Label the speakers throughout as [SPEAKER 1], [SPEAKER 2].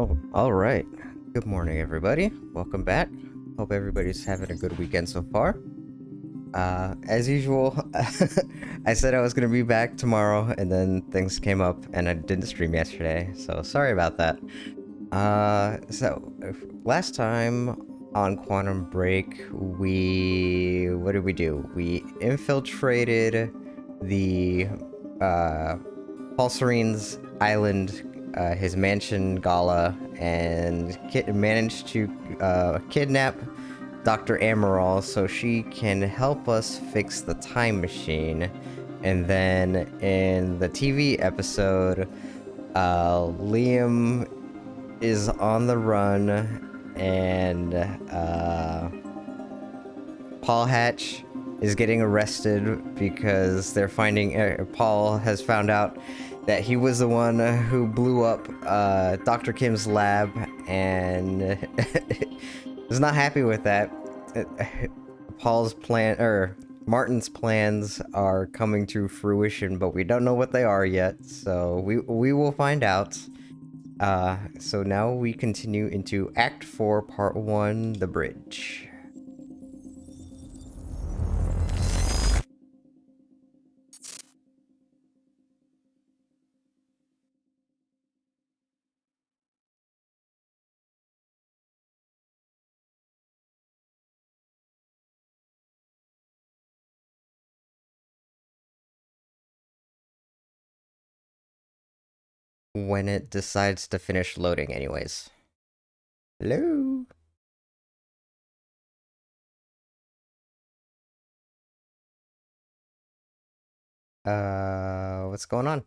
[SPEAKER 1] Oh, all right. Good morning, everybody. Welcome back. Hope everybody's having a good weekend so far. As usual, I said I was gonna be back tomorrow, and then things came up, and I didn't stream yesterday. So sorry about that. Last time on Quantum Break, what did we do? We infiltrated the Paul Serene's island, his mansion gala, and managed to kidnap Dr. Amaral so she can help us fix the time machine. And then in the TV episode, Liam is on the run, and Paul Hatch is getting arrested because they're finding Paul has found out that he was the one who blew up Dr. Kim's lab, and is not happy with that. Martin's plans are coming to fruition, but we don't know what they are yet, so we will find out. So now we continue into Act 4, Part 1, The Bridge. When it decides to finish loading anyways. Hello? What's going on?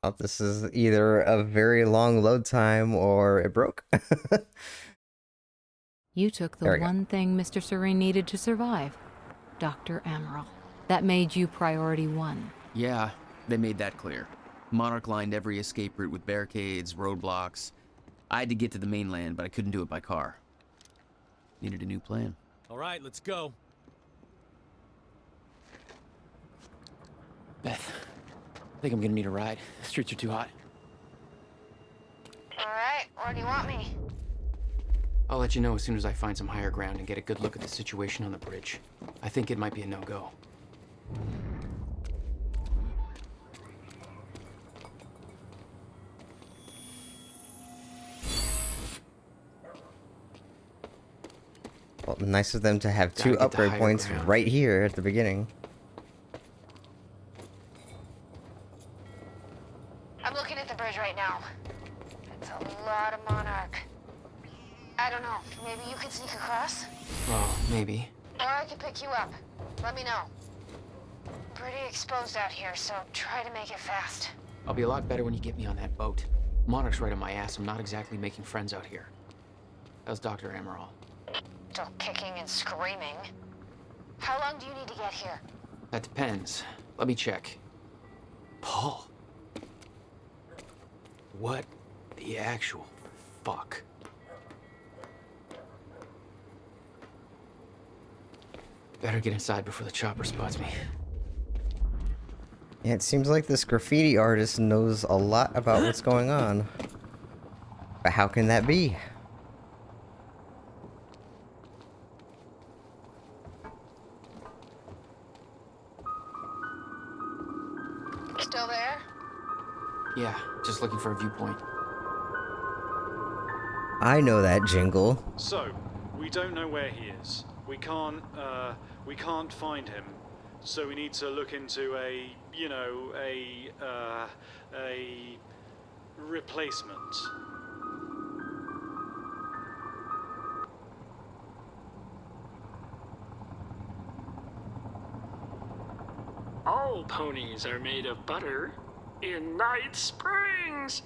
[SPEAKER 1] Well, this is either a very long load time or it broke.
[SPEAKER 2] You took the one thing Mr. Serene needed to survive, Dr. Amaral. That made you priority one.
[SPEAKER 3] Yeah, they made that clear. Monarch lined every escape route with barricades, roadblocks. I had to get to the mainland, but I couldn't do it by car. Needed a new plan.
[SPEAKER 4] All right, let's go.
[SPEAKER 5] Beth, I think I'm gonna need a ride. The streets are too hot.
[SPEAKER 6] All right, where do you want me?
[SPEAKER 5] I'll let you know as soon as I find some higher ground and get a good look at the situation on the bridge. I think it might be a no-go.
[SPEAKER 1] Well, nice of them to have two upgrade points right here at the beginning.
[SPEAKER 6] I'm looking at the bridge right now. It's a lot of Monarch. I don't know, maybe you could sneak across?
[SPEAKER 5] Well, maybe.
[SPEAKER 6] Or I could pick you up. Let me know. Pretty exposed out here, so try to make it fast.
[SPEAKER 5] I'll be a lot better when you get me on that boat. Monarch's right on my ass. I'm not exactly making friends out here. How's Dr. Amaral?
[SPEAKER 6] Still kicking and screaming. How long do you need to get here?
[SPEAKER 5] That depends. Let me check. Paul. What the actual fuck? Better get inside before the chopper spots me.
[SPEAKER 1] Yeah, it seems like this graffiti artist knows a lot about what's going on. But how can that be?
[SPEAKER 6] Still there?
[SPEAKER 5] Yeah, just looking for a viewpoint.
[SPEAKER 1] I know that jingle.
[SPEAKER 7] So, we don't know where he is. We can't find him. So we need to look into a replacement.
[SPEAKER 8] All ponies are made of butter in Night Springs.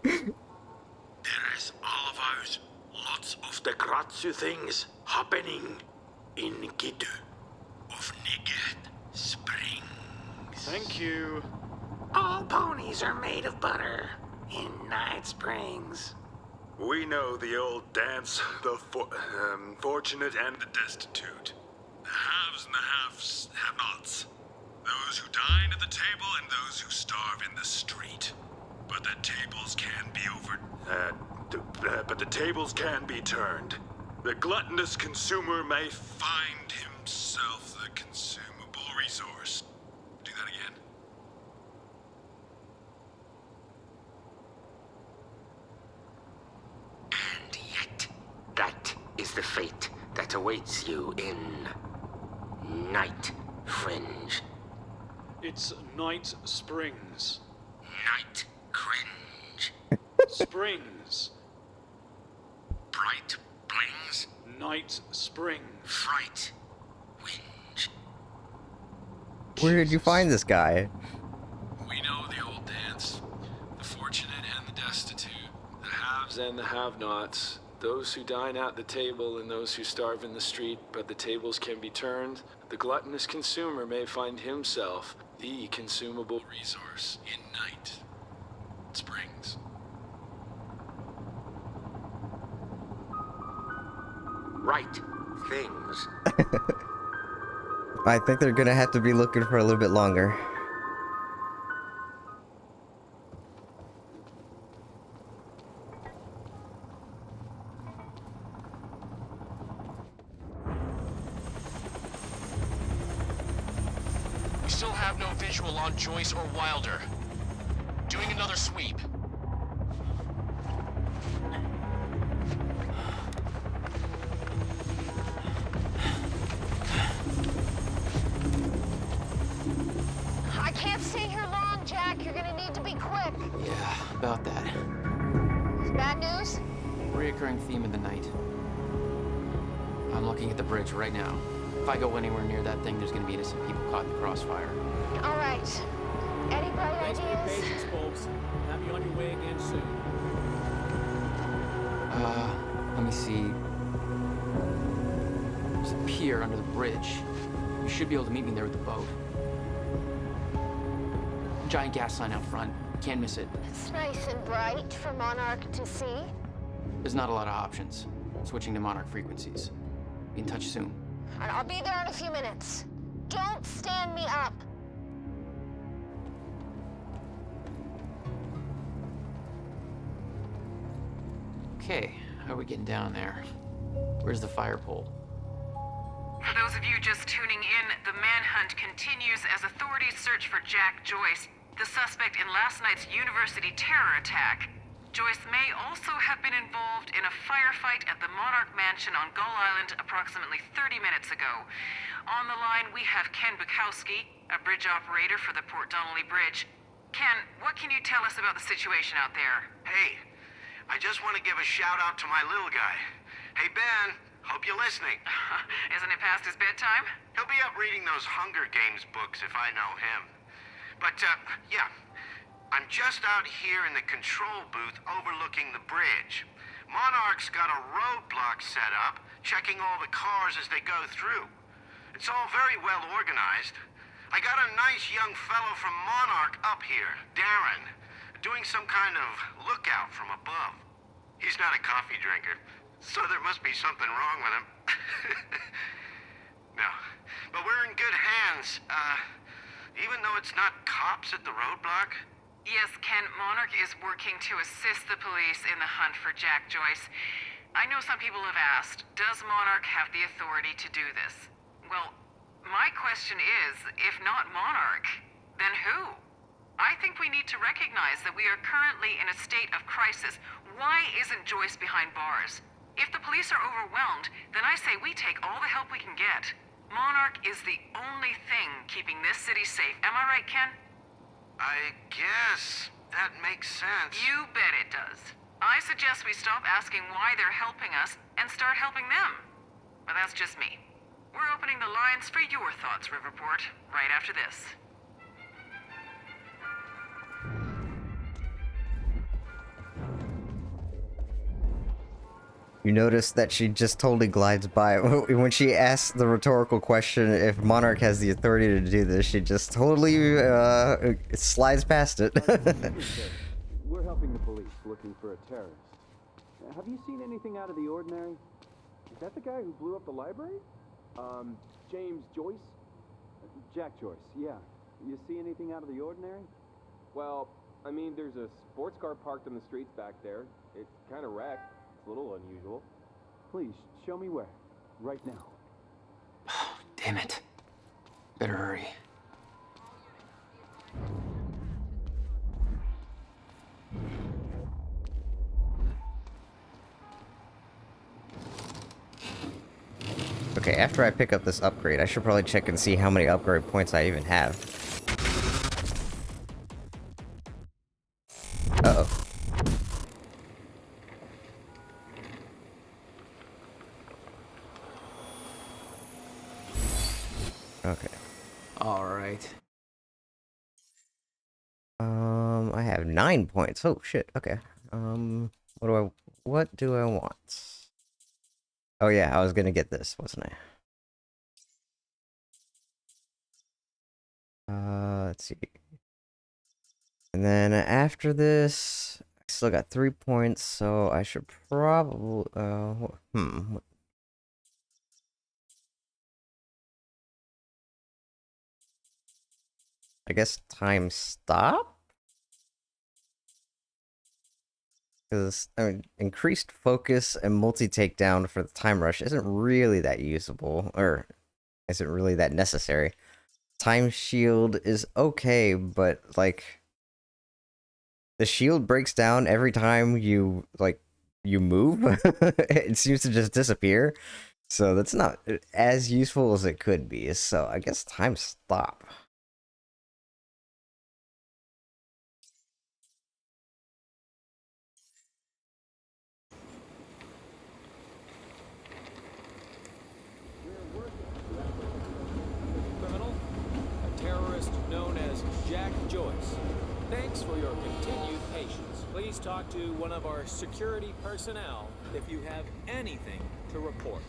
[SPEAKER 8] There's always lots of the Kratzu things happening in Gitu of Nigat Springs.
[SPEAKER 7] Thank you.
[SPEAKER 8] All ponies are made of butter in Night Springs. We know the old dance, the fortunate and the destitute. The haves and the have-nots. Those who dine at the table and those who starve in the street. But the tables can be but the tables can be turned. The gluttonous consumer may find himself the consumable resource. Do that again.
[SPEAKER 4] And yet, that is the fate that awaits you in Night Fringe.
[SPEAKER 7] It's Night Springs.
[SPEAKER 4] Night Cringe.
[SPEAKER 7] Springs.
[SPEAKER 4] Bright Blings.
[SPEAKER 7] Night Springs.
[SPEAKER 4] Fright. Whinge.
[SPEAKER 1] Where did you find this guy?
[SPEAKER 9] We know the old dance. The fortunate and the destitute. The haves and the have-nots. Those who dine at the table and those who starve in the street, but the tables can be turned. The gluttonous consumer may find himself the consumable resource in Night Springs.
[SPEAKER 4] Right things.
[SPEAKER 1] I think they're gonna have to be looking for a little bit longer.
[SPEAKER 10] We still have no visual on Joyce or Wilder. Doing another sweep.
[SPEAKER 6] I can't stay here long, Jack. You're gonna need to be quick.
[SPEAKER 5] Yeah, about that.
[SPEAKER 6] Bad news?
[SPEAKER 5] Reoccurring theme of the night. I'm looking at the bridge right now. If I go anywhere near that thing, there's gonna be innocent people caught in the crossfire.
[SPEAKER 6] All right. Any bright
[SPEAKER 11] Thanks for your
[SPEAKER 6] ideas?
[SPEAKER 11] patience, folks. Have you on your way again soon.
[SPEAKER 5] Let me see. There's a pier under the bridge. You should be able to meet me there with the boat. Giant gas sign out front. Can't miss it.
[SPEAKER 6] It's nice and bright for Monarch to see.
[SPEAKER 5] There's not a lot of options. Switching to Monarch frequencies. Be in touch soon.
[SPEAKER 6] And I'll be there in a few minutes. Don't stand me up.
[SPEAKER 5] Okay, how are we getting down there? Where's the fire pole?
[SPEAKER 12] For those of you just tuning in, the manhunt continues as authorities search for Jack Joyce, the suspect in last night's university terror attack. Joyce may also have been involved in a firefight at the Monarch Mansion on Gull Island approximately 30 minutes ago. On the line, we have Ken Bukowski, a bridge operator for the Port Donnelly Bridge. Ken, what can you tell us about the situation out there?
[SPEAKER 13] Hey, I just want to give a shout out to my little guy. Hey, Ben, hope you're listening.
[SPEAKER 12] Isn't it past his bedtime?
[SPEAKER 13] He'll be up reading those Hunger Games books if I know him. But, yeah, I'm just out here in the control booth overlooking the bridge. Monarch's got a roadblock set up, checking all the cars as they go through. It's all very well organized. I got a nice young fellow from Monarch up here, Darren, doing some kind of lookout from above. He's not a coffee drinker, so there must be something wrong with him. No, but we're in good hands. Even though it's not cops at the roadblock.
[SPEAKER 12] Yes, Ken, Monarch is working to assist the police in the hunt for Jack Joyce. I know some people have asked, does Monarch have the authority to do this? Well, my question is, if not Monarch, then who? I think we need to recognize that we are currently in a state of crisis. Why isn't Joyce behind bars? If the police are overwhelmed, then I say we take all the help we can get. Monarch is the only thing keeping this city safe. Am I right, Ken?
[SPEAKER 13] I guess that makes sense.
[SPEAKER 12] You bet it does. I suggest we stop asking why they're helping us and start helping them. But that's just me. We're opening the lines for your thoughts, Riverport, right after this.
[SPEAKER 1] You notice that she just totally glides by. When she asks the rhetorical question if Monarch has the authority to do this, she just totally slides past it.
[SPEAKER 9] We're helping the police looking for a terrorist.
[SPEAKER 14] Have you seen anything out of the ordinary? Is that the guy who blew up the library? James Joyce? Jack Joyce, yeah. You see anything out of the ordinary?
[SPEAKER 15] Well, I mean, there's a sports car parked in the streets back there. It's kind of wrecked. It's a little unusual.
[SPEAKER 14] Please, show me where. Right now.
[SPEAKER 5] Damn it. Better hurry.
[SPEAKER 1] Okay, after I pick up this upgrade, I should probably check and see how many upgrade points I even have. Uh-oh. Okay.
[SPEAKER 5] All right.
[SPEAKER 1] I have 9 points. Oh shit. Okay. What do I want? Oh yeah, I was gonna get this, wasn't I? Let's see. And then after this, I still got 3 points, so I should probably I guess time stop? Because, I mean, increased focus and multi-takedown for the time rush isn't really that usable, or isn't really that necessary. Time shield is okay, but, like, the shield breaks down every time you move. It seems to just disappear. So that's not as useful as it could be. So I guess time stop.
[SPEAKER 11] Known as Jack Joyce. Thanks for your continued patience. Please talk to one of our security personnel if you have anything to report.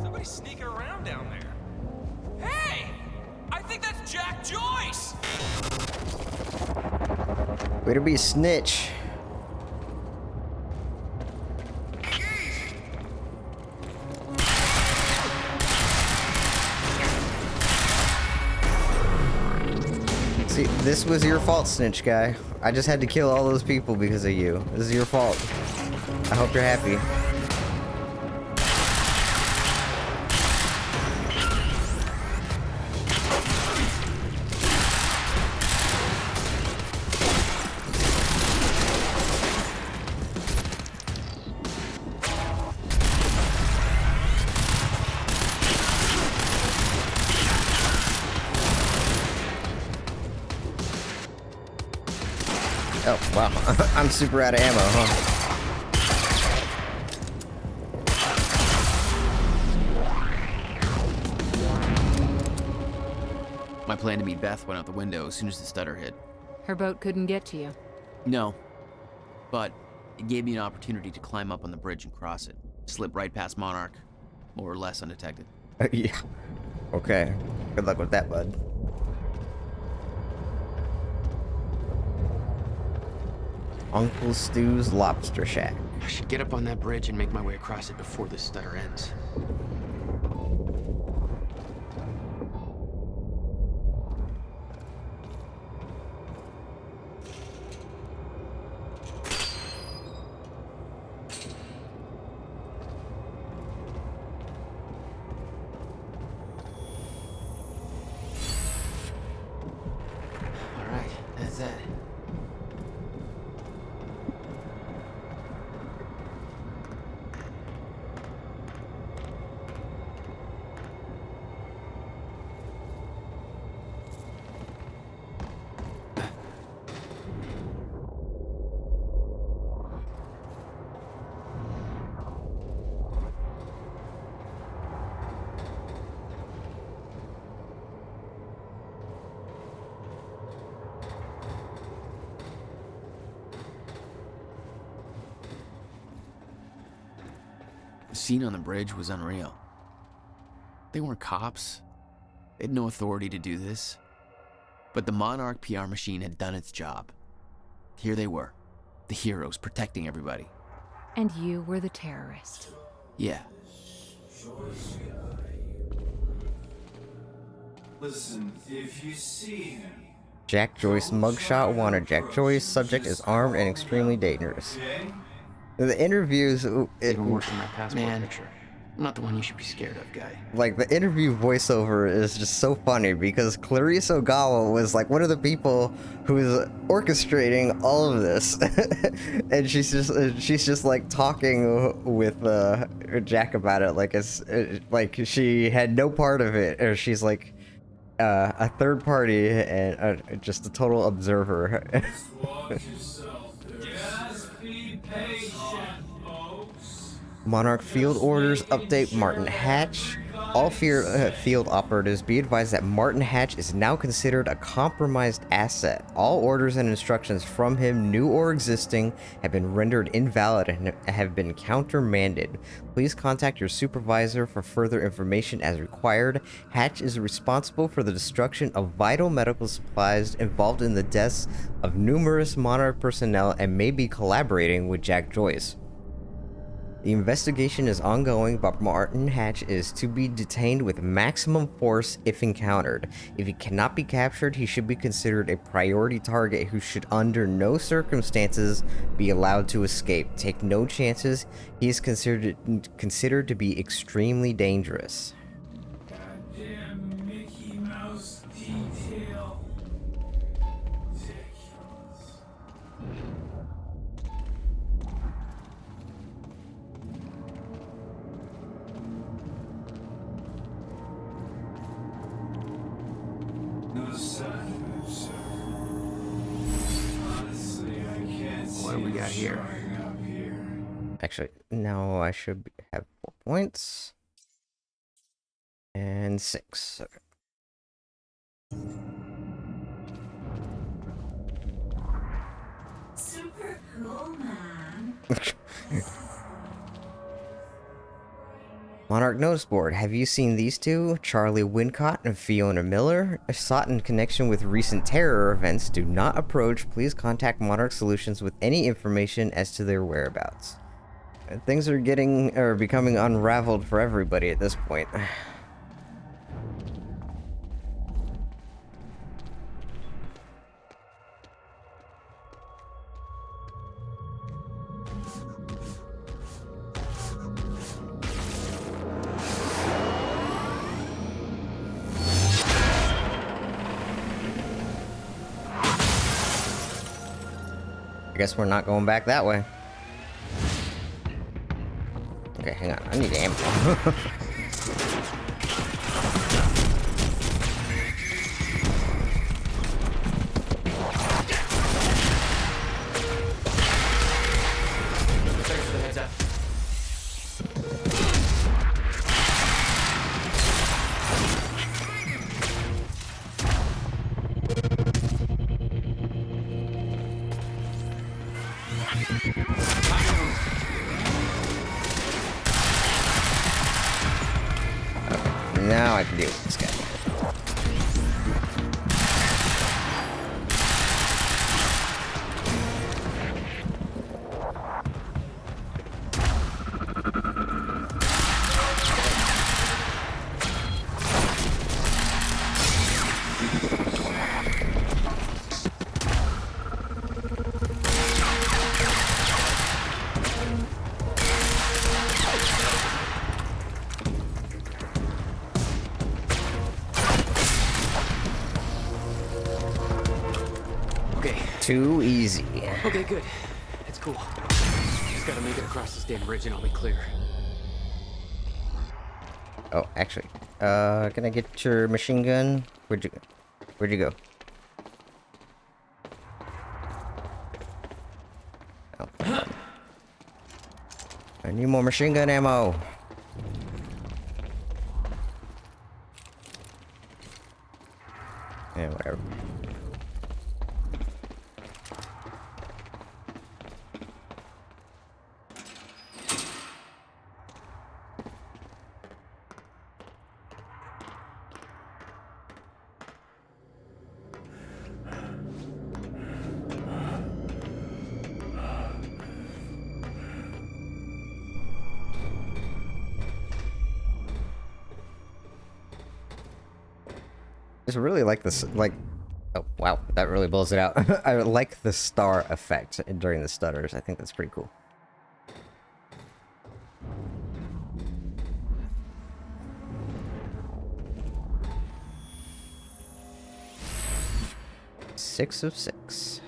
[SPEAKER 10] Somebody's sneaking around down there. Hey! I think that's Jack Joyce!
[SPEAKER 1] Way to be a snitch. See, this was your fault, snitch guy. I just had to kill all those people because of you. This is your fault. I hope you're happy. Oh, wow. I'm super out of ammo, huh?
[SPEAKER 3] My plan to meet Beth went out the window as soon as the stutter hit.
[SPEAKER 2] Her boat couldn't get to you.
[SPEAKER 3] No. But it gave me an opportunity to climb up on the bridge and cross it. Slip right past Monarch, more or less undetected.
[SPEAKER 1] Yeah. Okay. Good luck with that, bud. Uncle Stu's Lobster Shack.
[SPEAKER 5] I should get up on that bridge and make my way across it before this stutter ends. All right, that's it.
[SPEAKER 3] The scene on the bridge was unreal. They weren't cops. They had no authority to do this. But the Monarch PR machine had done its job. Here they were, the heroes protecting everybody.
[SPEAKER 2] And you were the terrorist.
[SPEAKER 3] Yeah.
[SPEAKER 16] Listen, if you see him.
[SPEAKER 1] Jack Joyce mugshot wanted. Jack Joyce, subject is armed and extremely dangerous. The interviews...
[SPEAKER 5] Even worse than my passport picture. I'm not the one you should be scared of, guy.
[SPEAKER 1] Like, the interview voiceover is just so funny because Clarice Ogawa was like one of the people who is orchestrating all of this. And she's just like talking with Jack about it like it's like she had no part of it, or she's like a third party and just a total observer.
[SPEAKER 16] Just watch yourself. Just be patient, folks.
[SPEAKER 1] Monarch field orders update Martin Hatch. All field operatives be advised that Martin Hatch is now considered a compromised asset. All orders and instructions from him, new or existing, have been rendered invalid and have been countermanded. Please contact your supervisor for further information as required. Hatch is responsible for the destruction of vital medical supplies involved in the deaths of numerous Monarch personnel and may be collaborating with Jack Joyce. The investigation is ongoing, but Martin Hatch is to be detained with maximum force if encountered. If he cannot be captured, he should be considered a priority target who should under no circumstances be allowed to escape. Take no chances. He is considered to be extremely dangerous.
[SPEAKER 16] Goddamn Mickey Mouse detail. Ridiculous. No sign of it, sir. Honestly, I can't see
[SPEAKER 5] What do we got
[SPEAKER 16] it
[SPEAKER 5] here?
[SPEAKER 16] showing up here.
[SPEAKER 1] Actually, now I should have 4 points. And 6. Okay.
[SPEAKER 17] Super cool, man.
[SPEAKER 1] Monarch Notice Board. Have you seen these two? Charlie Wincott and Fiona Miller? Sought in connection with recent terror events. Do not approach. Please contact Monarch Solutions with any information as to their whereabouts. Things are becoming unraveled for everybody at this point. I guess we're not going back that way. Okay, hang on. I need ammo.
[SPEAKER 5] Thanks for the heads up.
[SPEAKER 1] Now I can deal with this guy. Too easy.
[SPEAKER 5] Okay, good. It's cool. Just gotta make it across this damn bridge and I'll be clear.
[SPEAKER 1] Oh, actually, can I get your machine gun? Where'd you go? Oh, I need more machine gun ammo. Yeah, whatever. just really like this, like, oh wow, that really blows it out. I like the star effect during the stutters. I think that's pretty cool. Six of 6.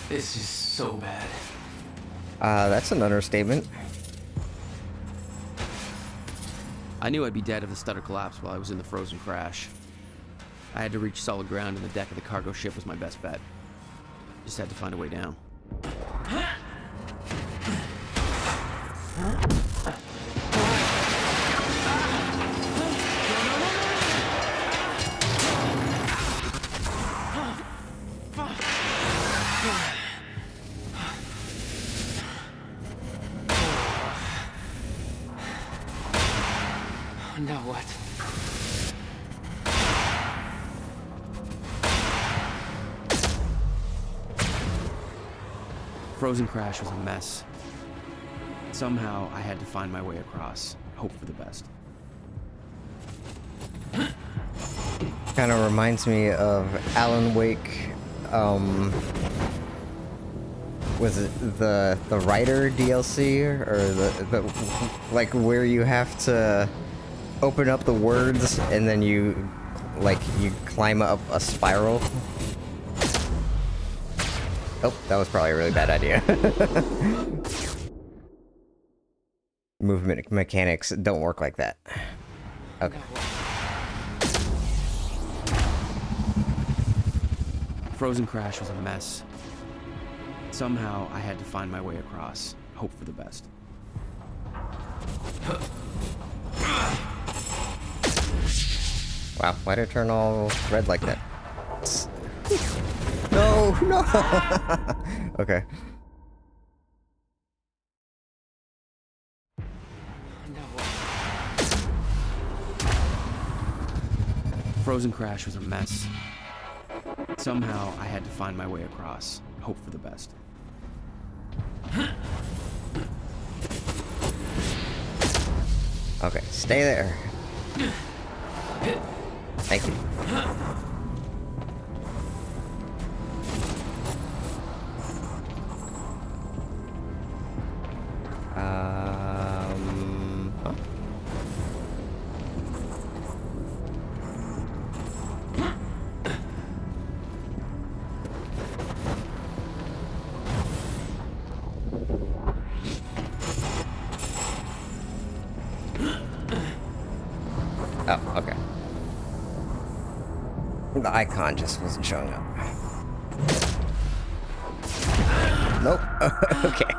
[SPEAKER 5] This is so bad.
[SPEAKER 1] That's an understatement.
[SPEAKER 3] I knew I'd be dead if the stutter collapsed while I was in the frozen crash. I had to reach solid ground, and the deck of the cargo ship was my best bet. Just had to find a way down.
[SPEAKER 5] Now what?
[SPEAKER 3] Frozen crash was a mess. Somehow, I had to find my way across, hope for the best.
[SPEAKER 1] Kind of reminds me of Alan Wake. Was it the Writer DLC or the like where you have to open up the words and then you climb up a spiral? Oh, that was probably a really bad idea. Movement mechanics don't work like that. Okay.
[SPEAKER 3] Frozen crash was a mess. Somehow, I had to find my way across, hope for the best.
[SPEAKER 1] Wow, why'd it turn all red like that? No, no! Okay.
[SPEAKER 3] Frozen crash was a mess. Somehow, I had to find my way across, hope for the best.
[SPEAKER 1] Okay, stay there. Thank you. Huh? Oh, okay. The icon just wasn't showing up. Nope. Okay.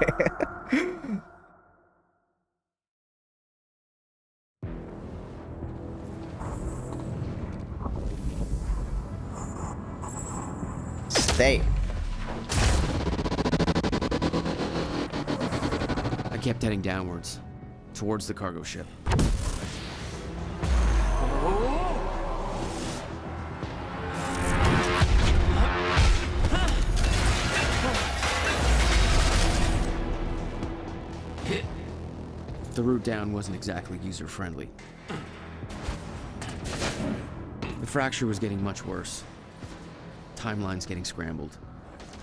[SPEAKER 1] Stay.
[SPEAKER 3] I kept heading downwards, towards the cargo ship. The route down wasn't exactly user-friendly. The fracture was getting much worse. Timelines getting scrambled.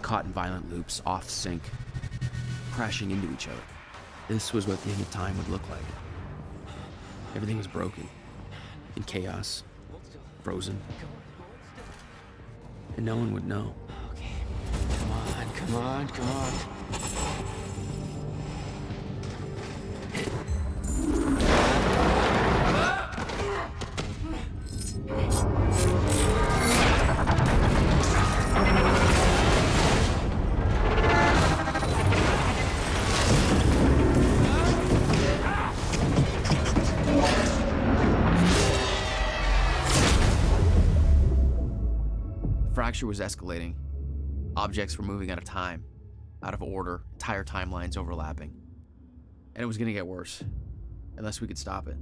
[SPEAKER 3] caught in violent loops, off sync, crashing into each other. This was what the end of time would look like. Everything was broken, in chaos, frozen, and no one would know.
[SPEAKER 5] Come on, come on, come on.
[SPEAKER 3] The fracture was escalating. Objects were moving out of time, out of order, entire timelines overlapping. And it was gonna get worse, unless we could stop it.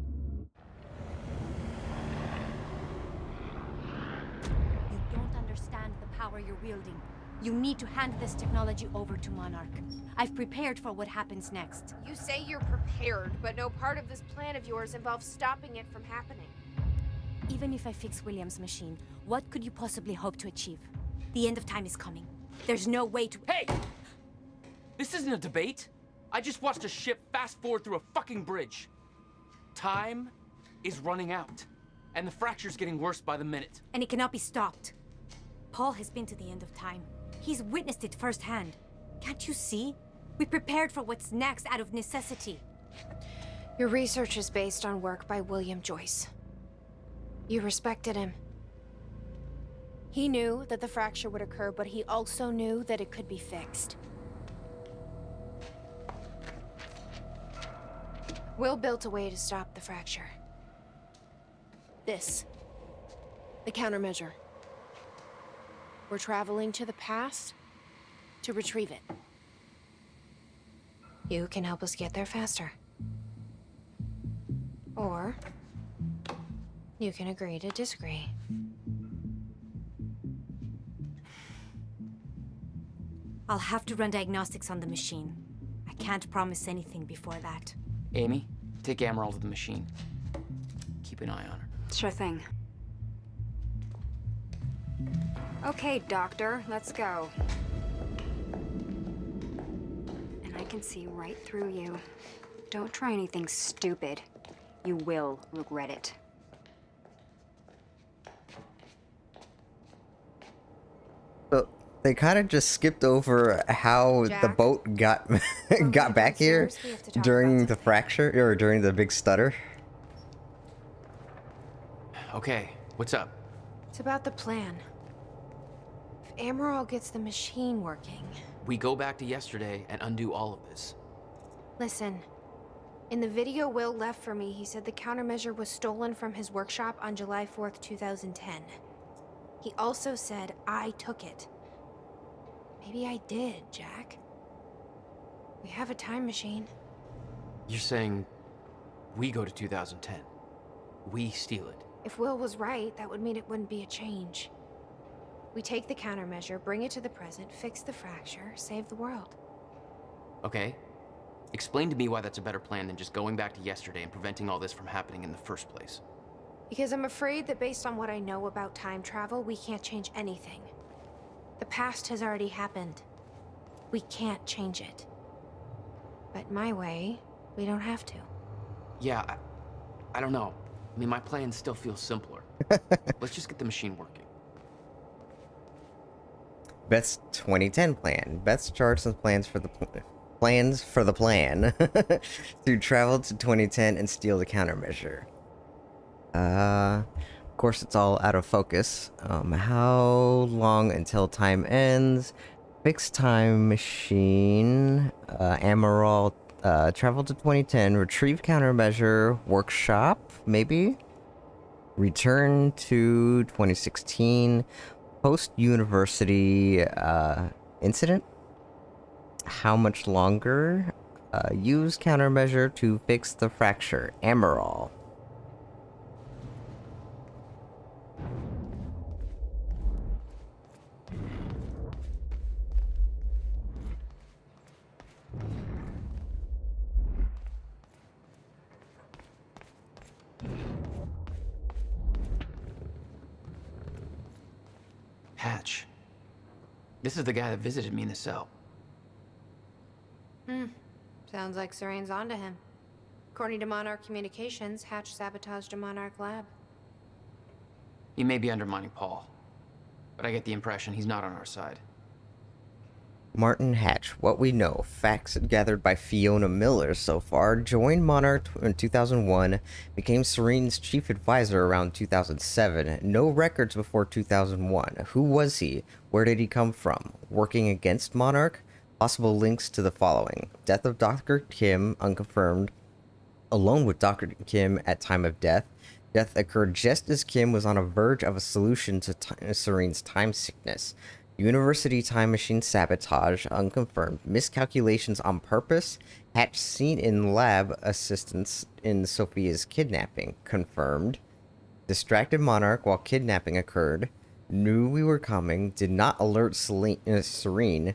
[SPEAKER 18] You don't understand the power you're wielding. You need to hand this technology over to Monarch. I've prepared for what happens next.
[SPEAKER 6] You say you're prepared, but no part of this plan of yours involves stopping it from happening.
[SPEAKER 18] Even if I fix William's machine, what could you possibly hope to achieve? The end of time is coming. There's no way to—
[SPEAKER 10] Hey! This isn't a debate. I just watched a ship fast forward through a fucking bridge. Time is running out, and the fracture's getting worse by the minute.
[SPEAKER 18] And it cannot be stopped. Paul has been to the end of time. He's witnessed it firsthand. Can't you see? We prepared for what's next out of necessity.
[SPEAKER 6] Your research is based on work by William Joyce. You respected him. He knew that the fracture would occur, but he also knew that it could be fixed. Will built a way to stop the fracture. This. The countermeasure. We're traveling to the past to retrieve it. You can help us get there faster. Or you can agree to disagree.
[SPEAKER 18] I'll have to run diagnostics on the machine. I can't promise anything before that.
[SPEAKER 5] Amy, take Amaral to the machine. Keep an eye on her.
[SPEAKER 19] Sure thing. Okay, Doctor, let's go. And I can see right through you. Don't try anything stupid. You will regret it.
[SPEAKER 1] So they kind of just skipped over how the
[SPEAKER 6] Jack?
[SPEAKER 1] boat got got back here
[SPEAKER 6] downstairs, we have to talk
[SPEAKER 1] during the fracture or during the big stutter.
[SPEAKER 5] Okay, what's up?
[SPEAKER 6] It's about the plan. If Amaral gets the machine working...
[SPEAKER 5] We go back to yesterday and undo all of this.
[SPEAKER 6] Listen. In the video Will left for me, he said the countermeasure was stolen from his workshop on July 4th, 2010. He also said I took it. Maybe I did, Jack. We have a time machine.
[SPEAKER 5] You're saying we go to 2010. We steal it.
[SPEAKER 6] If Will was right, that would mean it wouldn't be a change. We take the countermeasure, bring it to the present, fix the fracture, save the world.
[SPEAKER 5] Okay. Explain to me why that's a better plan than just going back to yesterday and preventing all this from happening in the first place.
[SPEAKER 6] Because I'm afraid that based on what I know about time travel, we can't change anything. The past has already happened. We can't change it. But my way, we don't have to.
[SPEAKER 5] Yeah, I don't know. I mean, my plan still feels simpler. Let's just get the machine working.
[SPEAKER 1] Beth's 2010 plan. Beth's charts and plans for the plan to travel to 2010 and steal the countermeasure. Of course, it's all out of focus. How long until time ends? Fixed time machine. Amaral. Travel to 2010. Retrieve countermeasure. Workshop. Maybe. Return to 2016. Post-university incident. How much longer? Use countermeasure to fix the fracture. Amaral.
[SPEAKER 5] Hatch. This is the guy that visited me in the cell.
[SPEAKER 6] Sounds like Serene's onto him. According to Monarch Communications, Hatch sabotaged a Monarch lab.
[SPEAKER 5] He may be undermining Paul, but I get the impression he's not on our side.
[SPEAKER 1] Martin Hatch, what we know, facts gathered by Fiona Miller so far, joined Monarch in 2001, became Serene's chief advisor around 2007, no records before 2001. Who was he? Where did he come from? Working against Monarch? Possible links to the following. Death of Dr. Kim, unconfirmed. Alone with Dr. Kim at time of death. Death occurred just as Kim was on the verge of a solution to Serene's time sickness. University time machine sabotage, unconfirmed. Miscalculations on purpose. Hatch seen in lab assistance in Sophia's kidnapping, confirmed. Distracted Monarch while kidnapping occurred. Knew we were coming. Did not alert Serene.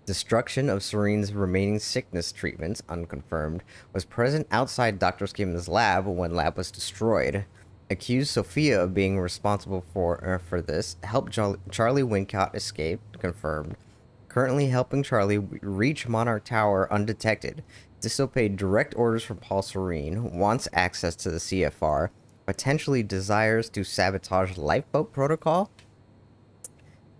[SPEAKER 1] Destruction of Serene's remaining sickness treatments, unconfirmed. Was present outside Dr. Kim's lab when lab was destroyed. Accused Sophia of being responsible for this. Helped Charlie Wincott escape, confirmed. Currently helping Charlie reach Monarch Tower undetected. Disobeyed direct orders from Paul Serene. Wants access to the CFR. Potentially desires to sabotage lifeboat protocol.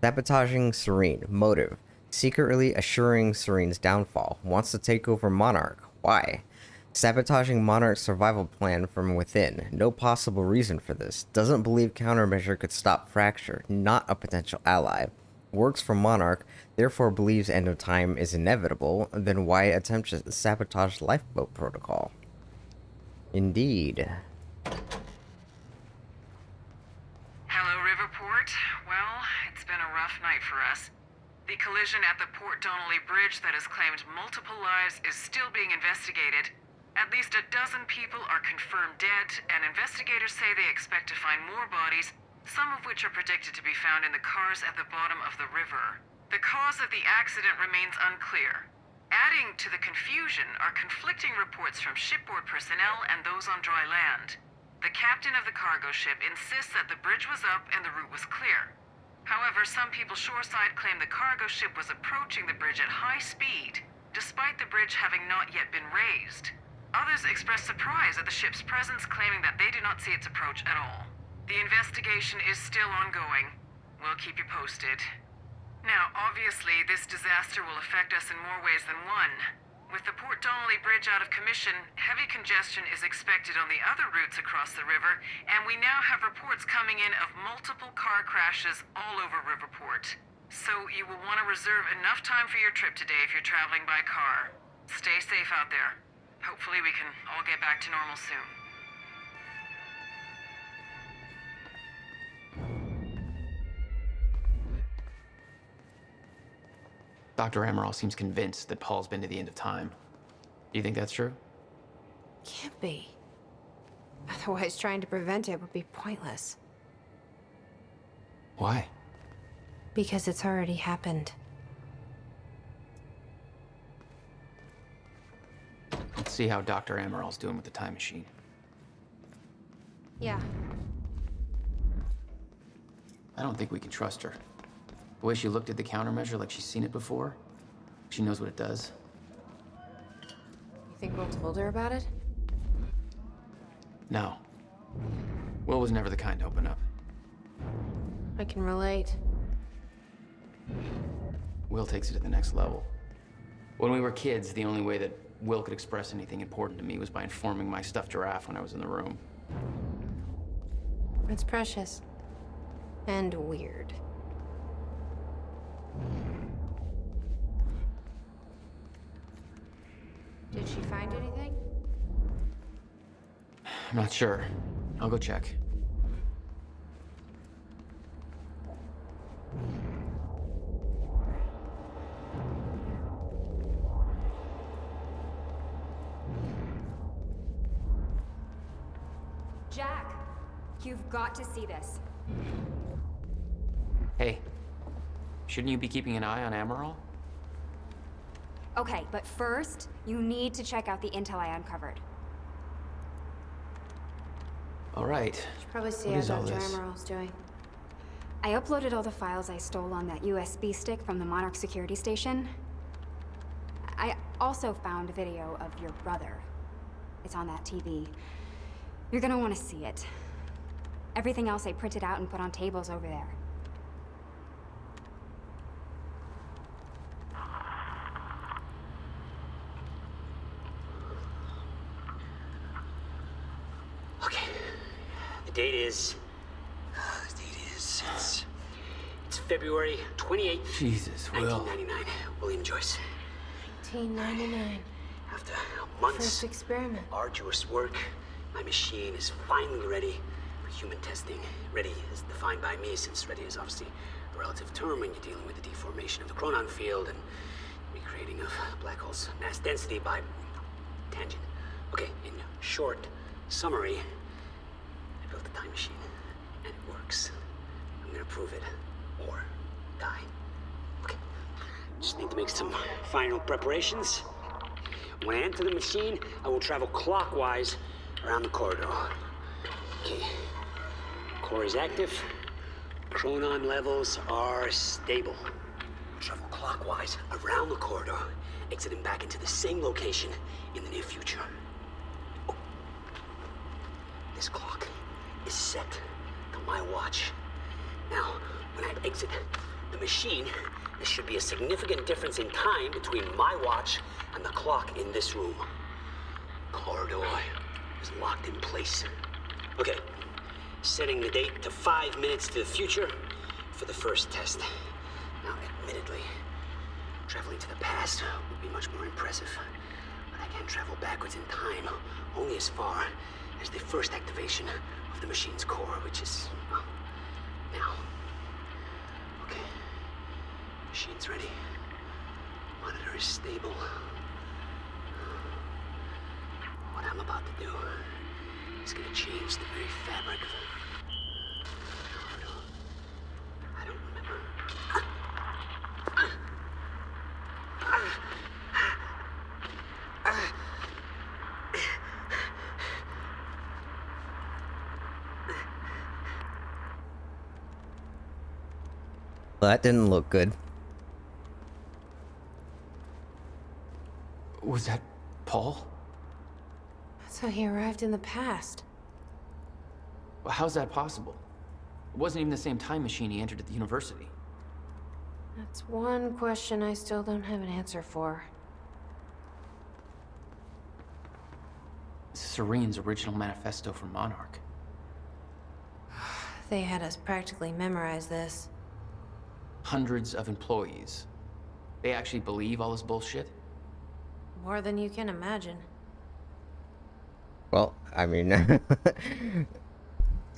[SPEAKER 1] Sabotaging Serene. Motive. Secretly assuring Serene's downfall. Wants to take over Monarch. Why? Sabotaging Monarch's survival plan from within. No possible reason for this. Doesn't believe countermeasure could stop Fracture. Not a potential ally. Works for Monarch, therefore believes end of time is inevitable. Then why attempt to sabotage lifeboat protocol? Indeed.
[SPEAKER 12] Hello, Riverport. Well, it's been a rough night for us. The collision at the Port Donnelly Bridge that has claimed multiple lives is still being investigated. At least a dozen people are confirmed dead, and investigators say they expect to find more bodies, some of which are predicted to be found in the cars at the bottom of the river. The cause of the accident remains unclear. Adding to the confusion are conflicting reports from shipboard personnel and those on dry land. The captain of the cargo ship insists that the bridge was up and the route was clear. However, some people shoreside claim the cargo ship was approaching the bridge at high speed, despite the bridge having not yet been raised. Others express surprise at the ship's presence, claiming that they do not see its approach at all. The investigation is still ongoing. We'll keep you posted. Now, obviously, this disaster will affect us in more ways than one. With the Port Donnelly Bridge out of commission, heavy congestion is expected on the other routes across the river, and we now have reports coming in of multiple car crashes all over Riverport. So you will want to reserve enough time for your trip today if you're traveling by car. Stay safe out there. Hopefully we can all get back to normal soon.
[SPEAKER 5] Dr. Amaral seems convinced that Paul's been to the end of time. Do you think that's true?
[SPEAKER 6] Can't be. Otherwise, trying to prevent it would be pointless.
[SPEAKER 5] Why?
[SPEAKER 6] Because it's already happened.
[SPEAKER 5] Let's see how Dr. Amaral's doing with the time machine.
[SPEAKER 6] Yeah.
[SPEAKER 5] I don't think we can trust her. The way she looked at the countermeasure like she's seen it before, she knows what it does.
[SPEAKER 6] You think Will told her about it?
[SPEAKER 5] No. Will was never the kind to open up.
[SPEAKER 6] I can relate.
[SPEAKER 5] Will takes it to the next level. When we were kids, the only way that Will could express anything important to me was by informing my stuffed giraffe when I was in the room.
[SPEAKER 6] It's precious. And weird. Did she find anything?
[SPEAKER 5] I'm not sure. I'll go check.
[SPEAKER 19] Jack, you've got to see this.
[SPEAKER 5] Hey, shouldn't you be keeping an eye on Amaral?
[SPEAKER 19] Okay, but first, you need to check out the intel I uncovered.
[SPEAKER 5] All right.
[SPEAKER 6] Should probably see
[SPEAKER 5] What
[SPEAKER 6] how
[SPEAKER 5] is all
[SPEAKER 6] Dr.
[SPEAKER 5] this?
[SPEAKER 6] Amaral's doing.
[SPEAKER 19] I uploaded all the files I stole on that USB stick from the Monarch security station. I also found a video of your brother. It's on that TV. You're gonna want to see it. Everything else I printed out and put on tables over there.
[SPEAKER 4] Okay. The date is... It's February 28th,
[SPEAKER 5] Jesus, Will.
[SPEAKER 4] 1999. William Joyce.
[SPEAKER 6] 1999.
[SPEAKER 4] After months
[SPEAKER 6] First experiment.
[SPEAKER 4] arduous work, my machine is finally ready for human testing. Ready is defined by me, since ready is obviously a relative term when you're dealing with the deformation of the chronon field and recreating of black holes' mass density by tangent. Okay, in short summary, I built a time machine, and it works. I'm gonna prove it, or die. Okay, just need to make some final preparations. When I enter the machine, I will travel clockwise around the corridor. Okay. Core is active. Chronon levels are stable. Travel clockwise around the corridor, exiting back into the same location in the near future. Oh. This clock is set to my watch. Now, when I exit the machine, there should be a significant difference in time between my watch and the clock in this room. Corridor is locked in place. Okay, setting the date to 5 minutes to the future for the first test. Now, admittedly, traveling to the past would be much more impressive, but I can travel backwards in time only as far as the first activation of the machine's core, which is, well, now. Okay, machine's ready. Monitor is stable. What I'm about to do is gonna change the very fabric of I don't remember.
[SPEAKER 1] Well, that didn't look good.
[SPEAKER 5] Was that Paul?
[SPEAKER 6] That's how he arrived in the past.
[SPEAKER 5] Well, how's that possible? It wasn't even the same time machine he entered at the university.
[SPEAKER 6] That's one question I still don't have an answer for.
[SPEAKER 5] This is Serene's original manifesto for Monarch.
[SPEAKER 6] They had us practically memorize this.
[SPEAKER 5] Hundreds of employees. They actually believe all this bullshit?
[SPEAKER 6] More than you can imagine.
[SPEAKER 1] Well, I mean,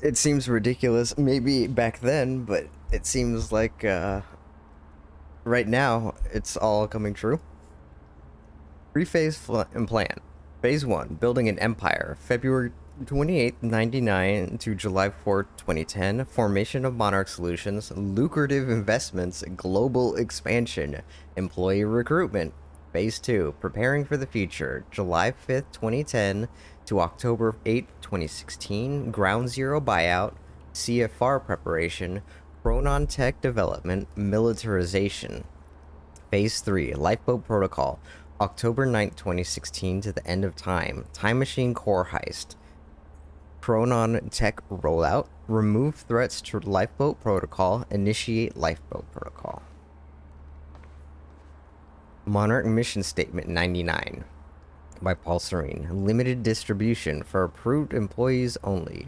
[SPEAKER 1] it seems ridiculous maybe back then, but it seems like right now it's all coming true. Three-phase plan. Phase 1, building an empire. February 28th, 99 to July 4th, 2010. Formation of Monarch Solutions. Lucrative investments. Global expansion. Employee recruitment. Phase 2, preparing for the future. July 5th, 2010 to October 8th, 2016. Ground Zero buyout. CFR preparation. Chronon tech development. Militarization. Phase 3, lifeboat protocol. October 9th, 2016 to the end of time. Time machine core heist. Chronon tech rollout. Remove threats to lifeboat protocol. Initiate lifeboat protocol. Monarch Mission Statement 99 by Paul Serene. Limited distribution for approved employees only.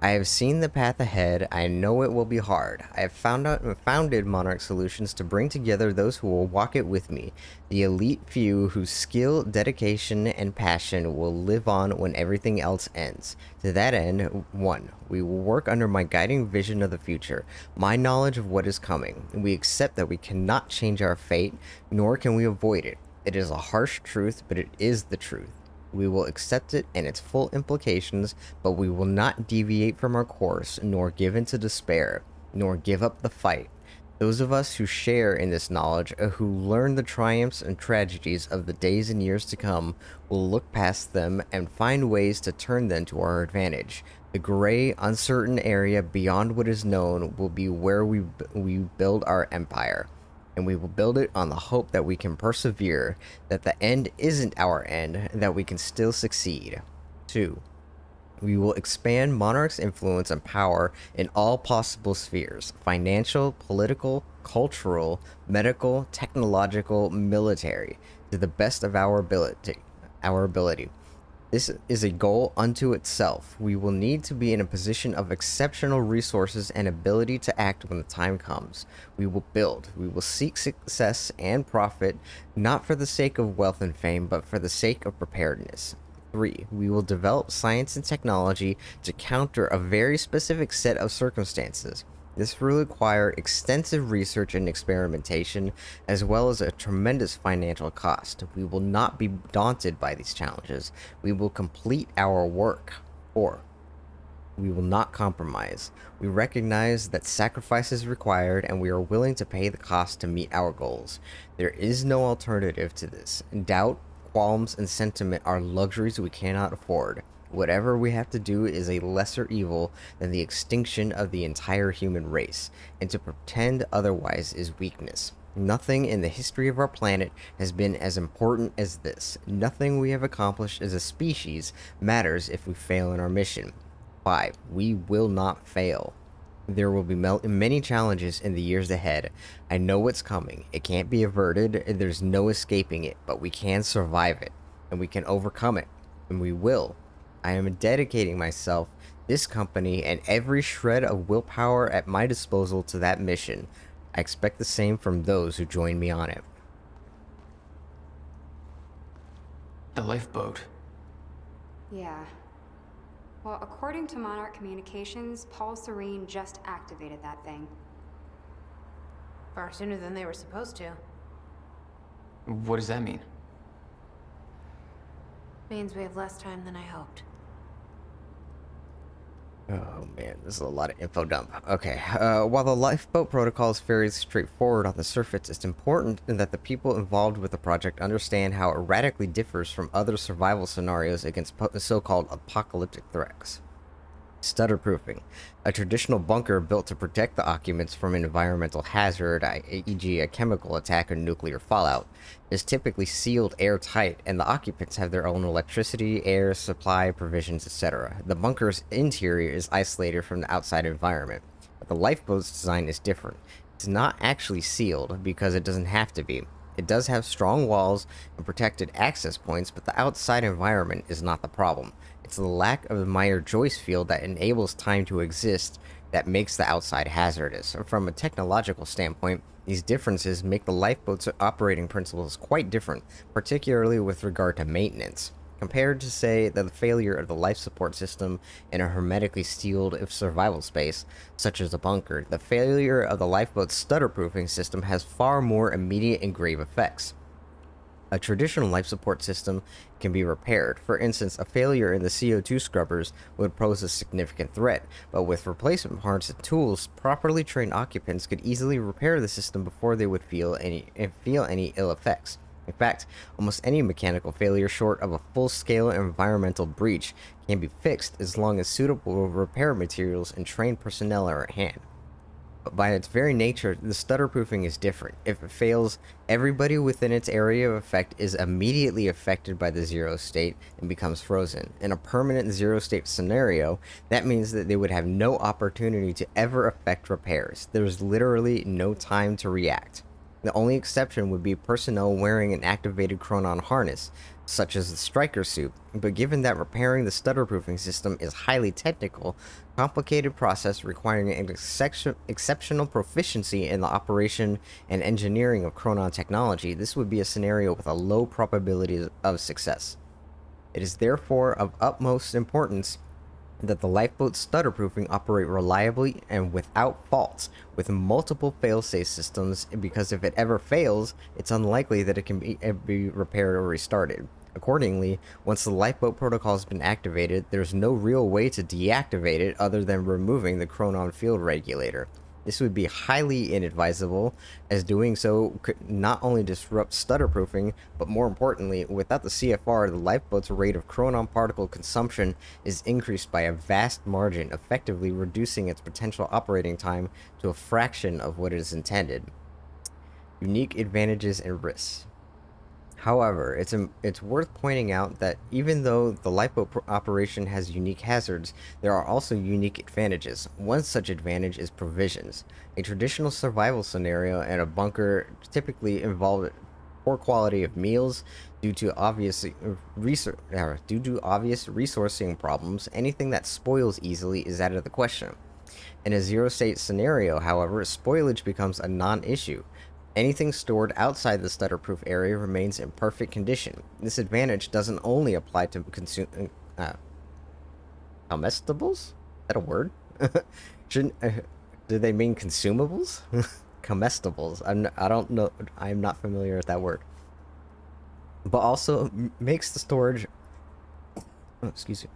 [SPEAKER 1] I have seen the path ahead. I know it will be hard. I have founded Monarch Solutions to bring together those who will walk it with me. The elite few whose skill, dedication, and passion will live on when everything else ends. To that end, 1. We will work under my guiding vision of the future, my knowledge of what is coming. We accept that we cannot change our fate, nor can we avoid it. It is a harsh truth, but it is the truth. We will accept it and its full implications, but we will not deviate from our course, nor give in to despair, nor give up the fight. Those of us who share in this knowledge, who learn the triumphs and tragedies of the days and years to come, will look past them and find ways to turn them to our advantage, The gray, uncertain area beyond what is known will be where we build our empire, and we will build it on the hope that we can persevere, that the end isn't our end, and that we can still succeed. 2. We will expand Monarch's influence and power in all possible spheres: financial, political, cultural, medical, technological, military, to the best of our ability. This is a goal unto itself. We will need to be in a position of exceptional resources and ability to act when the time comes. We will build. We will seek success and profit, not for the sake of wealth and fame, but for the sake of preparedness. 3. We will develop science and technology to counter a very specific set of circumstances. This will require extensive research and experimentation, as well as a tremendous financial cost. We will not be daunted by these challenges. We will complete our work. 4. We will not compromise. We recognize that sacrifice is required, and we are willing to pay the cost to meet our goals. There is no alternative to this. Doubt, qualms, and sentiment are luxuries we cannot afford. Whatever we have to do is a lesser evil than the extinction of the entire human race, and to pretend otherwise is weakness. Nothing in the history of our planet has been as important as this. Nothing we have accomplished as a species matters if we fail in our mission. 5. We will not fail. There will be many challenges in the years ahead. I know what's coming. It can't be averted, and there's no escaping it, but we can survive it, and we can overcome it, and we will. I am dedicating myself, this company, and every shred of willpower at my disposal to that mission. I expect the same from those who join me on it.
[SPEAKER 5] The lifeboat.
[SPEAKER 19] Yeah. Well, according to Monarch Communications, Paul Serene just activated that thing.
[SPEAKER 6] Far sooner than they were supposed to.
[SPEAKER 5] What does that mean?
[SPEAKER 6] Means we have less time than I hoped.
[SPEAKER 1] Oh man, this is a lot of info dump. Okay, while the lifeboat protocol is very straightforward on the surface, it's important that the people involved with the project understand how it radically differs from other survival scenarios against so-called apocalyptic threats. Stutterproofing, a traditional bunker built to protect the occupants from an environmental hazard, e.g. a chemical attack or nuclear fallout, is typically sealed airtight, and the occupants have their own electricity, air supply, provisions, etc. The bunker's interior is isolated from the outside environment, but the lifeboat's design is different. It's not actually sealed because it doesn't have to be. It does have strong walls and protected access points, but the outside environment is not the problem. It's the lack of the Meyer-Joyce field that enables time to exist that makes the outside hazardous. From a technological standpoint, these differences make the lifeboat's operating principles quite different, particularly with regard to maintenance. Compared to, say, the failure of the life support system in a hermetically sealed survival space, such as a bunker, the failure of the lifeboat's stutterproofing system has far more immediate and grave effects. A traditional life support system can be repaired. For instance, a failure in the CO2 scrubbers would pose a significant threat, but with replacement parts and tools, properly trained occupants could easily repair the system before they would feel any ill effects. In fact, almost any mechanical failure short of a full-scale environmental breach can be fixed as long as suitable repair materials and trained personnel are at hand. But by its very nature, the stutterproofing is different. If it fails, everybody within its area of effect is immediately affected by the zero state and becomes frozen. In a permanent zero state scenario, that means that they would have no opportunity to ever effect repairs. There's literally no time to react. The only exception would be personnel wearing an activated Chronon harness, such as the Striker suit, but given that repairing the stutterproofing system is highly technical, complicated process requiring an exceptional proficiency in the operation and engineering of Chronon technology, this would be a scenario with a low probability of success. It is therefore of utmost importance that the lifeboat's stutterproofing operate reliably and without faults, with multiple fail-safe systems, because if it ever fails, it's unlikely that it can be repaired or restarted. Accordingly, once the lifeboat protocol has been activated, there's no real way to deactivate it other than removing the Chronon field regulator. This would be highly inadvisable, as doing so could not only disrupt stutterproofing, but more importantly, without the CFR, the lifeboat's rate of chronon particle consumption is increased by a vast margin, effectively reducing its potential operating time to a fraction of what is intended. Unique advantages and risks. However, it's worth pointing out that even though the lifeboat operation has unique hazards, there are also unique advantages. One such advantage is provisions. A traditional survival scenario in a bunker typically involved poor quality of meals due to obvious resourcing problems. Anything that spoils easily is out of the question. In a zero-state scenario, however, spoilage becomes a non-issue. Anything stored outside the stutterproof area remains in perfect condition. This advantage doesn't only apply to comestibles? Is that a word? Do they mean consumables? Comestibles. I don't know. I'm not familiar with that word. But also makes the storage. Oh, excuse me.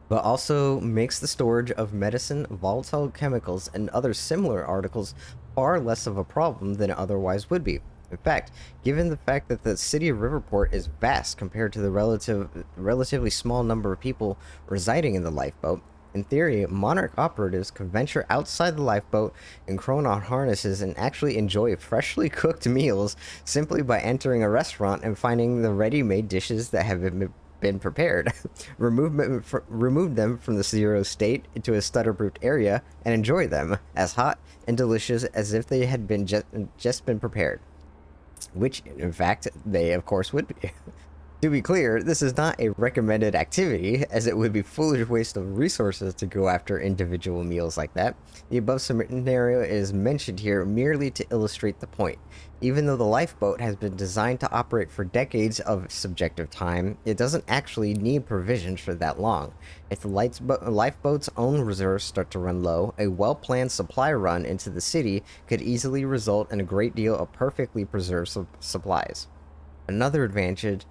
[SPEAKER 1] But also makes the storage of medicine, volatile chemicals, and other similar articles far less of a problem than it otherwise would be. In fact, given the fact that the city of Riverport is vast compared to the relatively small number of people residing in the lifeboat, in theory, Monarch operatives could venture outside the lifeboat in chronon harnesses and actually enjoy freshly cooked meals simply by entering a restaurant and finding the ready-made dishes that have been prepared. Remove them from the zero state into a stutterproofed area and enjoy them as hot and delicious as if they had been just been prepared, which in fact they of course would be. To be clear, this is not a recommended activity, as it would be foolish waste of resources to go after individual meals like that. The above scenario is mentioned here merely to illustrate the point. Even though the lifeboat has been designed to operate for decades of subjective time, it doesn't actually need provisions for that long. If the lifeboat's own reserves start to run low, a well-planned supply run into the city could easily result in a great deal of perfectly preserved supplies. Another advantage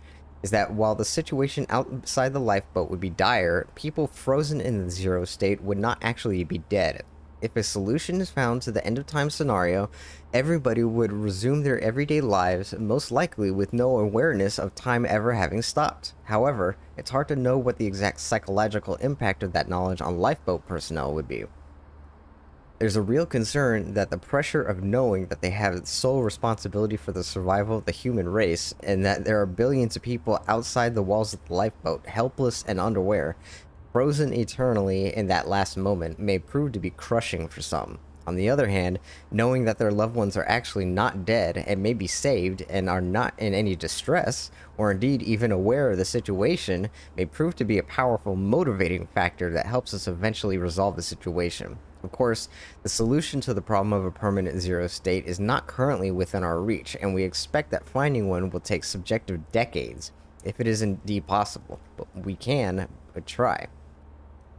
[SPEAKER 1] is that while the situation outside the lifeboat would be dire, people frozen in the zero state would not actually be dead. If a solution is found to the end of time scenario, everybody would resume their everyday lives, most likely with no awareness of time ever having stopped. However, it's hard to know what the exact psychological impact of that knowledge on lifeboat personnel would be. There's a real concern that the pressure of knowing that they have sole responsibility for the survival of the human race, and that there are billions of people outside the walls of the lifeboat, helpless and unaware, frozen eternally in that last moment, may prove to be crushing for some. On the other hand, knowing that their loved ones are actually not dead and may be saved and are not in any distress, or indeed even aware of the situation, may prove to be a powerful motivating factor that helps us eventually resolve the situation. Of course, the solution to the problem of a permanent zero state is not currently within our reach, and we expect that finding one will take subjective decades, if it is indeed possible, but we can try.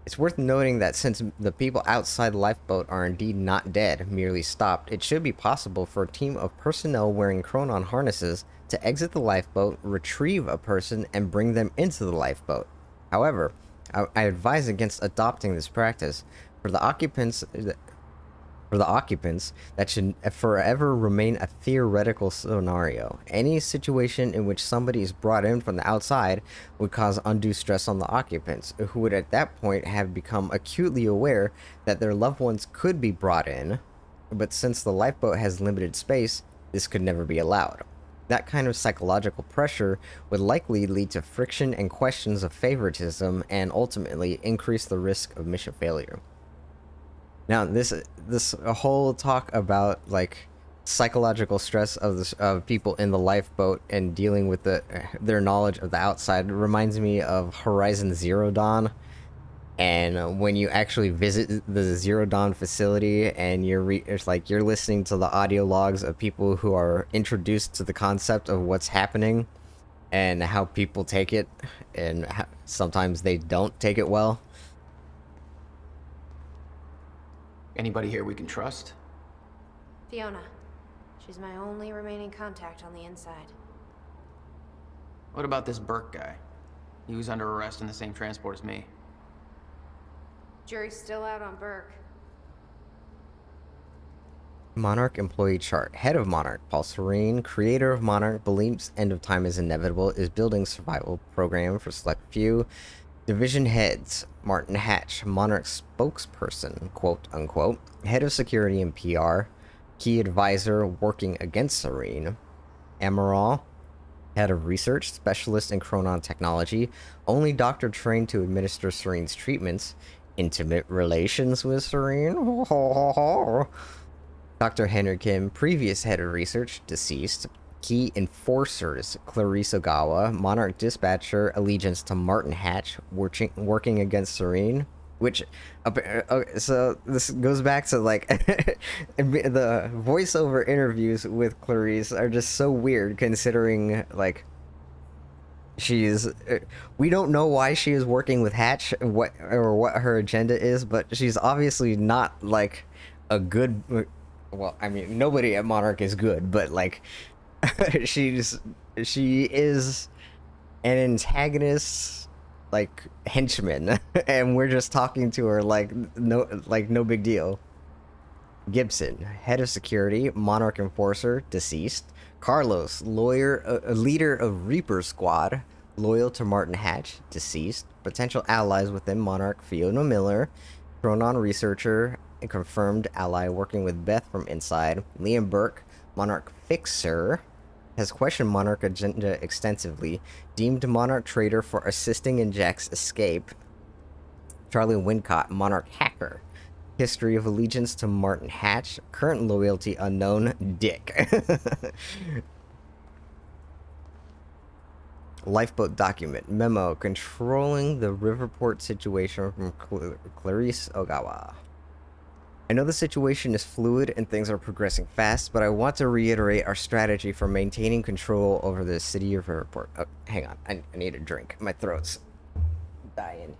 [SPEAKER 1] It's worth noting that since the people outside the lifeboat are indeed not dead, merely stopped, it should be possible for a team of personnel wearing chronon harnesses to exit the lifeboat, retrieve a person, and bring them into the lifeboat. However, I advise against adopting this practice. For the occupants, that should forever remain a theoretical scenario. Any situation in which somebody is brought in from the outside would cause undue stress on the occupants, who would at that point have become acutely aware that their loved ones could be brought in, but since the lifeboat has limited space, this could never be allowed. That kind of psychological pressure would likely lead to friction and questions of favoritism, and ultimately increase the risk of mission failure. Now, this whole talk about like psychological stress of people in the lifeboat and dealing with their knowledge of the outside reminds me of Horizon Zero Dawn. And when you actually visit the Zero Dawn facility and it's like you're listening to the audio logs of people who are introduced to the concept of what's happening and how people take it, and sometimes they don't take it well.
[SPEAKER 5] Anybody here we can trust?
[SPEAKER 6] Fiona. She's my only remaining contact on the inside.
[SPEAKER 5] What about this Burke guy? He was under arrest in the same transport as me.
[SPEAKER 6] Jury's still out on Burke.
[SPEAKER 1] Monarch employee chart. Head of Monarch, Paul Serene, creator of Monarch, believes end of time is inevitable, is building survival program for select few. Division heads, Martin Hatch, Monarch spokesperson, quote unquote, head of security and PR, key advisor working against Serene. Amaral, head of research, specialist in Chronon technology, only doctor trained to administer Serene's treatments, intimate relations with Serene. Dr. Henry Kim, previous head of research, deceased. Key enforcers, Clarice Ogawa, Monarch dispatcher, allegiance to Martin Hatch, working against Serene. Which, so this goes back to like the voiceover interviews with Clarice are just so weird, considering like we don't know why she is working with Hatch, what her agenda is, but she's obviously not like a good. Well, I mean, nobody at Monarch is good, but like she is an antagonist, like henchman, and we're just talking to her like no big deal. Gibson, head of security, Monarch enforcer, deceased. Carlos, lawyer, leader of Reaper Squad, loyal to Martin Hatch, deceased. Potential allies within Monarch, Fiona Miller, Chronon researcher, a confirmed ally working with Beth from inside. Liam Burke, Monarch fixer, has questioned Monarch agenda extensively, deemed Monarch traitor for assisting in Jack's escape. Charlie Wincott, Monarch hacker, history of allegiance to Martin Hatch, current loyalty unknown, Dick. Lifeboat document, memo, controlling the Riverport situation from Clarice Ogawa. I know the situation is fluid and things are progressing fast, but I want to reiterate our strategy for maintaining control over the city of Riverport. Oh, hang on, I need a drink. My throat's dying.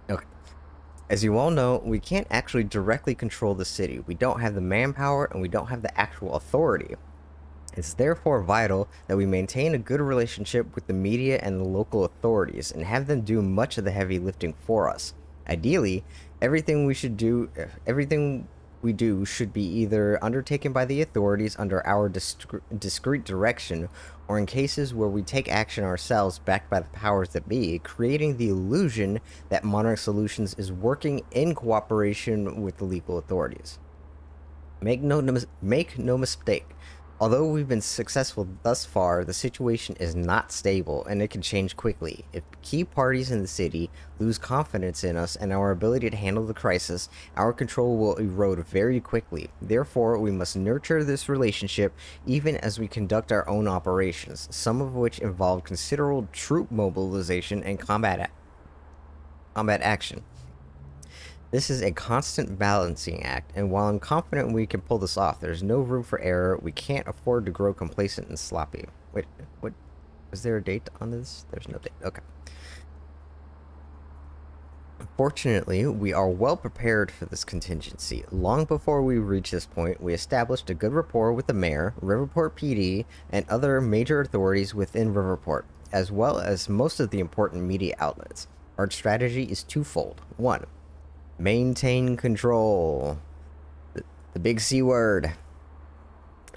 [SPEAKER 1] Okay. As you all know, we can't actually directly control the city. We don't have the manpower and we don't have the actual authority. It's therefore vital that we maintain a good relationship with the media and the local authorities and have them do much of the heavy lifting for us. Ideally, everything we do should be either undertaken by the authorities under our discreet direction, or in cases where we take action ourselves backed by the powers that be, creating the illusion that Monarch Solutions is working in cooperation with the legal authorities. Make no mistake. Although we've been successful thus far, the situation is not stable and it can change quickly. If key parties in the city lose confidence in us and our ability to handle the crisis, our control will erode very quickly. Therefore, we must nurture this relationship even as we conduct our own operations, some of which involve considerable troop mobilization and combat action. This is a constant balancing act, and while I'm confident we can pull this off, there's no room for error. We can't afford to grow complacent and sloppy. Wait, what? Is there a date on this? There's no date. Okay. Fortunately, we are well prepared for this contingency. Long before we reach this point, we established a good rapport with the mayor, Riverport PD, and other major authorities within Riverport, as well as most of the important media outlets. Our strategy is twofold. 1. Maintain control. The big C word.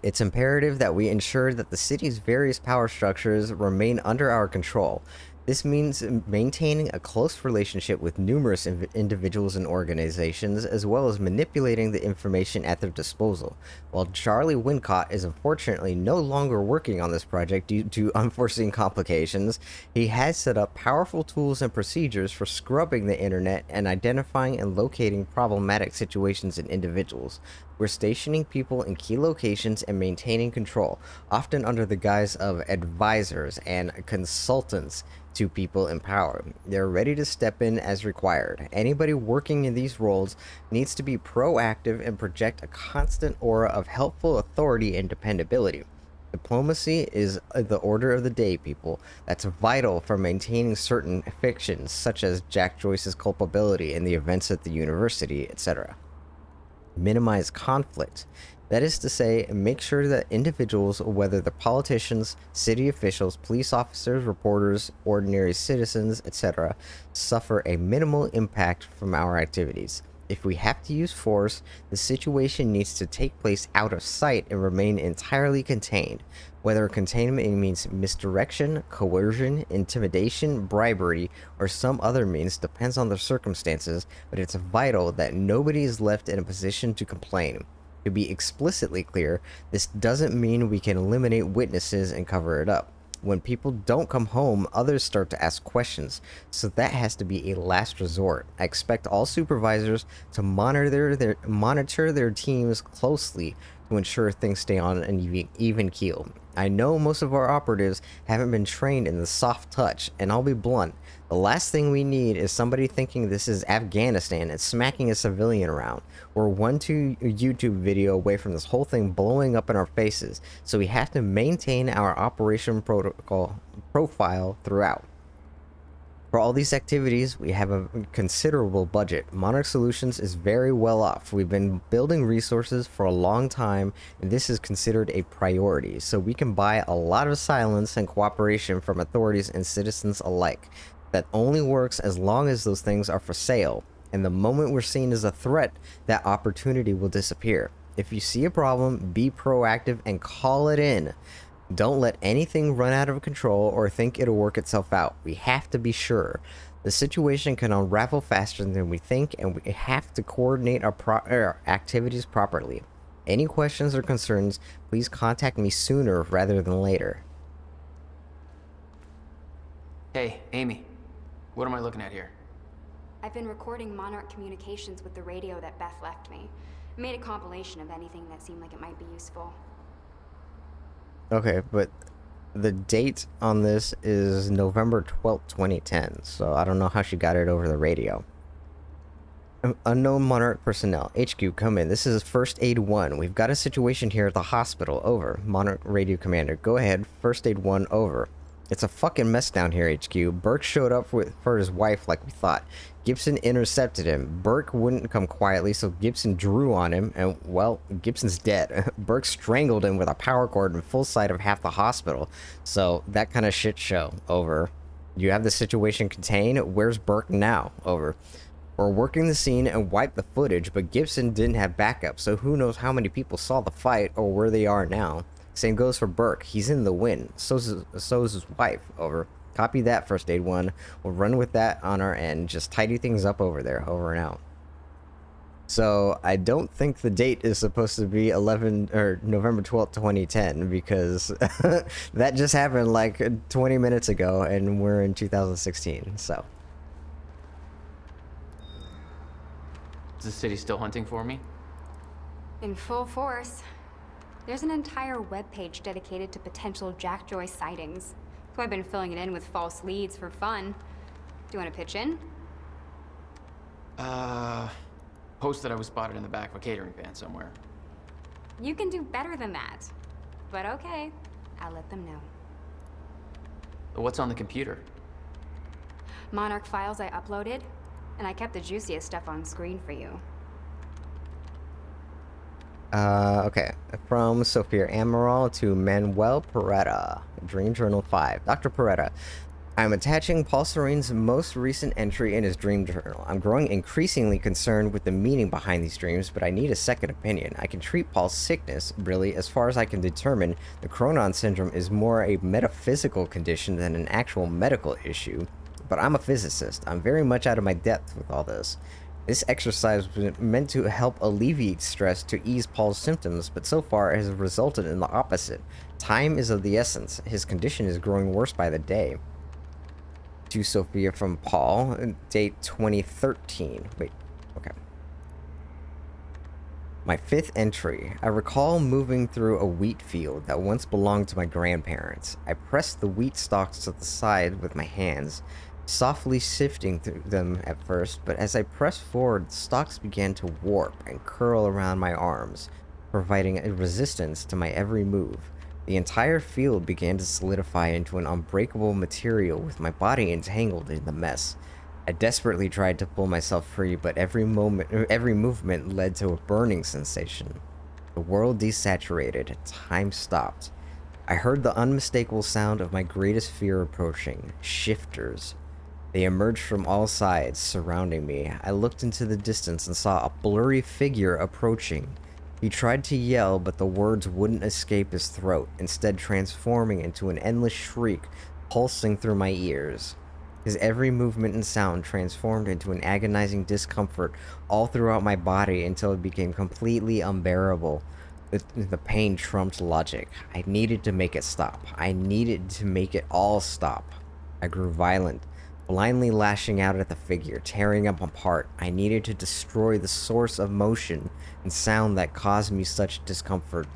[SPEAKER 1] It's imperative that we ensure that the city's various power structures remain under our control. This means maintaining a close relationship with numerous individuals and organizations, as well as manipulating the information at their disposal. While Charlie Wincott is unfortunately no longer working on this project due to unforeseen complications, he has set up powerful tools and procedures for scrubbing the internet and identifying and locating problematic situations and individuals. We're stationing people in key locations and maintaining control, often under the guise of advisors and consultants to people in power. They're ready to step in as required. Anybody working in these roles needs to be proactive and project a constant aura of helpful authority and dependability. Diplomacy is the order of the day, people. That's vital for maintaining certain fictions, such as Jack Joyce's culpability in the events at the university, etc. Minimize conflict. That is to say, make sure that individuals, whether they're politicians, city officials, police officers, reporters, ordinary citizens, etc., suffer a minimal impact from our activities. If we have to use force, the situation needs to take place out of sight and remain entirely contained. Whether containment means misdirection, coercion, intimidation, bribery, or some other means depends on the circumstances, but it's vital that nobody is left in a position to complain. To be explicitly clear, this doesn't mean we can eliminate witnesses and cover it up. When people don't come home, others start to ask questions, so that has to be a last resort. I expect all supervisors to monitor their teams closely to ensure things stay on an even keel. I know most of our operatives haven't been trained in the soft touch, and I'll be blunt. The last thing we need is somebody thinking this is Afghanistan and smacking a civilian around. We're one YouTube video away from this whole thing blowing up in our faces, so we have to maintain our operation profile throughout. For all these activities, we have a considerable budget. Monarch Solutions is very well off. We've been building resources for a long time, and this is considered a priority, so we can buy a lot of silence and cooperation from authorities and citizens alike. That only works as long as those things are for sale, and the moment we're seen as a threat, that opportunity will disappear. If you see a problem, be proactive and call it in. Don't let anything run out of control or think it'll work itself out. We have to be sure. The situation can unravel faster than we think, and we have to coordinate our activities properly. Any questions or concerns, please contact me sooner rather than later.
[SPEAKER 5] Hey, Amy. What am I looking at here?
[SPEAKER 19] I've been recording Monarch communications with the radio that Beth left me. I made a compilation of anything that seemed like it might be useful.
[SPEAKER 1] Okay, but the date on this is November 12th, 2010, so I don't know how she got it over the radio. Unknown Monarch personnel. HQ, come in. This is First Aid 1. We've got a situation here at the hospital. Over. Monarch Radio Commander. Go ahead. First Aid 1, over. It's a fucking mess down here, HQ. Burke showed up for his wife like we thought. Gibson intercepted him. Burke wouldn't come quietly, so Gibson drew on him, and, well, Gibson's dead. Burke strangled him with a power cord in full sight of half the hospital. So, that kind of shit show. Over. You have the situation contained? Where's Burke now? Over. We're working the scene and wiped the footage, but Gibson didn't have backup, so who knows how many people saw the fight or where they are now. Same goes for Burke. He's in the win. So's his wife. Over. Copy that, First Aid 1. We'll run with that on our end. Just tidy things up over there. Over and out. So, I don't think the date is supposed to be November 12th, 2010, because that just happened like 20 minutes ago, and we're in 2016, so.
[SPEAKER 5] Is the city still hunting for me?
[SPEAKER 19] In full force. There's an entire webpage dedicated to potential Jack Joyce sightings, so I've been filling it in with false leads for fun. Do you want to pitch in?
[SPEAKER 5] Post that I was spotted in the back of a catering van somewhere.
[SPEAKER 19] You can do better than that. But okay, I'll let them know.
[SPEAKER 5] What's on the computer?
[SPEAKER 19] Monarch files I uploaded, and I kept the juiciest stuff on screen for you.
[SPEAKER 1] Okay. From Sophia Amaral to Manuel Peretta. Dream Journal 5. Dr. Peretta, I'm attaching Paul Serene's most recent entry in his dream journal. I'm growing increasingly concerned with the meaning behind these dreams, but I need a second opinion. I can treat Paul's sickness, really. As far as I can determine, the Chronon Syndrome is more a metaphysical condition than an actual medical issue. But I'm a physicist. I'm very much out of my depth with all this. This exercise was meant to help alleviate stress to ease Paul's symptoms, but so far it has resulted in the opposite. Time is of the essence. His condition is growing worse by the day. To Sophia from Paul, date 2013. Wait, okay. My 5th entry. I recall moving through a wheat field that once belonged to my grandparents. I pressed the wheat stalks to the side with my hands, softly sifting through them at first, but as I pressed forward, the stalks began to warp and curl around my arms, providing a resistance to my every move. The entire field began to solidify into an unbreakable material with my body entangled in the mess. I desperately tried to pull myself free, but every movement led to a burning sensation. The world desaturated. Time stopped. I heard the unmistakable sound of my greatest fear approaching. Shifters. They emerged from all sides, surrounding me. I looked into the distance and saw a blurry figure approaching. He tried to yell, but the words wouldn't escape his throat, instead transforming into an endless shriek pulsing through my ears. His every movement and sound transformed into an agonizing discomfort all throughout my body until it became completely unbearable. The pain trumped logic. I needed to make it stop. I needed to make it all stop. I grew violent, blindly lashing out at the figure, tearing it apart. I needed to destroy the source of motion and sound that caused me such discomfort.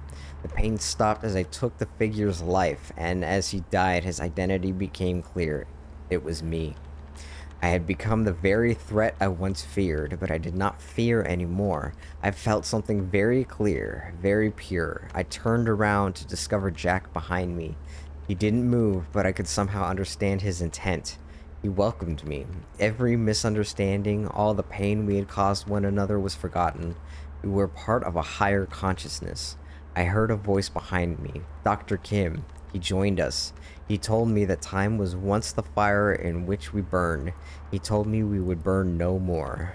[SPEAKER 1] The pain stopped as I took the figure's life, and as he died, his identity became clear. It was me. I had become the very threat I once feared, but I did not fear anymore. I felt something very clear, very pure. I turned around to discover Jack behind me. He didn't move, but I could somehow understand his intent. He welcomed me. Every misunderstanding, all the pain we had caused one another was forgotten. We were part of a higher consciousness. I heard a voice behind me. Dr. Kim. He joined us. He told me that time was once the fire in which we burned. He told me we would burn no more.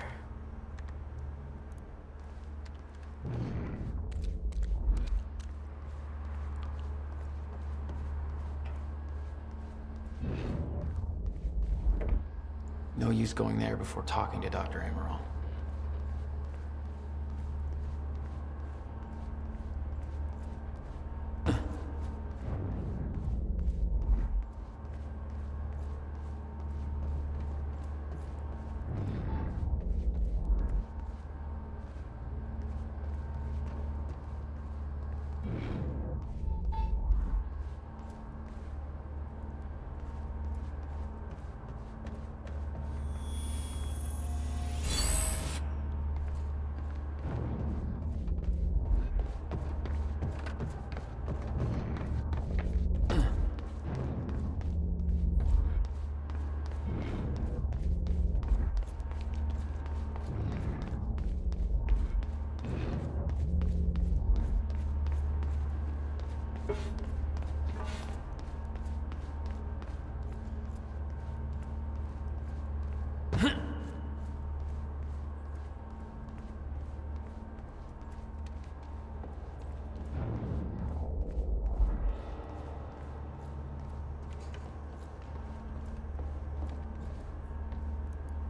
[SPEAKER 5] No use going there before talking to Dr. Amaral.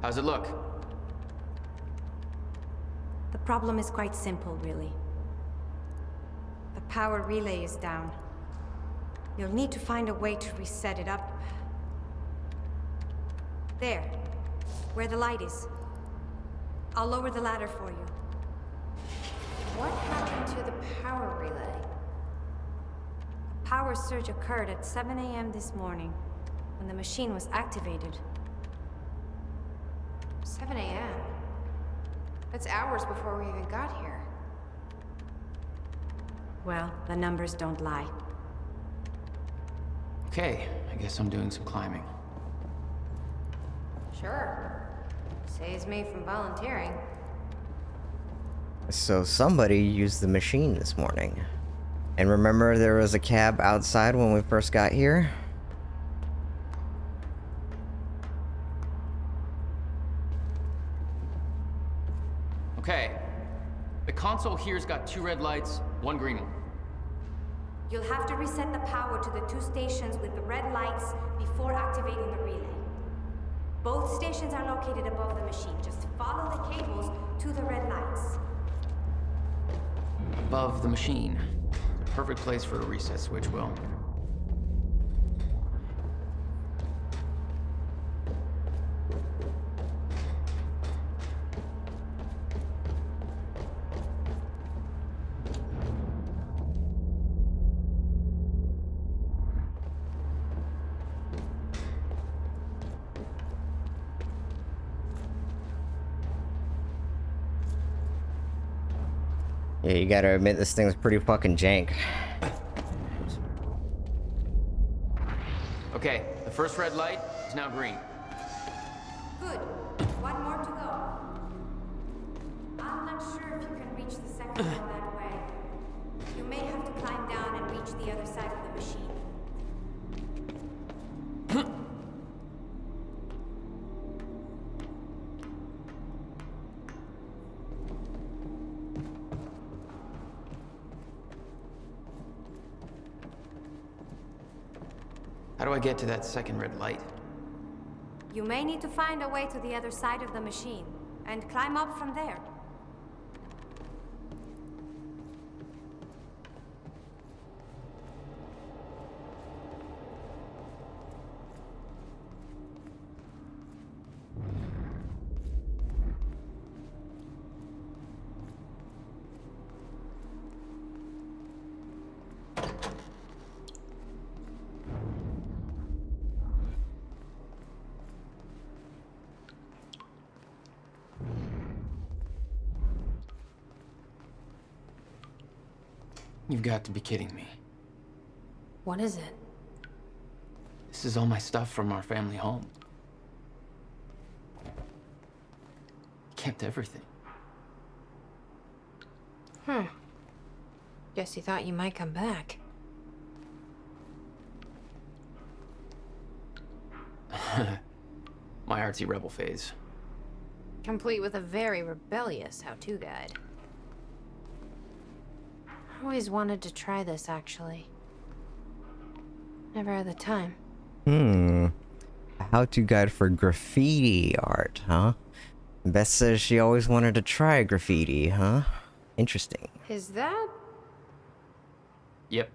[SPEAKER 5] How's it look?
[SPEAKER 18] The problem is quite simple, really. The power relay is down. You'll need to find a way to reset it up. There, where the light is. I'll lower the ladder for you.
[SPEAKER 6] What happened to the power relay?
[SPEAKER 18] A power surge occurred at 7 a.m. this morning, when the machine was activated.
[SPEAKER 6] 7 a.m.? That's hours before we even got here.
[SPEAKER 18] Well, the numbers don't lie.
[SPEAKER 5] Okay, I guess I'm doing some climbing.
[SPEAKER 6] Sure. Saves me from volunteering.
[SPEAKER 1] So somebody used the machine this morning. And remember there was a cab outside when we first got here?
[SPEAKER 5] Okay. The console here's got 2 red lights, 1 green one.
[SPEAKER 18] You'll have to reset the power to the 2 stations with the red lights before activating the relay. Both stations are located above the machine. Just follow the cables to the red lights.
[SPEAKER 5] Above the machine. Perfect place for a reset switch, Will.
[SPEAKER 1] Yeah, you gotta admit this thing's pretty fucking jank.
[SPEAKER 5] Okay, the first red light is now green.
[SPEAKER 18] Good. 1 more to go. I'm not sure if you can reach the second one that way. reach the other side of the machine.
[SPEAKER 5] How do I get to that second red light?
[SPEAKER 18] You may need to find a way to the other side of the machine, and climb up from there.
[SPEAKER 5] You've got to be kidding me.
[SPEAKER 6] What is it?
[SPEAKER 5] This is all my stuff from our family home. Kept everything.
[SPEAKER 6] Guess you thought you might come back.
[SPEAKER 5] My artsy rebel phase.
[SPEAKER 6] Complete with a very rebellious how-to guide. I always wanted to try this, actually. Never had the time.
[SPEAKER 1] A how-to guide for graffiti art, huh? Beth says she always wanted to try graffiti, huh? Interesting.
[SPEAKER 6] Is that?
[SPEAKER 5] Yep.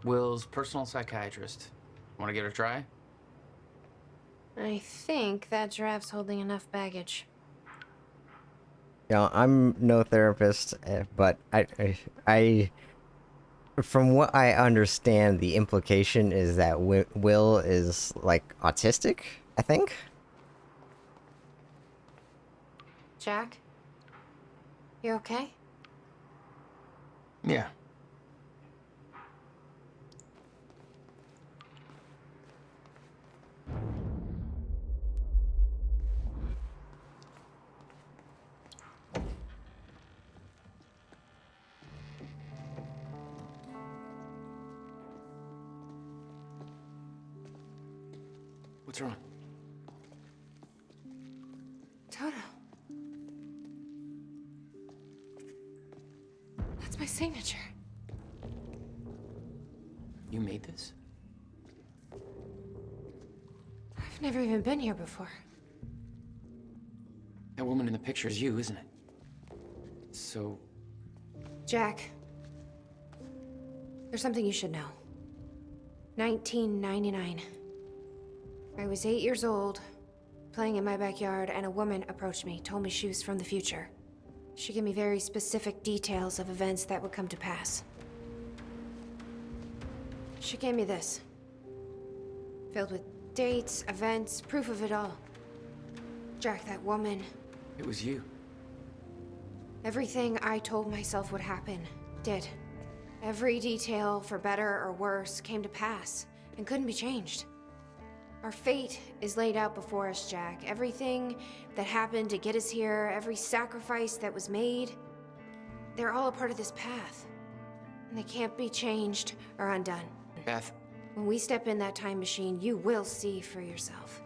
[SPEAKER 5] Will's personal psychiatrist. Want to give it a try?
[SPEAKER 6] I think that giraffe's holding enough baggage.
[SPEAKER 1] Yeah, I'm no therapist, but I from what I understand, the implication is that Will is, like, autistic, I think?
[SPEAKER 6] Jack? You okay?
[SPEAKER 5] Yeah. What's wrong?
[SPEAKER 6] Toto. That's my signature.
[SPEAKER 5] You made this?
[SPEAKER 6] I've never even been here before.
[SPEAKER 5] That woman in the picture is you, isn't it? So...
[SPEAKER 6] Jack. There's something you should know. 1999. I was 8 years old, playing in my backyard, and a woman approached me, told me she was from the future. She gave me very specific details of events that would come to pass. She gave me this. Filled with dates, events, proof of it all. Jack, that woman.
[SPEAKER 5] It was you.
[SPEAKER 6] Everything I told myself would happen, did. Every detail, for better or worse, came to pass, and couldn't be changed. Our fate is laid out before us, Jack. Everything that happened to get us here, every sacrifice that was made, they're all a part of this path. And they can't be changed or undone.
[SPEAKER 5] Beth.
[SPEAKER 6] When we step in that time machine, you will see for yourself.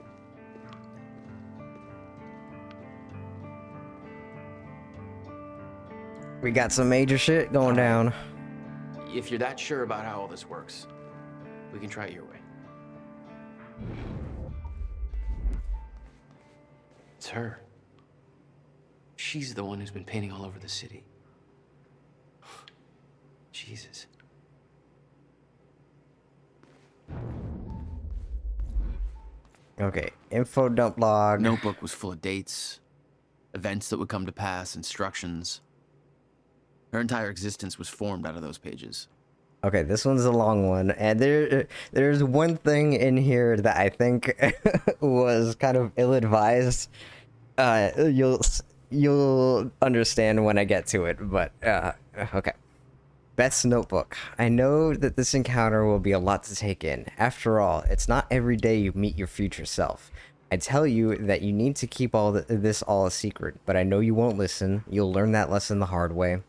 [SPEAKER 1] We got some major shit going down.
[SPEAKER 5] If you're that sure about how all this works, we can try it your way. It's her. She's the one who's been painting all over the city. Jesus.
[SPEAKER 1] Okay, info dump log.
[SPEAKER 3] Notebook was full of dates, events that would come to pass, instructions. Her entire existence was formed out of those pages.
[SPEAKER 1] Okay, this one's a long one, and there's one thing in here that I think was kind of ill-advised. You'll understand when I get to it, but okay. Beth's notebook. I know that this encounter will be a lot to take in. After all, it's not every day you meet your future self. I tell you that you need to keep this all a secret, but I know you won't listen. You'll learn that lesson the hard way.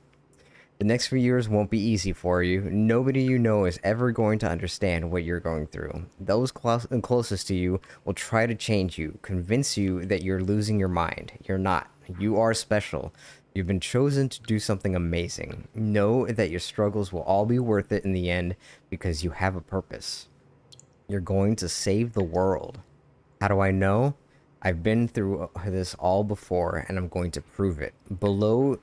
[SPEAKER 1] The next few years won't be easy for you. Nobody you know is ever going to understand what you're going through. Those closest to you will try to change you, convince you that you're losing your mind. You're not. You are special. You've been chosen to do something amazing. Know that your struggles will all be worth it in the end because you have a purpose. You're going to save the world. How do I know? I've been through this all before, and I'm going to prove it. Below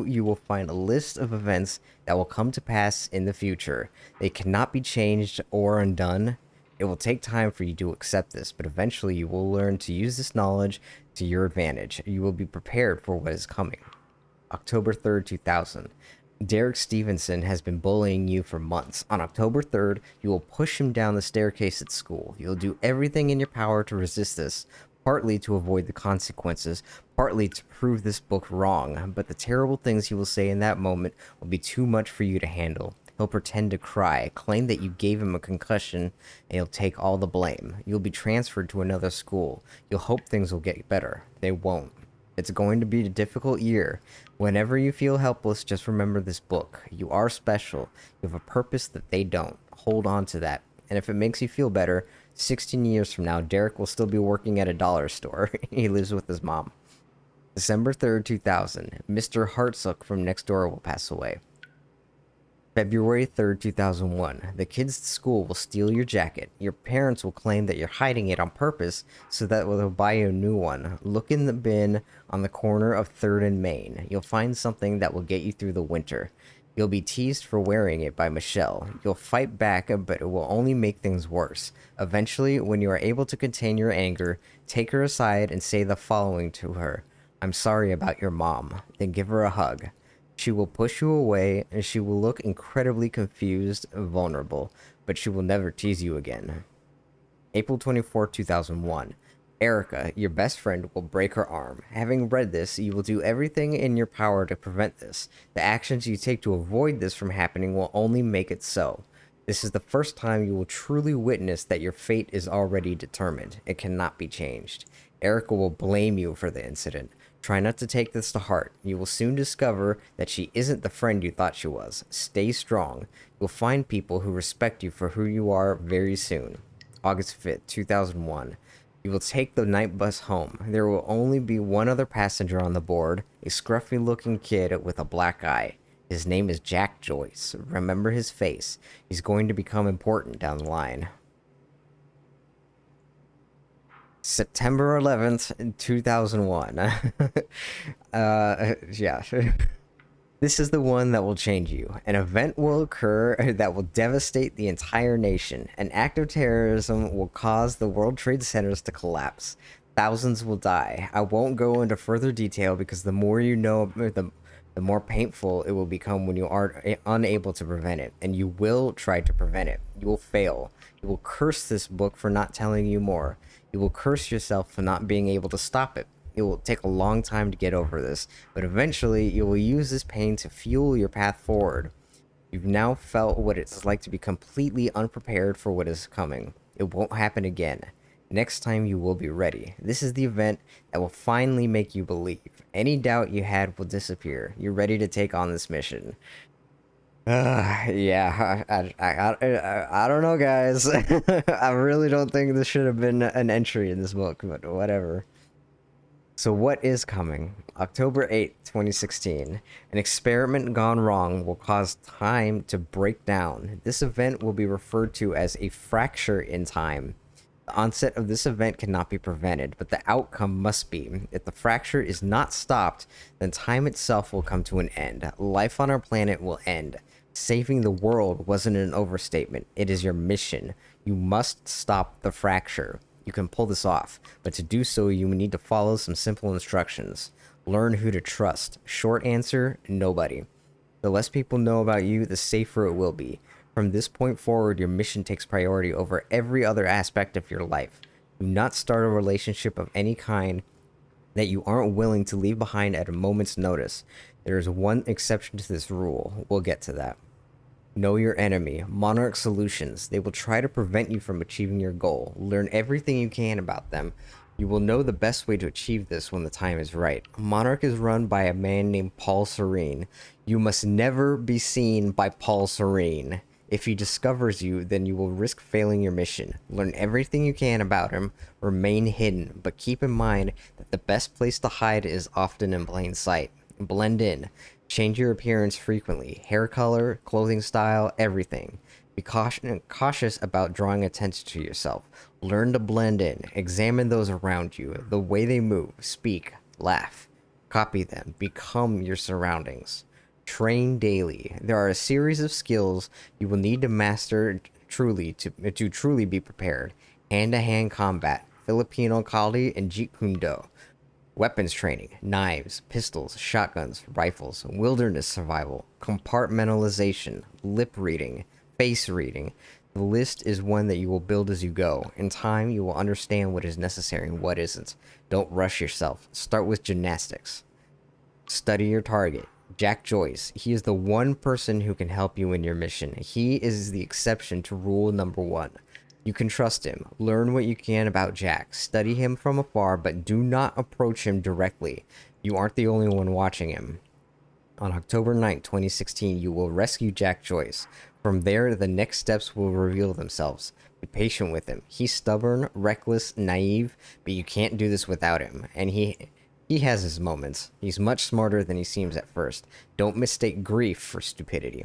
[SPEAKER 1] you will find a list of events that will come to pass in the future. They cannot be changed or undone. It will take time for you to accept this, but eventually you will learn to use this knowledge to your advantage. You will be prepared for what is coming. October 3rd, 2000. Derek Stevenson has been bullying you for months. On October 3rd, you will push him down the staircase at school. You'll do everything in your power to resist this, partly to avoid the consequences, partly to prove this book wrong, but the terrible things he will say in that moment will be too much for you to handle. He'll pretend to cry, claim that you gave him a concussion, and he'll take all the blame. You'll be transferred to another school. You'll hope things will get better. They won't. It's going to be a difficult year. Whenever you feel helpless, just remember this book. You are special. You have a purpose that they don't. Hold on to that. And if it makes you feel better, 16 years from now, Derek will still be working at a dollar store. He lives with his mom. December 3rd, 2000. Mr. Hartsook from next door will pass away. February 3rd, 2001. The kids at school will steal your jacket. Your parents will claim that you're hiding it on purpose so that they'll buy you a new one. Look in the bin on the corner of 3rd and Main. You'll find something that will get you through the winter. You'll be teased for wearing it by Michelle. You'll fight back, but it will only make things worse. Eventually, when you are able to contain your anger, take her aside and say the following to her. I'm sorry about your mom. Then give her a hug. She will push you away, and she will look incredibly confused and vulnerable, but she will never tease you again. April 24, 2001. Erica, your best friend, will break her arm. Having read this, you will do everything in your power to prevent this. The actions you take to avoid this from happening will only make it so. This is the first time you will truly witness that your fate is already determined. It cannot be changed. Erica will blame you for the incident. Try not to take this to heart. You will soon discover that she isn't the friend you thought she was. Stay strong. You'll find people who respect you for who you are very soon. August 5th, 2001. You will take the night bus home. There will only be one other passenger on the board, a scruffy-looking kid with a black eye. His name is Jack Joyce. Remember his face. He's going to become important down the line. September 11th, 2001. Yeah. This is the one that will change you. An event will occur that will devastate the entire nation. An act of terrorism will cause the World Trade Centers to collapse. Thousands will die. I won't go into further detail because the more you know, the more painful it will become when you are unable to prevent it. And you will try to prevent it. You will fail. You will curse this book for not telling you more. You will curse yourself for not being able to stop it. It will take a long time to get over this, but eventually you will use this pain to fuel your path forward. You've now felt what it's like to be completely unprepared for what is coming. It won't happen again. Next time you will be ready. This is the event that will finally make you believe. Any doubt you had will disappear. You're ready to take on this mission. Yeah, I don't know, guys. I really don't think this should have been an entry in this book, but whatever. So what is coming? October 8th, 2016. An experiment gone wrong will cause time to break down. This event will be referred to as a fracture in time. The onset of this event cannot be prevented, but the outcome must be. If the fracture is not stopped, then time itself will come to an end. Life on our planet will end. Saving the world wasn't an overstatement. It is your mission. You must stop the fracture. You can pull this off, but to do so, you need to follow some simple instructions. Learn who to trust. Short answer, nobody. The less people know about you, the safer it will be. From this point forward, your mission takes priority over every other aspect of your life. Do not start a relationship of any kind that you aren't willing to leave behind at a moment's notice. There is one exception to this rule. We'll get to that. Know your enemy. Monarch Solutions. They will try to prevent you from achieving your goal. Learn everything you can about them. You will know the best way to achieve this when the time is right. Monarch is run by a man named Paul Serene. You must never be seen by Paul Serene. If he discovers you, then you will risk failing your mission. Learn everything you can about him, remain hidden, but keep in mind that the best place to hide is often in plain sight. Blend in. Change your appearance frequently. Hair color, clothing style, everything. Be cautious about drawing attention to yourself. Learn to blend in. Examine those around you, the way they move, speak, laugh. Copy them. Become your surroundings. Train daily. There are a series of skills you will need to master to truly be prepared. Hand-to-hand combat, Filipino Kali and Jeet Kune Do. Weapons training, knives, pistols, shotguns, rifles, wilderness survival, compartmentalization, lip reading, face reading. The list is one that you will build as you go. In time, you will understand what is necessary and what isn't. Don't rush yourself. Start with gymnastics. Study your target. Jack Joyce. He is the one person who can help you in your mission. He is the exception to rule number 1. You can trust him. Learn what you can about Jack. Study him from afar, but do not approach him directly. You aren't the only one watching him. On October 9, 2016, you will rescue Jack Joyce. From there, the next steps will reveal themselves. Be patient with him. He's stubborn, reckless, naive, but you can't do this without him. And he has his moments. He's much smarter than he seems at first. Don't mistake grief for stupidity.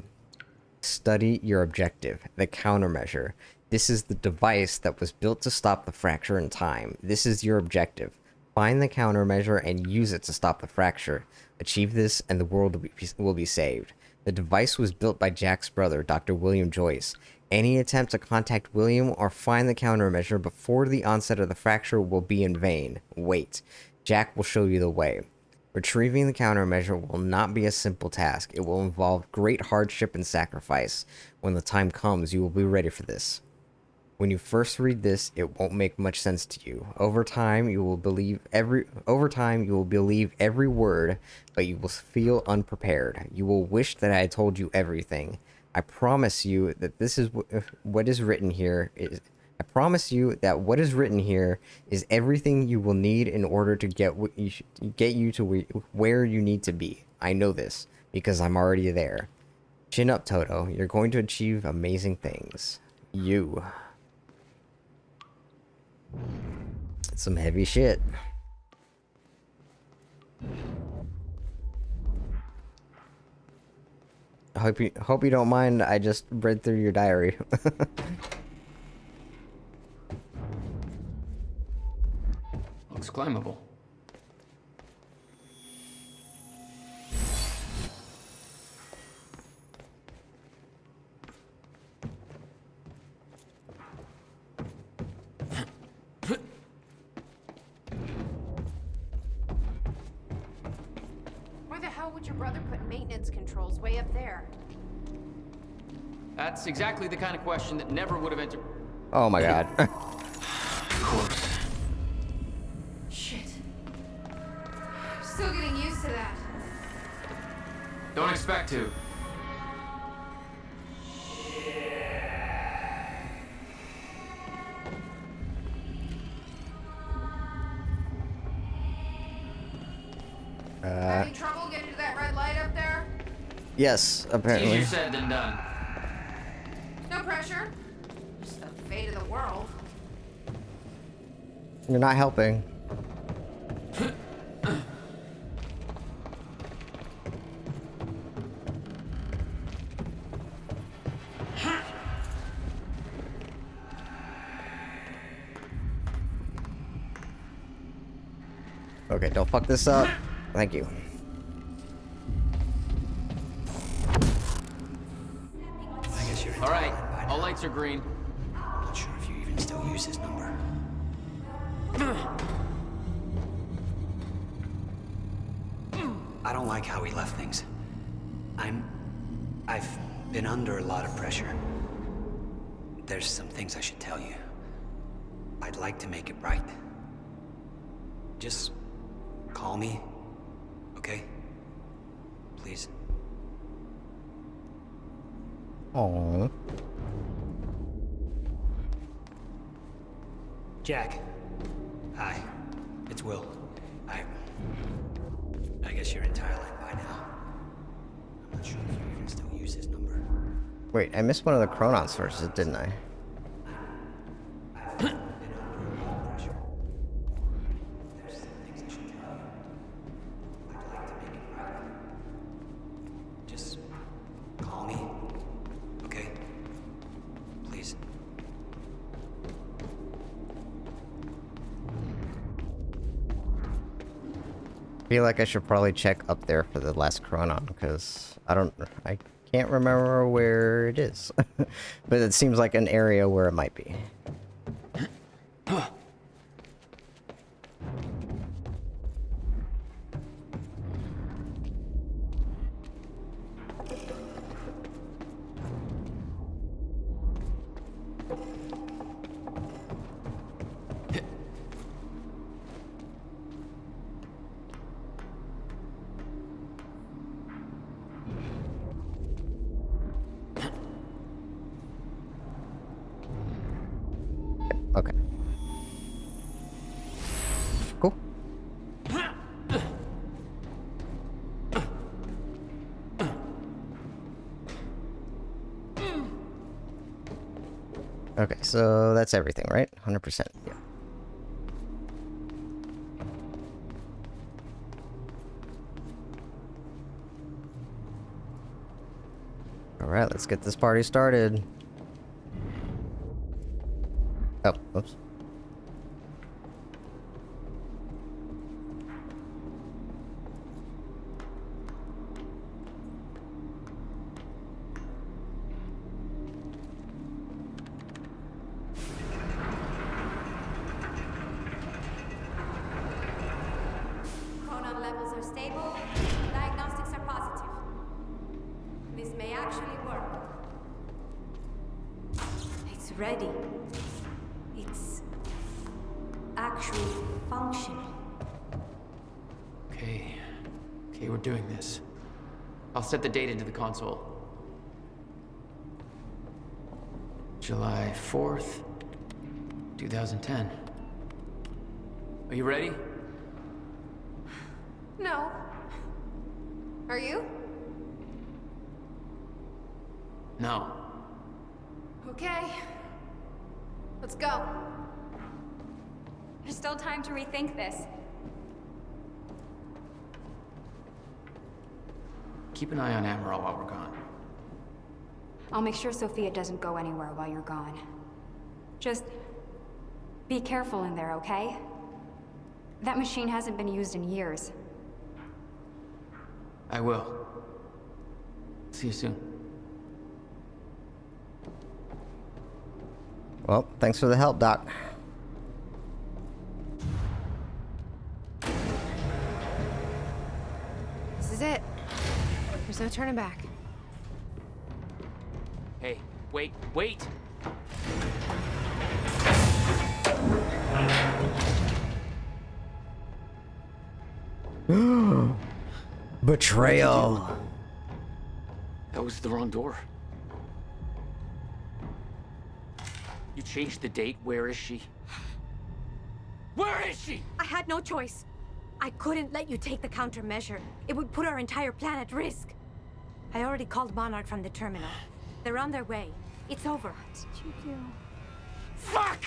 [SPEAKER 1] Study your objective, the countermeasure. This is the device that was built to stop the fracture in time. This is your objective. Find the countermeasure and use it to stop the fracture. Achieve this and the world will be saved. The device was built by Jack's brother, Dr. William Joyce. Any attempt to contact William or find the countermeasure before the onset of the fracture will be in vain. Wait. Jack will show you the way. Retrieving the countermeasure will not be a simple task. It will involve great hardship and sacrifice. When the time comes, you will be ready for this. When you first read this, it won't make much sense to you. Over time, you will believe every word, but you will feel unprepared. You will wish that I had told you everything. I promise you that this is what is written here is. I promise you that what is written here is everything you will need in order to get you to where you need to be. I know this because I'm already there. Chin up, Toto. You're going to achieve amazing things. You. Some heavy shit. I hope you don't mind. I just read through your diary.
[SPEAKER 5] Looks climbable.
[SPEAKER 6] Why the hell would your brother put maintenance controls way up there?
[SPEAKER 5] That's exactly the kind of question that never would have entered.
[SPEAKER 1] Oh my god.
[SPEAKER 5] Of course.
[SPEAKER 6] Shit. I'm still getting used to that.
[SPEAKER 5] Don't expect to.
[SPEAKER 6] Having trouble getting to that red light up there?
[SPEAKER 1] Yes, apparently.
[SPEAKER 5] Easier said than done.
[SPEAKER 6] No pressure. Just the fate of the world.
[SPEAKER 1] You're not helping. Okay, don't fuck this up. Thank you.
[SPEAKER 4] I guess you're
[SPEAKER 5] All right, all lights are green.
[SPEAKER 4] I'm not sure if you even still use his number. I don't like how he left things. I've been under a lot of pressure. There's some things I should tell you. I'd like to make it right. Just call me, okay? Please.
[SPEAKER 1] Aww.
[SPEAKER 4] Jack. Hi. It's Will. I guess you're in Thailand by now. I'm not sure if you even still use his number.
[SPEAKER 1] Wait, I missed one of the Chronon sources, didn't I?
[SPEAKER 4] Just call me, okay? Please.
[SPEAKER 1] Feel like I should probably check up there for the last Chronon, because I can't remember where it is. But it seems like an area where it might be. Okay. Cool. Okay, so that's everything, right? 100%. Yeah. All right, let's get this party started. Oh, oops.
[SPEAKER 18] Chronon levels are stable. Diagnostics are positive. This may actually work. It's ready. It's actually functional.
[SPEAKER 5] Okay, we're doing this. I'll set the date into the console. July 4th, 2010. Are you ready?
[SPEAKER 6] No. Are you?
[SPEAKER 5] No.
[SPEAKER 6] Okay. Let's go.
[SPEAKER 19] There's still time to rethink this.
[SPEAKER 5] Keep an eye on Amaral while we're gone.
[SPEAKER 19] I'll make sure Sophia doesn't go anywhere while you're gone. Just be careful in there, okay? That machine hasn't been used in years.
[SPEAKER 5] I will. See you soon.
[SPEAKER 1] Well, thanks for the help, Doc.
[SPEAKER 6] This is it. There's no turning back.
[SPEAKER 10] Hey, wait, wait!
[SPEAKER 1] Betrayal.
[SPEAKER 10] That was the wrong door. You changed the date. Where is she? Where is she?
[SPEAKER 18] I had no choice. I couldn't let you take the countermeasure. It would put our entire plan at risk. I already called Monarch from the terminal. They're on their way. It's over. What did you do?
[SPEAKER 10] Fuck!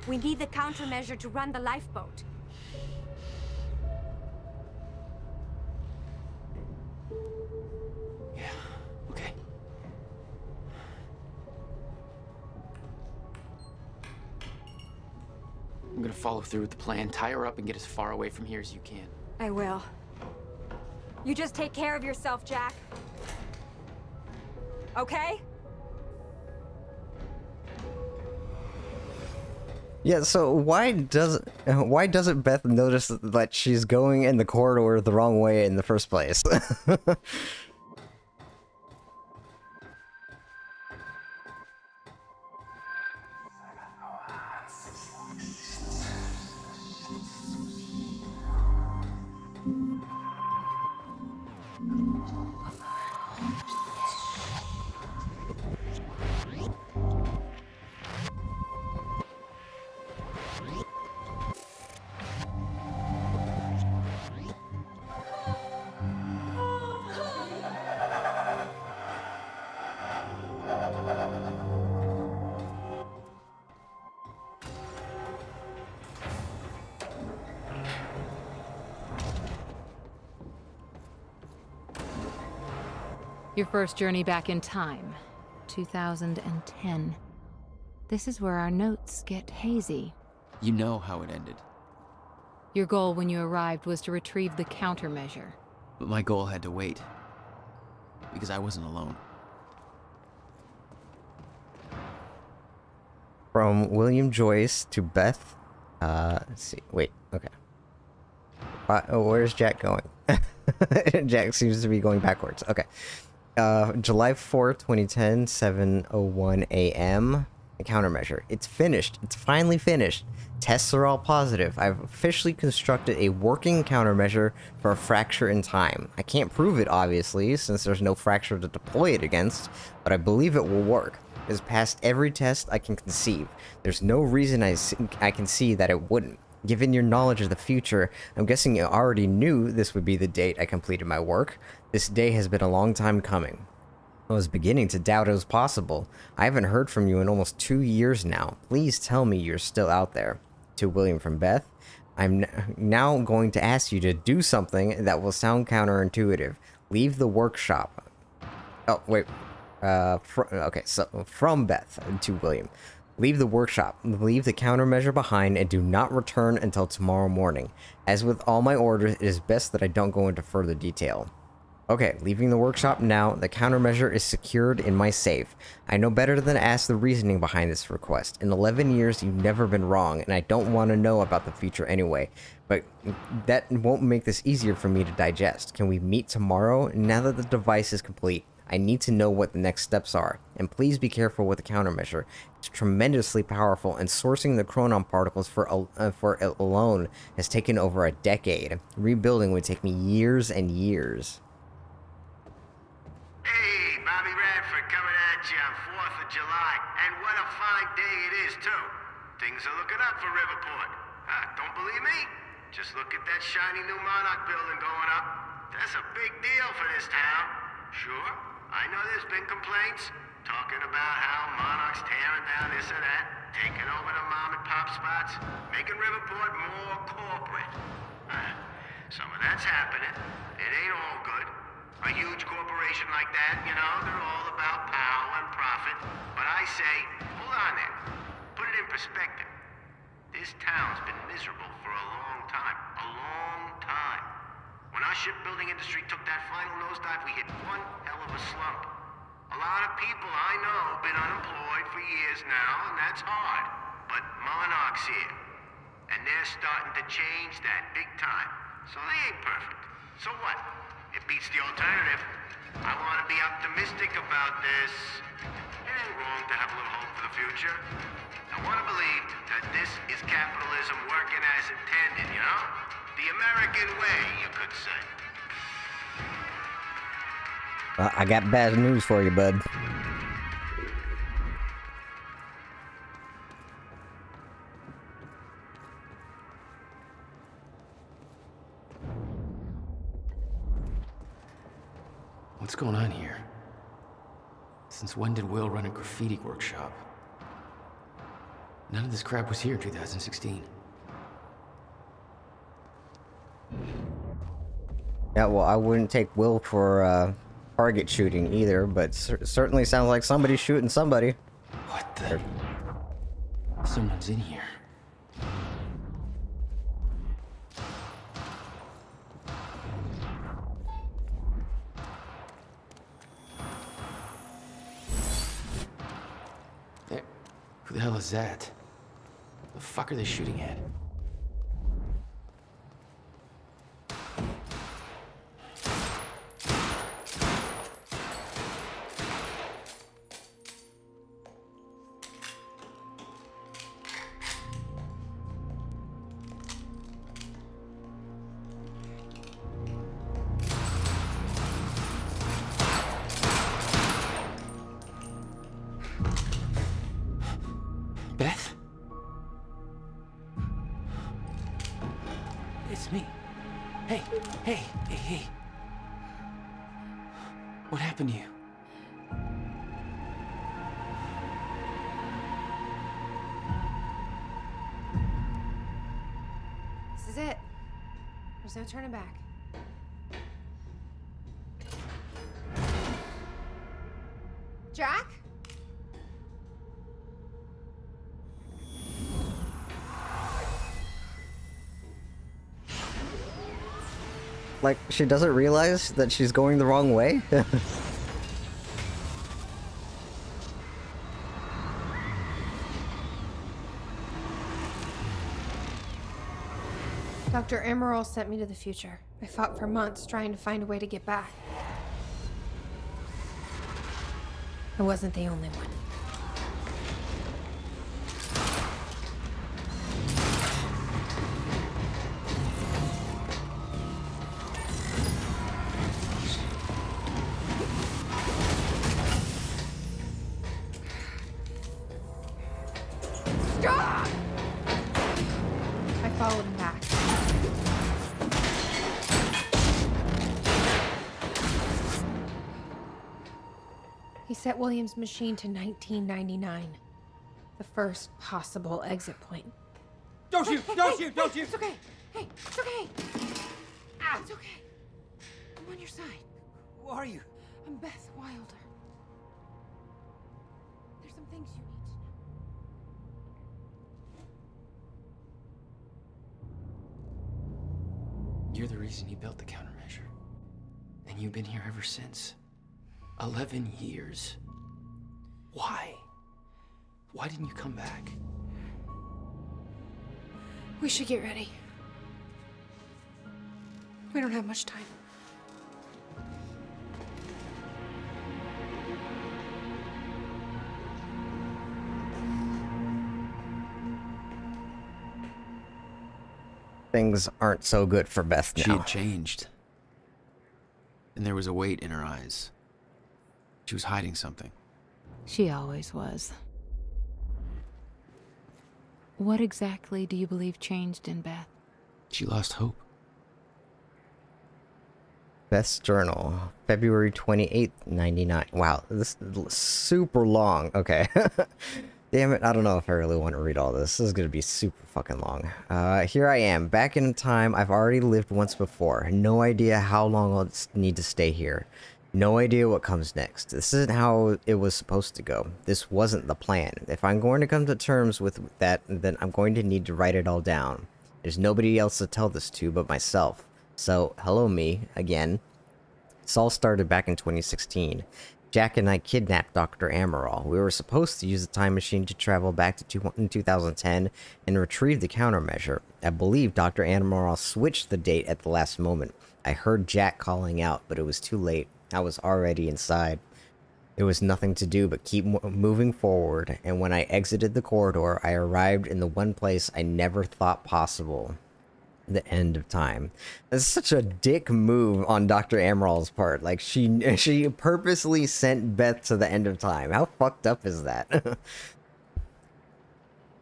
[SPEAKER 18] We need the countermeasure to run the lifeboat.
[SPEAKER 10] Okay. I'm gonna follow through with the plan. Tie her up and get as far away from here as you can.
[SPEAKER 19] I will. You just take care of yourself, Jack. Okay?
[SPEAKER 1] Yeah, so why doesn't Beth notice that she's going in the corridor the wrong way in the first place?
[SPEAKER 2] Your first journey back in time, 2010. This is where our notes get hazy.
[SPEAKER 3] You know how it ended.
[SPEAKER 2] Your goal when you arrived was to retrieve the countermeasure.
[SPEAKER 3] But my goal had to wait. Because I wasn't alone.
[SPEAKER 1] From William Joyce to Beth. Let's see. Wait. Okay. Where's Jack going? Jack seems to be going backwards. Okay. July 4th, 2010, 7:01 a.m. The countermeasure. It's finished. It's finally finished. Tests are all positive. I've officially constructed a working countermeasure for a fracture in time. I can't prove it, obviously, since there's no fracture to deploy it against, but I believe it will work. It has passed every test I can conceive. There's no reason I can see that it wouldn't. Given your knowledge of the future, I'm guessing you already knew this would be the date I completed my work. This day has been a long time coming. I was beginning to doubt it was possible. I haven't heard from you in almost 2 years now. Please tell me you're still out there. To William from Beth, I'm now going to ask you to do something that will sound counterintuitive. Leave the workshop. Oh, wait. Okay, so from Beth to William. Leave the workshop, leave the countermeasure behind, and do not return until tomorrow morning. As with all my orders, it is best that I don't go into further detail. Okay, leaving the workshop now. The countermeasure is secured in my safe. I know better than to ask the reasoning behind this request. In 11 years, you've never been wrong, and I don't want to know about the future anyway. But that won't make this easier for me to digest. Can we meet tomorrow? Now that the device is complete, I need to know what the next steps are. And please be careful with the countermeasure. It's tremendously powerful, and sourcing the chronon particles for it alone has taken over a decade. Rebuilding would take me years and years.
[SPEAKER 13] Hey, Bobby Radford coming at you on 4th of July. And what a fine day it is, too. Things are looking up for Riverport. Don't believe me? Just look at that shiny new Monarch building going up. That's a big deal for this town. Sure, I know there's been complaints, talking about how Monarch's tearing down this or that, taking over the mom-and-pop spots, making Riverport more corporate. Some of that's happening. It ain't all good. A huge corporation like that, you know, they're all about power and profit. But I say, hold on there. Put it in perspective. This town's been miserable for a long time. A long time. When our shipbuilding industry took that final nosedive, we hit one hell of a slump. A lot of people I know have been unemployed for years now, and that's hard. But Monarch's here. And they're starting to change that big time. So they ain't perfect. So what? It beats the alternative. I want to be optimistic about this. It ain't wrong to have a little hope for the future. I want to believe that this is capitalism working as intended, you know? The American way, you could say.
[SPEAKER 1] I got bad news for you, bud.
[SPEAKER 5] What's going on here? Since when did Will run a graffiti workshop? None of this crap was here in 2016.
[SPEAKER 1] Yeah, well, I wouldn't take Will for target shooting either, but certainly sounds like somebody's shooting somebody.
[SPEAKER 5] What the? Someone's in here. Who the hell is that? The fuck are they shooting at? Beth? It's me. Hey. What happened to you?
[SPEAKER 6] This is it. There's no turning back. Jack?
[SPEAKER 1] Like, she doesn't realize that she's going the wrong way?
[SPEAKER 6] Dr. Emerald sent me to the future. I fought for months trying to find a way to get back. I wasn't the only one. Stop! I followed him back. He set William's machine to 1999. The first possible exit point.
[SPEAKER 10] Don't shoot! Don't shoot! Don't shoot!
[SPEAKER 6] It's okay. Hey, it's okay. It's okay. I'm on your side.
[SPEAKER 10] Who are you?
[SPEAKER 6] I'm Beth Wilder. There's some things you need to know.
[SPEAKER 5] You're the reason he built the countermeasure. And you've been here ever since. 11 years. Why? Why didn't you come back?
[SPEAKER 6] We should get ready. We don't have much time.
[SPEAKER 1] Things aren't so good for Beth now.
[SPEAKER 3] She had changed. And there was a weight in her eyes. She was hiding something.
[SPEAKER 2] She always was. What exactly do you believe changed in Beth?
[SPEAKER 3] She lost hope.
[SPEAKER 1] Beth's journal, February 28th, 99. Wow, this is super long. Okay. Damn it, I don't know if I really want to read all this. This is going to be super fucking long. Here I am, back in time I've already lived once before. No idea how long I'll need to stay here. No idea what comes next. This isn't how it was supposed to go. This wasn't the plan. If I'm going to come to terms with that, then I'm going to need to write it all down. There's nobody else to tell this to but myself. So, hello me, again. This all started back in 2016. Jack and I kidnapped Dr. Amaral. We were supposed to use the time machine to travel back to 2010 and retrieve the countermeasure. I believe Dr. Amaral switched the date at the last moment. I heard Jack calling out, but it was too late. I was already inside. There was nothing to do but keep moving forward, and when I exited the corridor, I arrived in the one place I never thought possible. The end of time. That's such a dick move on Dr. Amaral's part. Like, she purposely sent Beth to the end of time. How fucked up is that?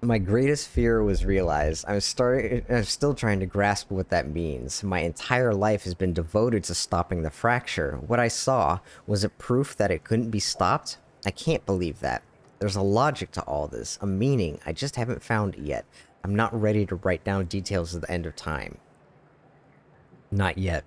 [SPEAKER 1] My greatest fear was realized. I'm still trying to grasp what that means. My entire life has been devoted to stopping the fracture. What I saw, was it proof that it couldn't be stopped? I can't believe that. There's a logic to all this, a meaning. I just haven't found it yet. I'm not ready to write down details of the end of time. Not yet.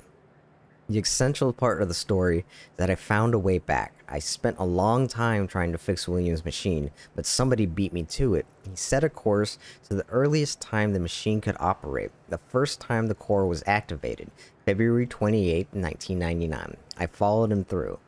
[SPEAKER 1] The essential part of the story is that I found a way back. I spent a long time trying to fix William's machine, but somebody beat me to it. He set a course to the earliest time the machine could operate, the first time the core was activated, February 28, 1999. I followed him through.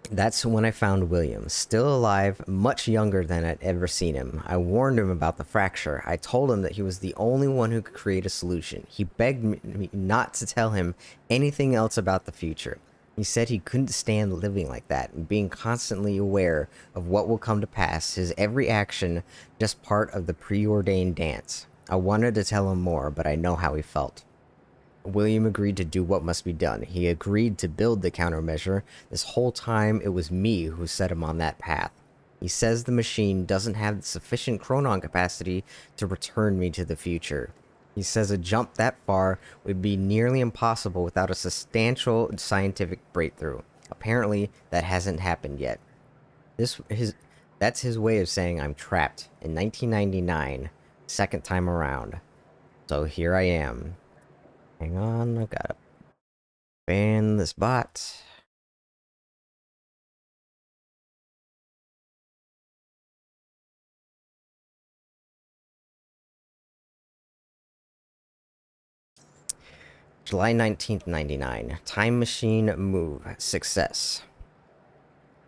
[SPEAKER 1] That's when I found William, still alive, much younger than I'd ever seen him. I warned him about the fracture. I told him that he was the only one who could create a solution. He begged me not to tell him anything else about the future. He said he couldn't stand living like that, and being constantly aware of what will come to pass, his every action just part of the preordained dance. I wanted to tell him more, but I know how he felt. William agreed to do what must be done. He agreed to build the countermeasure. This whole time, it was me who set him on that path. He says the machine doesn't have sufficient chronon capacity to return me to the future. He says a jump that far would be nearly impossible without a substantial scientific breakthrough. Apparently, that hasn't happened yet. That's his way of saying I'm trapped. In 1999, second time around. So here I am. Hang on, I've got to ban this bot. July 19th, 99. Time machine move. Success.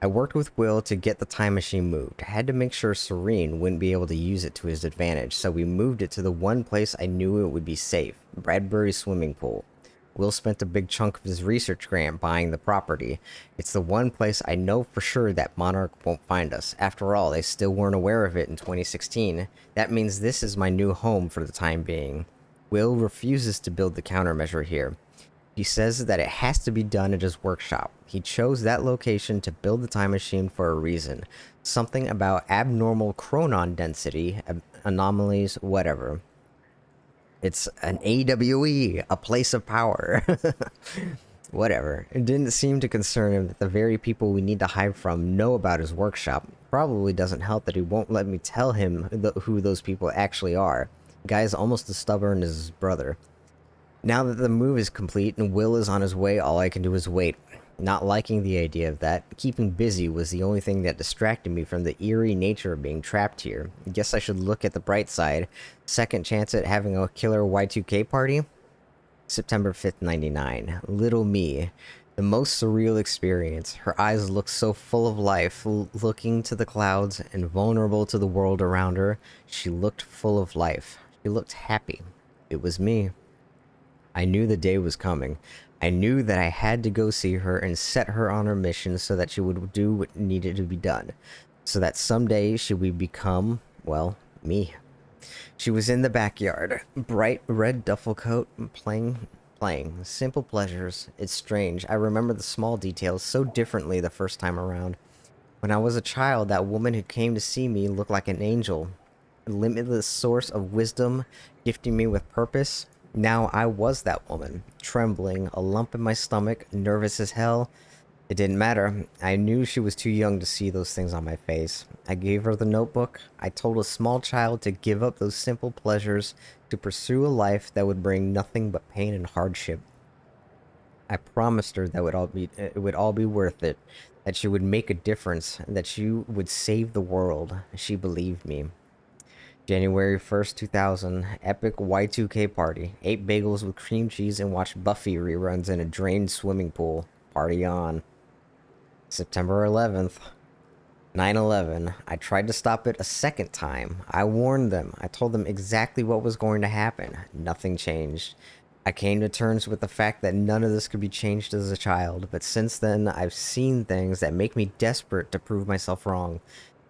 [SPEAKER 1] I worked with Will to get the time machine moved. I had to make sure Serene wouldn't be able to use it to his advantage, so we moved it to the one place I knew it would be safe, Bradbury Swimming Pool. Will spent a big chunk of his research grant buying the property. It's the one place I know for sure that Monarch won't find us. After all, they still weren't aware of it in 2016. That means this is my new home for the time being. Will refuses to build the countermeasure here. He says that it has to be done at his workshop. He chose that location to build the time machine for a reason. Something about abnormal chronon density, anomalies, whatever. It's an AWE, a place of power. Whatever. It didn't seem to concern him that the very people we need to hide from know about his workshop. Probably doesn't help that he won't let me tell him who those people actually are. The guy is almost as stubborn as his brother. Now that the move is complete and Will is on his way, all I can do is wait. Not liking the idea of that, keeping busy was the only thing that distracted me from the eerie nature of being trapped here. Guess I should look at the bright side. Second chance at having a killer Y2K party? September 5th, 99. Little me. The most surreal experience. Her eyes looked so full of life, looking to the clouds and vulnerable to the world around her. She looked full of life. She looked happy. It was me. I knew the day was coming. I knew that I had to go see her and set her on her mission so that she would do what needed to be done. So that someday she would become, well, me. She was in the backyard. Bright red duffel coat, playing. Simple pleasures. It's strange. I remember the small details so differently the first time around. When I was a child, that woman who came to see me looked like an angel. A limitless source of wisdom, gifting me with purpose. Now I was that woman, trembling, a lump in my stomach, nervous as hell. It didn't matter. I knew she was too young to see those things on my face. I gave her the notebook. I told a small child to give up those simple pleasures, to pursue a life that would bring nothing but pain and hardship. I promised her that it would all be worth it, that she would make a difference, that she would save the world. She believed me. January 1st, 2000, epic Y2K party. Ate bagels with cream cheese and watched Buffy reruns in a drained swimming pool. Party on. September 11th, 9/11. I tried to stop it a second time. I warned them. I told them exactly what was going to happen. Nothing changed. I came to terms with the fact that none of this could be changed as a child, but since then, I've seen things that make me desperate to prove myself wrong.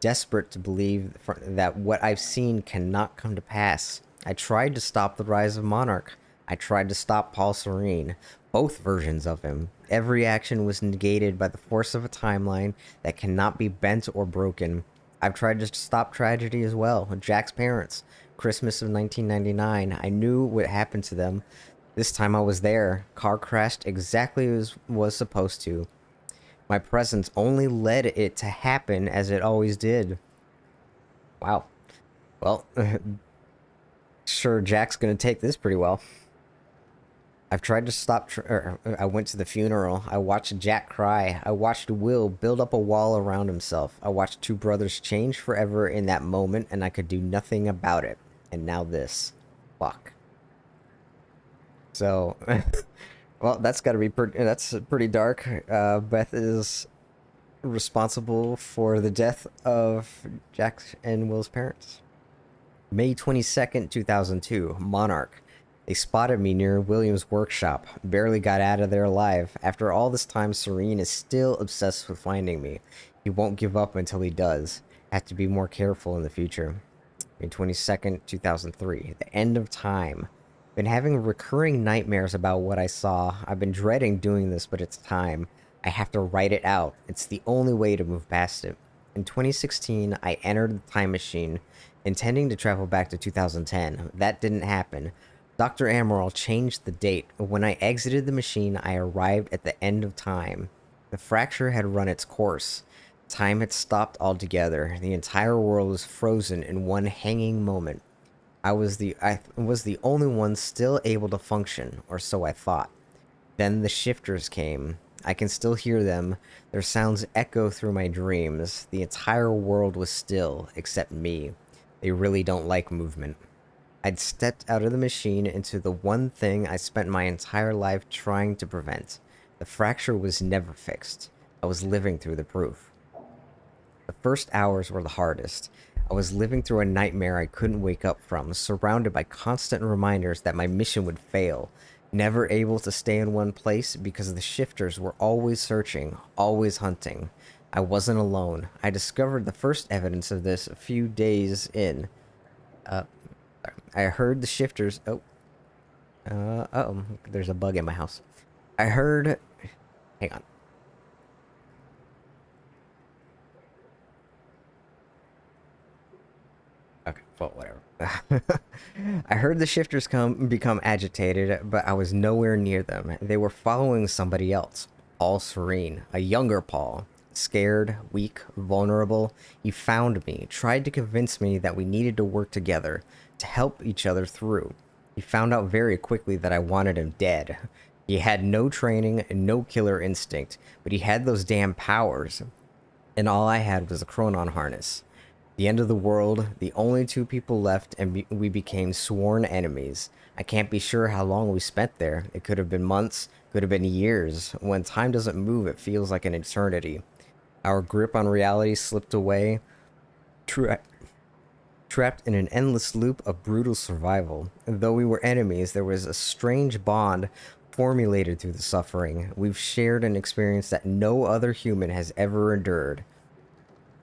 [SPEAKER 1] Desperate to believe that what I've seen cannot come to pass. I tried to stop the rise of Monarch. I tried to stop Paul Serene. Both versions of him. Every action was negated by the force of a timeline that cannot be bent or broken. I've tried to stop tragedy as well. Jack's parents. Christmas of 1999. I knew what happened to them. This time I was there. Car crashed exactly as was supposed to. My presence only led it to happen as it always did. Wow. Well, sure, Jack's gonna take this pretty well. I've tried to stop... I went to the funeral. I watched Jack cry. I watched Will build up a wall around himself. I watched two brothers change forever in that moment, and I could do nothing about it. And now this. Fuck. So... well, that's gotta be pretty... That's pretty dark. Beth is responsible for the death of Jack and Will's parents. May 22nd, 2002. Monarch. They spotted me near William's workshop. Barely got out of there alive. After all this time, Serene is still obsessed with finding me. He won't give up until he does. Have to be more careful in the future. May 22nd, 2003. The end of time. Been having recurring nightmares about what I saw. I've been dreading doing this, but it's time. I have to write it out. It's the only way to move past it. In 2016, I entered the time machine, intending to travel back to 2010. That didn't happen. Dr. Amaral changed the date. When I exited the machine, I arrived at the end of time. The fracture had run its course. Time had stopped altogether. The entire world was frozen in one hanging moment. I was the only one still able to function, or so I thought. Then the shifters came. I can still hear them. Their sounds echo through my dreams. The entire world was still, except me. They really don't like movement. I'd stepped out of the machine into the one thing I spent my entire life trying to prevent. The fracture was never fixed. I was living through the proof. The first hours were the hardest. I was living through a nightmare I couldn't wake up from, surrounded by constant reminders that my mission would fail. Never able to stay in one place because the shifters were always searching, always hunting. I wasn't alone. I discovered the first evidence of this a few days in. I heard the shifters... uh-oh, there's a bug in my house. I heard... Hang on. Okay, well, whatever. I heard the shifters become agitated, but I was nowhere near them. They were following somebody else. Paul Serene, a younger Paul. Scared, weak, vulnerable. He found me, tried to convince me that we needed to work together, to help each other through. He found out very quickly that I wanted him dead. He had no training and no killer instinct, but he had those damn powers. And all I had was a Chronon harness. The end of the world, the only two people left, and we became sworn enemies. I can't be sure how long we spent there. It could have been months, could have been years. When time doesn't move, it feels like an eternity. Our grip on reality slipped away, trapped in an endless loop of brutal survival. Though we were enemies, there was a strange bond formulated through the suffering. We've shared an experience that no other human has ever endured.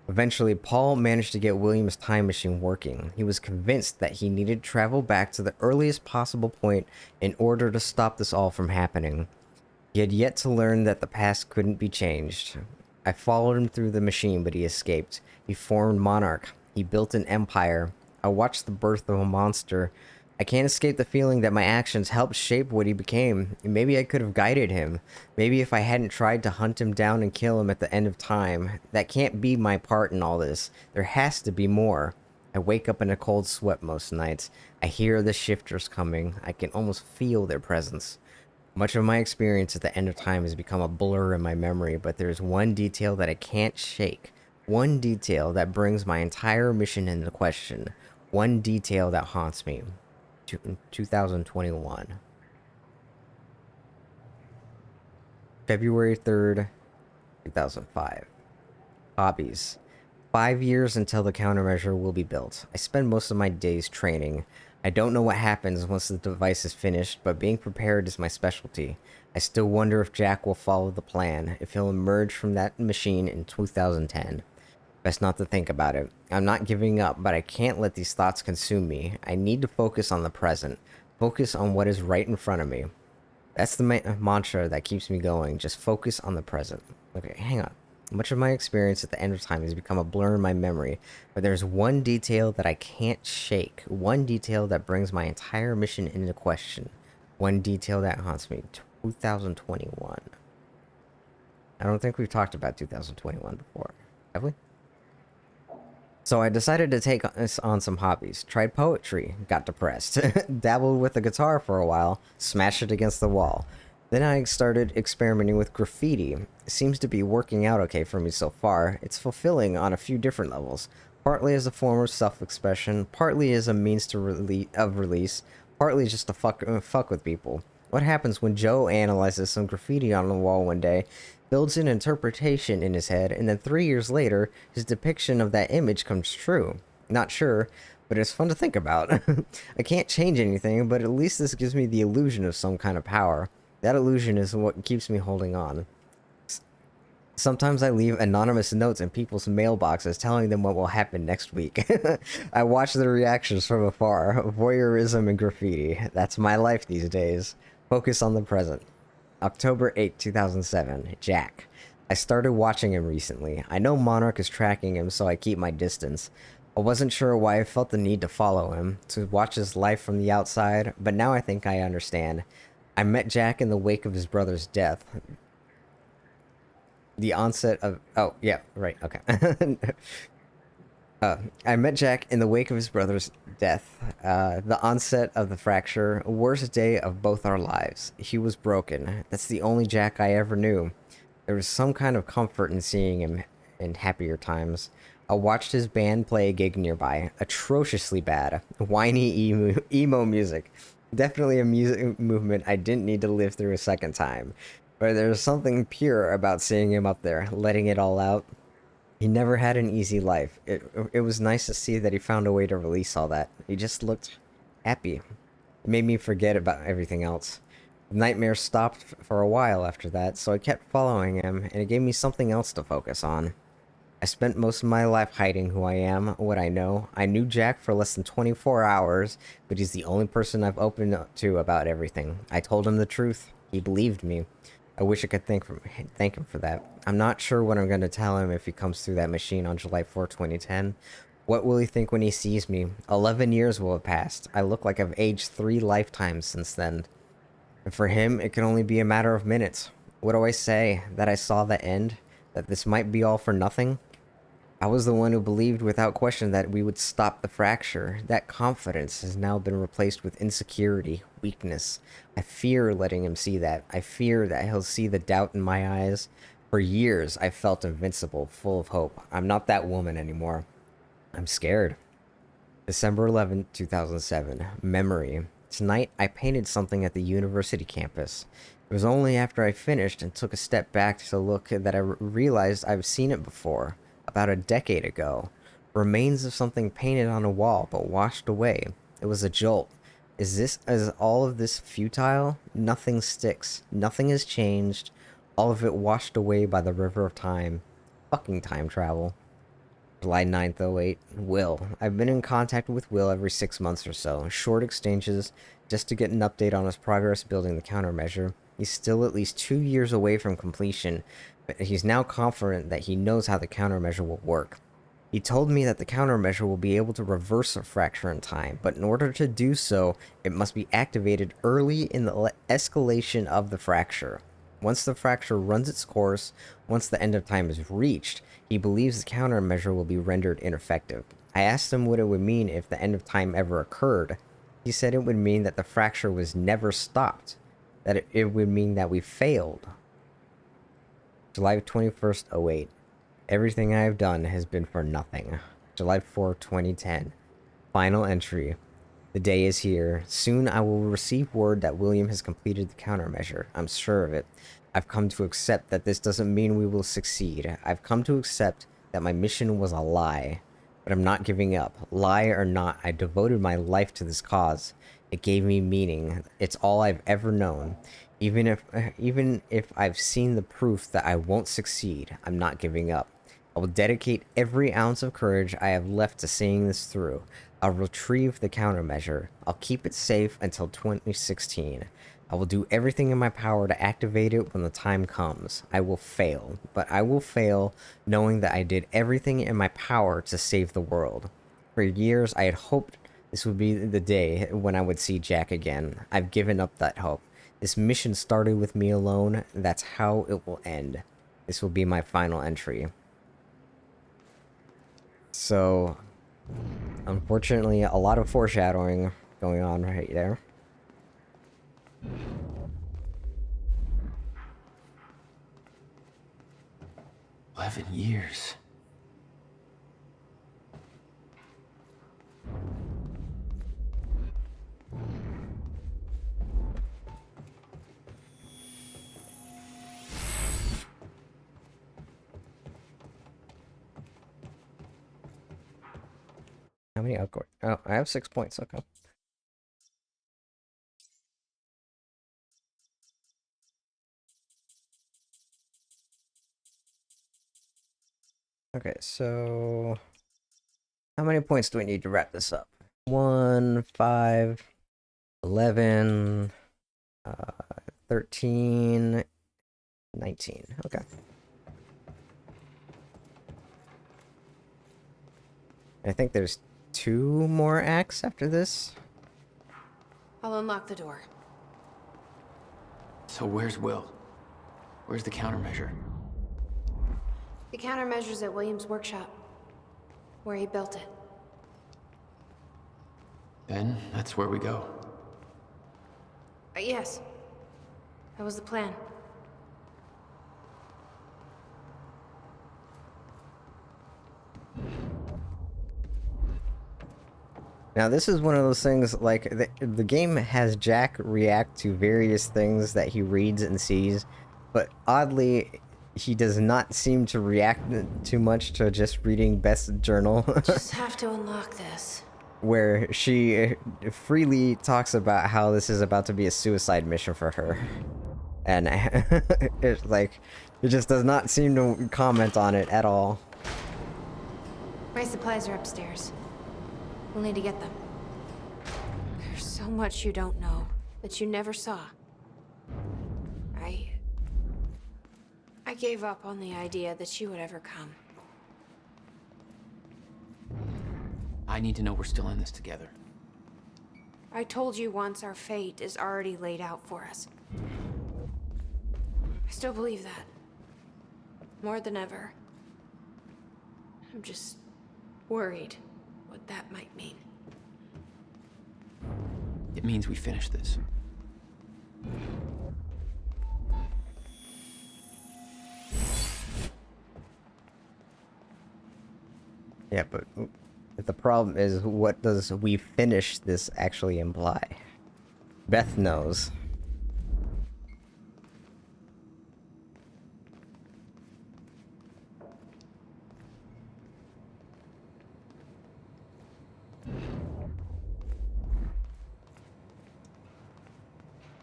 [SPEAKER 1] Eventually, Paul managed to get William's time machine working. He was convinced that he needed to travel back to the earliest possible point in order to stop this all from happening. He had yet to learn that the past couldn't be changed. I followed him through the machine, but he escaped. He formed Monarch. He built an empire. I watched the birth of a monster. I can't escape the feeling that my actions helped shape what he became. Maybe I could have guided him. Maybe if I hadn't tried to hunt him down and kill him at the end of time. That can't be my part in all this. There has to be more. I wake up in a cold sweat most nights. I hear the shifters coming. I can almost feel their presence. Much of my experience at the end of time has become a blur in my memory, but there's one detail that I can't shake. One detail that brings my entire mission into question. One detail that haunts me. 2021. February 3rd, 2005. Hobbies. 5 years until the countermeasure will be built. I spend most of my days training. I don't know what happens once the device is finished, but being prepared is my specialty. I still wonder if Jack will follow the plan, if he'll emerge from that machine in 2010. Best not to think about it. I'm not giving up, but I can't let these thoughts consume me. I need to focus on the present. Focus on what is right in front of me. That's the mantra that keeps me going. Just focus on the present. Okay, hang on. Much of my experience at the end of time has become a blur in my memory, but there's one detail that I can't shake. One detail that brings my entire mission into question. One detail that haunts me. 2021. I don't think we've talked about 2021 before. Have we? So I decided to take on some hobbies. Tried poetry, got depressed. Dabbled with the guitar for a while, smashed it against the wall. Then I started experimenting with graffiti. It seems to be working out okay for me so far. It's fulfilling on a few different levels. Partly as a form of self-expression, partly as a means to release, partly just to fuck with people. What happens when Joe analyzes some graffiti on the wall one day, builds an interpretation in his head, and then 3 years later, his depiction of that image comes true? Not sure, but it's fun to think about. I can't change anything, but at least this gives me the illusion of some kind of power. That illusion is what keeps me holding on. Sometimes I leave anonymous notes in people's mailboxes telling them what will happen next week. I watch their reactions from afar. Voyeurism and graffiti. That's my life these days. Focus on the present. October 8, 2007. Jack. I started watching him recently. I know Monarch is tracking him, so I keep my distance. I wasn't sure why I felt the need to follow him, to watch his life from the outside, but now I think I understand. I met Jack in the wake of his brother's death. The onset of... Oh, yeah, right, okay. I met Jack in the wake of his brother's death. The onset of the fracture. Worst day of both our lives. He was broken. That's the only Jack I ever knew. There was some kind of comfort in seeing him in happier times. I watched his band play a gig nearby. Atrociously bad. Whiny emo music. Definitely a music movement I didn't need to live through a second time. But there's something pure about seeing him up there, letting it all out. He never had an easy life. It was nice to see that he found a way to release all that. He just looked happy. It made me forget about everything else. The nightmares stopped for a while after that, so I kept following him, and it gave me something else to focus on. I spent most of my life hiding who I am, what I know. I knew Jack for less than 24 hours, but he's the only person I've opened up to about everything. I told him the truth. He believed me. I wish I could thank him for that. I'm not sure what I'm going to tell him if he comes through that machine on July 4, 2010. What will he think when he sees me? 11 years will have passed. I look like I've aged 3 lifetimes since then. And for him, it can only be a matter of minutes. What do I say? That I saw the end? That this might be all for nothing? I was the one who believed without question that we would stop the fracture. That confidence has now been replaced with insecurity, weakness. I fear letting him see that. I fear that he'll see the doubt in my eyes. For years, I felt invincible, full of hope. I'm not that woman anymore. I'm scared. December 11, 2007. Memory. Tonight, I painted something at the university campus. It was only after I finished and took a step back to look that I realized I've seen it before. About a decade ago. Remains of something painted on a wall, but washed away. It was a jolt. Is all of this futile? Nothing sticks. Nothing has changed. All of it washed away by the river of time. Fucking time travel. July 9th, 08. Will. I've been in contact with Will every 6 months or so. Short exchanges, just to get an update on his progress building the countermeasure. He's still at least 2 years away from completion, but he's now confident that he knows how the countermeasure will work. He told me that the countermeasure will be able to reverse a fracture in time, but in order to do so, it must be activated early in the escalation of the fracture. Once the fracture runs its course, once the end of time is reached, he believes the countermeasure will be rendered ineffective. I asked him what it would mean if the end of time ever occurred. He said it would mean that the fracture was never stopped, that it would mean that we failed. July 21st, 08. Everything I have done has been for nothing. July 4, 2010. Final entry. The day is here. Soon I will receive word that William has completed the countermeasure. I'm sure of it. I've come to accept that this doesn't mean we will succeed. I've come to accept that my mission was a lie. But I'm not giving up. Lie or not, I devoted my life to this cause. It gave me meaning. It's all I've ever known. Even if I've seen the proof that I won't succeed, I'm not giving up. I will dedicate every ounce of courage I have left to seeing this through. I'll retrieve the countermeasure. I'll keep it safe until 2016. I will do everything in my power to activate it when the time comes. I will fail, but I will fail knowing that I did everything in my power to save the world. For years, I had hoped this would be the day when I would see Jack again. I've given up that hope. This mission started with me alone. That's how it will end. This will be my final entry. So, unfortunately, a lot of foreshadowing going on right there.
[SPEAKER 5] "11 years.
[SPEAKER 1] How many outgoing? Oh, I have 6 points. Okay. Okay, so how many points do we need to wrap this up? 1, 5, 11, 13, 19. Okay. I think there's 2 more acts after this.
[SPEAKER 6] I'll unlock the door.
[SPEAKER 5] So where's Will? Where's the countermeasure?
[SPEAKER 6] The countermeasure's at William's workshop, where he built it.
[SPEAKER 5] Then that's where we go.
[SPEAKER 6] Yes. That was the plan.
[SPEAKER 1] Now, this is one of those things, like, the game has Jack react to various things that he reads and sees, but oddly, he does not seem to react too much to just reading Beth's journal.
[SPEAKER 6] Just have to unlock this.
[SPEAKER 1] Where she freely talks about how this is about to be a suicide mission for her. And it's like, it just does not seem to comment on it at all.
[SPEAKER 6] My supplies are upstairs. We'll need to get them. There's so much you don't know that you never saw. I gave up on the idea that you would ever come.
[SPEAKER 5] I need to know we're still in this together.
[SPEAKER 6] I told you once our fate is already laid out for us. I still believe that. More than ever. I'm just worried what that might mean.
[SPEAKER 5] It means we finish this.
[SPEAKER 1] Yeah, but the problem is, what does "we finish this" actually imply? Beth knows.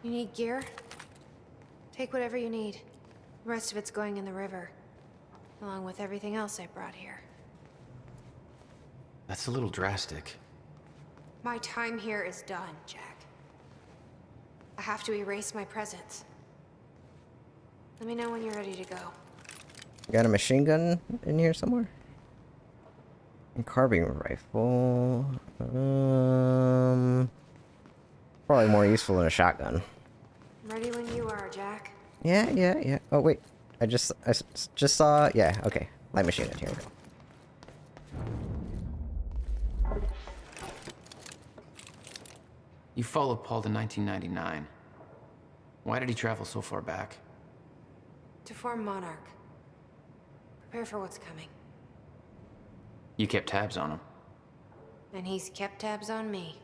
[SPEAKER 6] You need gear? Take whatever you need. The rest of it's going in the river, along with everything else I brought here.
[SPEAKER 5] That's a little drastic.
[SPEAKER 6] My time here is done, Jack. I have to erase my presence. Let me know when you're ready to go.
[SPEAKER 1] Got a machine gun in here somewhere? A carbine rifle. Probably more useful than a shotgun.
[SPEAKER 6] I'm ready when you are, Jack.
[SPEAKER 1] Yeah. Oh wait, I just saw. Yeah, okay. Light machine gun, here we go.
[SPEAKER 5] You followed Paul to 1999. Why did he travel so far back?
[SPEAKER 6] To form Monarch. Prepare for what's coming.
[SPEAKER 5] You kept tabs on him.
[SPEAKER 6] And he's kept tabs on me.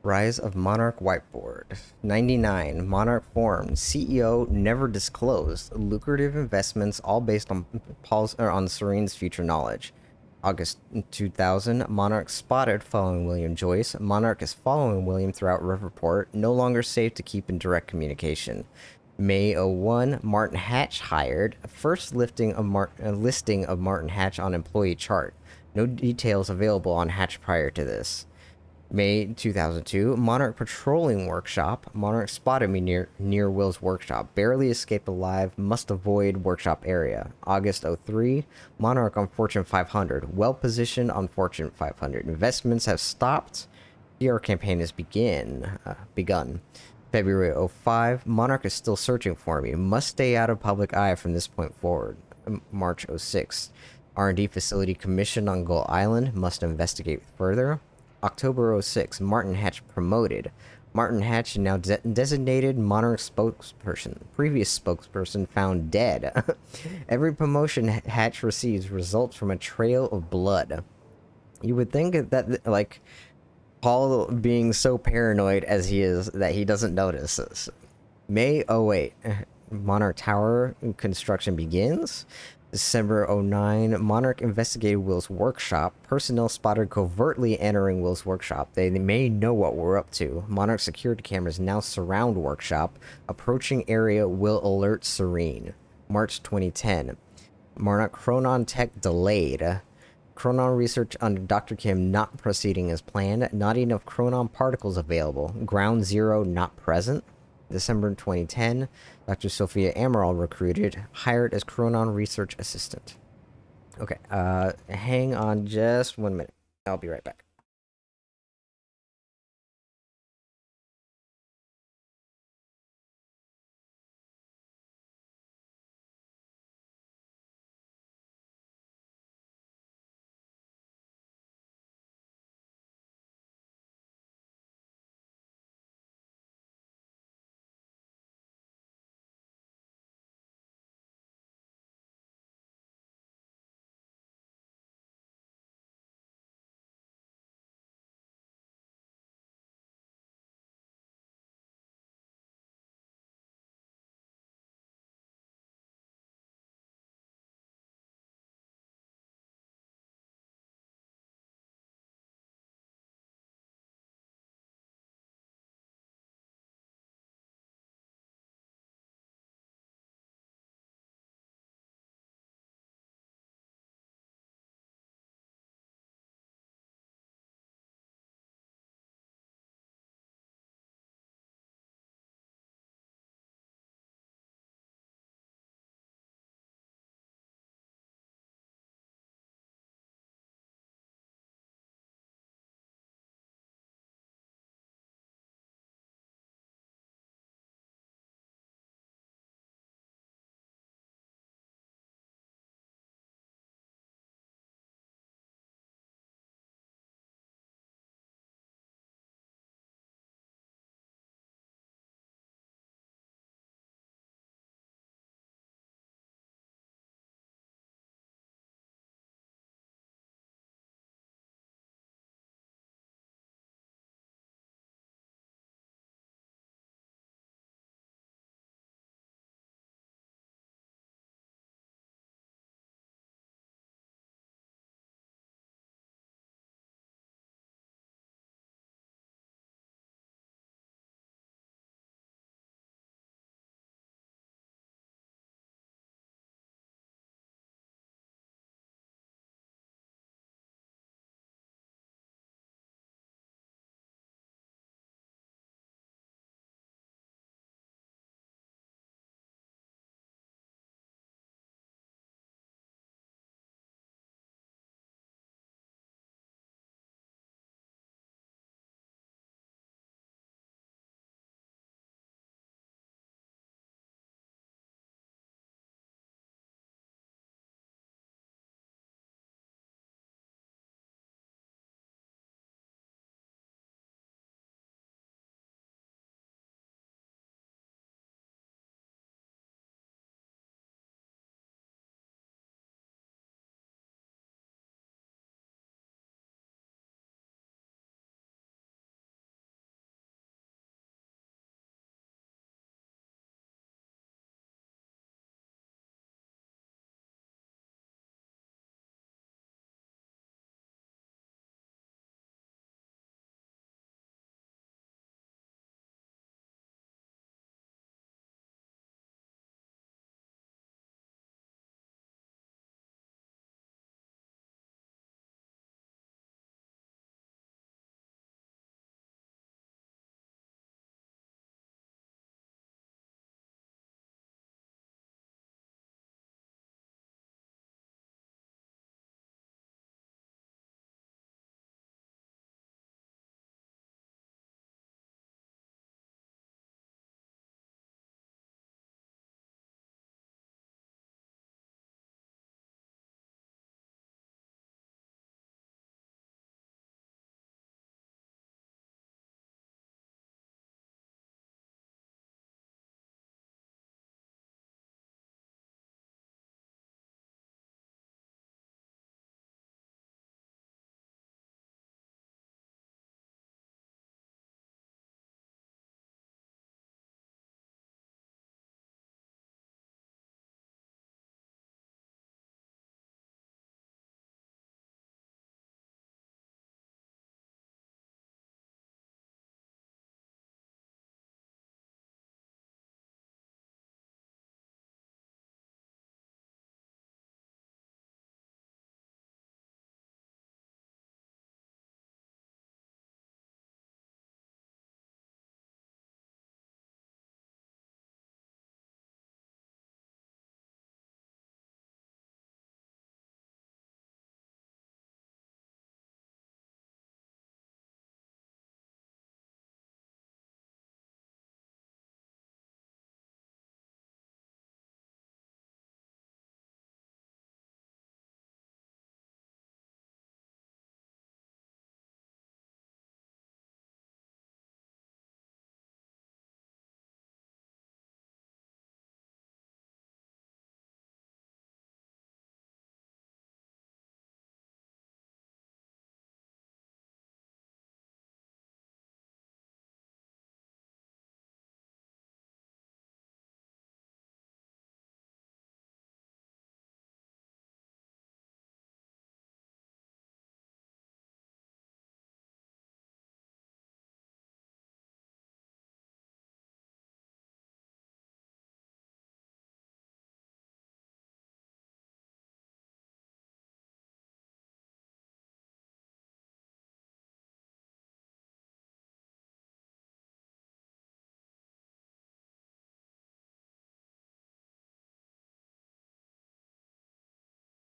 [SPEAKER 1] Rise of Monarch Whiteboard. 99. Monarch formed. CEO never disclosed. Lucrative investments, all based on on Serene's future knowledge. August 2000. Monarch spotted following William Joyce. Monarch is following William throughout Riverport. No longer safe to keep in direct communication. May 01. Martin Hatch hired. First listing of Martin Hatch on employee chart. No details available on Hatch prior to this. May 2002, Monarch patrolling workshop. Monarch spotted me near Will's workshop. Barely escaped alive. Must avoid workshop area. August 03, Monarch on Fortune 500. Well positioned on Fortune 500. Investments have stopped. PR campaign has begun. February 05, Monarch is still searching for me. Must stay out of public eye from this point forward. March 06, R&D facility commissioned on Gull Island. Must investigate further. October 06, Martin Hatch promoted. Martin Hatch now designated Monarch spokesperson. Previous spokesperson found dead. Every promotion Hatch receives results from a trail of blood. You would think that, like, Paul being so paranoid as he is, that he doesn't notice this. May 08, Monarch Tower construction begins. December 09, Monarch investigated Will's workshop. Personnel spotted covertly entering Will's workshop. They may know what we're up to. Monarch security cameras now surround workshop. Approaching area will alert Serene. March 2010. Monarch Chronon Tech delayed. Chronon research under Dr. Kim not proceeding as planned. Not enough Chronon particles available. Ground Zero not present. December 2010, Dr. Sophia Amaral recruited, hired as Chronon research assistant. Okay, hang on just 1 minute. I'll be right back.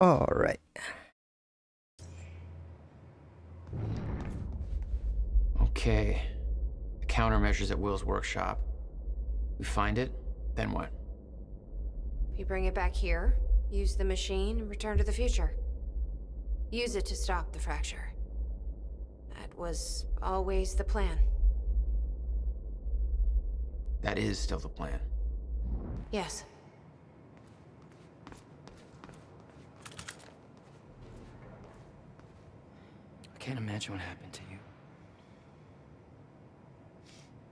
[SPEAKER 1] All right.
[SPEAKER 10] Okay. The countermeasures at Will's workshop. We find it, then what?
[SPEAKER 6] You bring it back here, use the machine, and return to the future. Use it to stop the fracture. That was always the plan.
[SPEAKER 10] That is still the plan.
[SPEAKER 6] Yes.
[SPEAKER 5] I can't imagine what happened to you.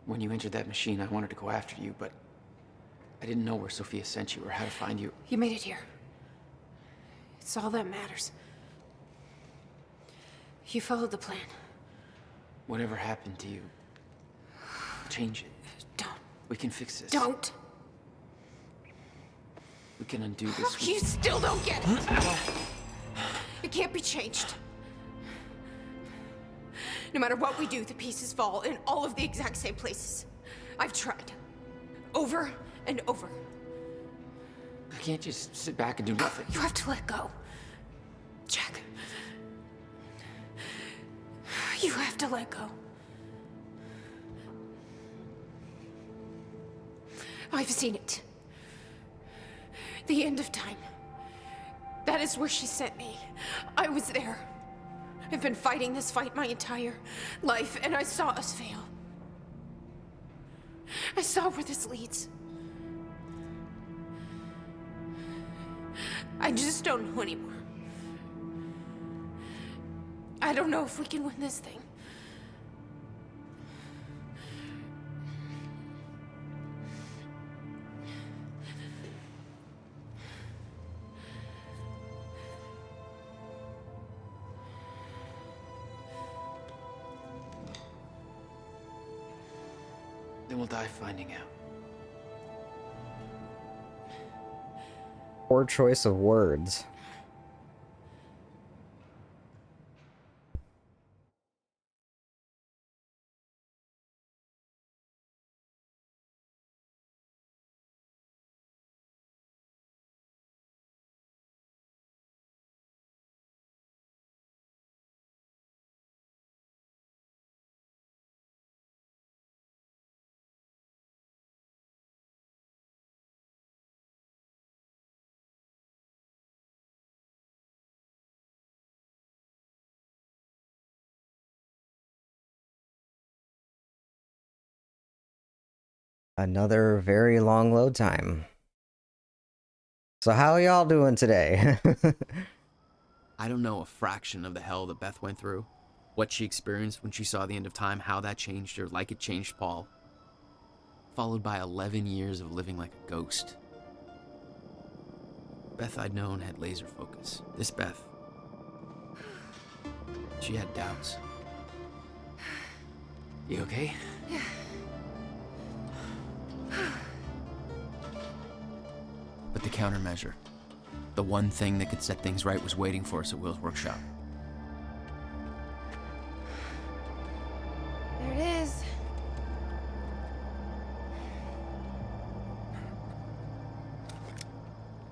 [SPEAKER 5] When you entered that machine, I wanted to go after you, but I didn't know where Sophia sent you or how to find you.
[SPEAKER 6] You made it here. It's all that matters. You followed the plan.
[SPEAKER 5] Whatever happened to you, change it.
[SPEAKER 6] Don't.
[SPEAKER 5] We can fix this.
[SPEAKER 6] Don't.
[SPEAKER 5] We can undo this.
[SPEAKER 6] You still don't get it. It can't be changed. No matter what we do, the pieces fall in all of the exact same places. I've tried. Over and over.
[SPEAKER 5] I can't just sit back and do nothing.
[SPEAKER 6] You have to let go. Jack. You have to let go. I've seen it. The end of time. That is where she sent me. I was there. I've been fighting this fight my entire life, and I saw us fail. I saw where this leads. I just don't know anymore. I don't know if we can win this thing.
[SPEAKER 5] Then we'll die finding out.
[SPEAKER 1] Poor choice of words. Another very long load time. So how are y'all doing today?
[SPEAKER 3] I don't know a fraction of the hell that Beth went through, what she experienced when she saw the end of time, how that changed her like it changed Paul. Followed by 11 years of living like a ghost. Beth I'd known had laser focus. This Beth, she had doubts.
[SPEAKER 5] You okay?
[SPEAKER 6] Yeah.
[SPEAKER 3] But the countermeasure, the one thing that could set things right, was waiting for us at Will's workshop.
[SPEAKER 6] There it is.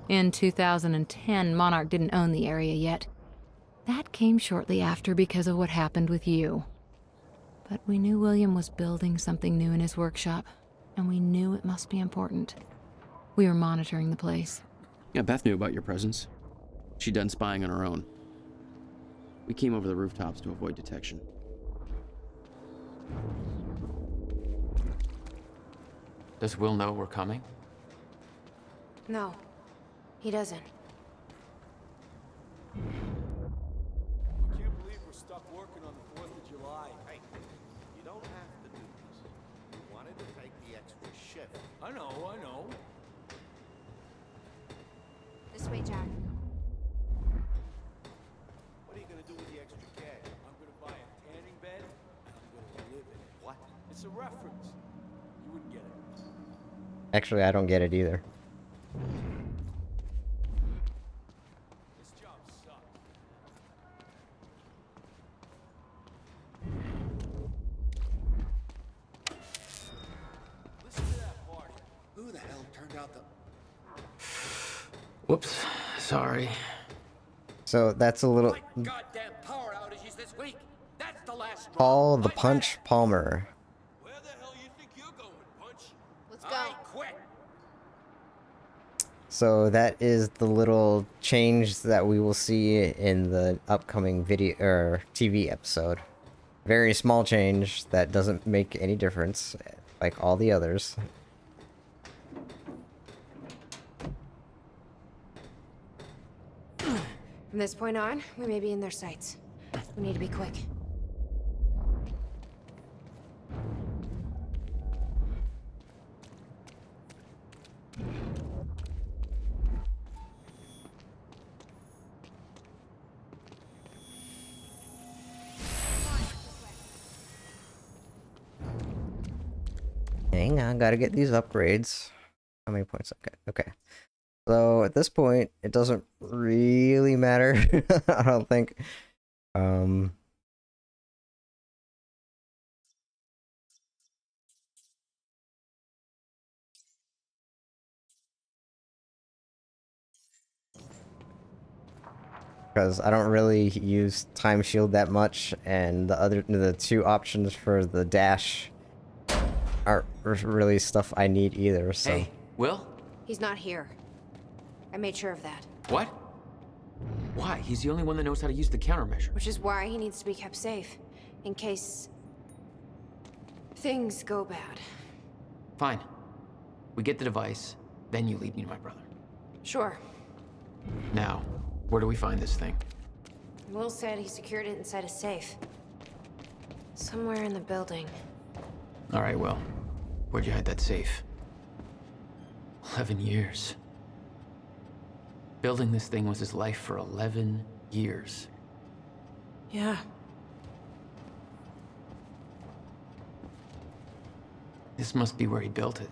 [SPEAKER 2] In 2010, Monarch didn't own the area yet. That came shortly after because of what happened with you. But we knew William was building something new in his workshop, and we knew it must be important. We were monitoring the place.
[SPEAKER 3] Yeah, Beth knew about your presence. She'd done spying on her own. We came over the rooftops to avoid detection.
[SPEAKER 5] Does Will know we're coming?
[SPEAKER 6] No, he doesn't.
[SPEAKER 20] I can't believe we're stuck working on the 4th of July.
[SPEAKER 13] Hey, you don't have to do this. You wanted to take the extra shift.
[SPEAKER 20] I know.
[SPEAKER 6] This way, Jack.
[SPEAKER 13] What are you gonna do with the extra cash?
[SPEAKER 20] I'm gonna buy a tanning bed, and I'm gonna live in it.
[SPEAKER 13] What?
[SPEAKER 20] It's a reference. You wouldn't get it.
[SPEAKER 1] Actually, I don't get it either.
[SPEAKER 20] This job sucks. Listen to that party.
[SPEAKER 13] Who the hell turned out the...
[SPEAKER 5] Whoops. Sorry.
[SPEAKER 1] So that's a little.
[SPEAKER 10] Goddamn power outages this week. That's the last straw.
[SPEAKER 1] Paul the Punch Palmer.
[SPEAKER 6] Let's go.
[SPEAKER 1] So that is the little change that we will see in the upcoming video or TV episode. Very small change that doesn't make any difference, like all the others.
[SPEAKER 6] From this point on, we may be in their sights. We need to be quick.
[SPEAKER 1] Hang on, gotta get these upgrades. How many points? Okay. So at this point, it doesn't really matter. I don't think. Because I don't really use Time Shield that much, and the two options for the dash aren't really stuff I need either. So.
[SPEAKER 10] Hey, Will?
[SPEAKER 6] He's not here. I made sure of that.
[SPEAKER 10] What? Why? He's the only one that knows how to use the countermeasure.
[SPEAKER 6] Which is why he needs to be kept safe. In case... things go bad.
[SPEAKER 10] Fine. We get the device, then you lead me to my brother.
[SPEAKER 6] Sure.
[SPEAKER 10] Now, where do we find this thing?
[SPEAKER 6] Will said he secured it inside a safe. Somewhere in the building.
[SPEAKER 10] All right, Will. Where'd you hide that safe? 11 years. Building this thing was his life for 11 years.
[SPEAKER 6] Yeah.
[SPEAKER 10] This must be where he built it.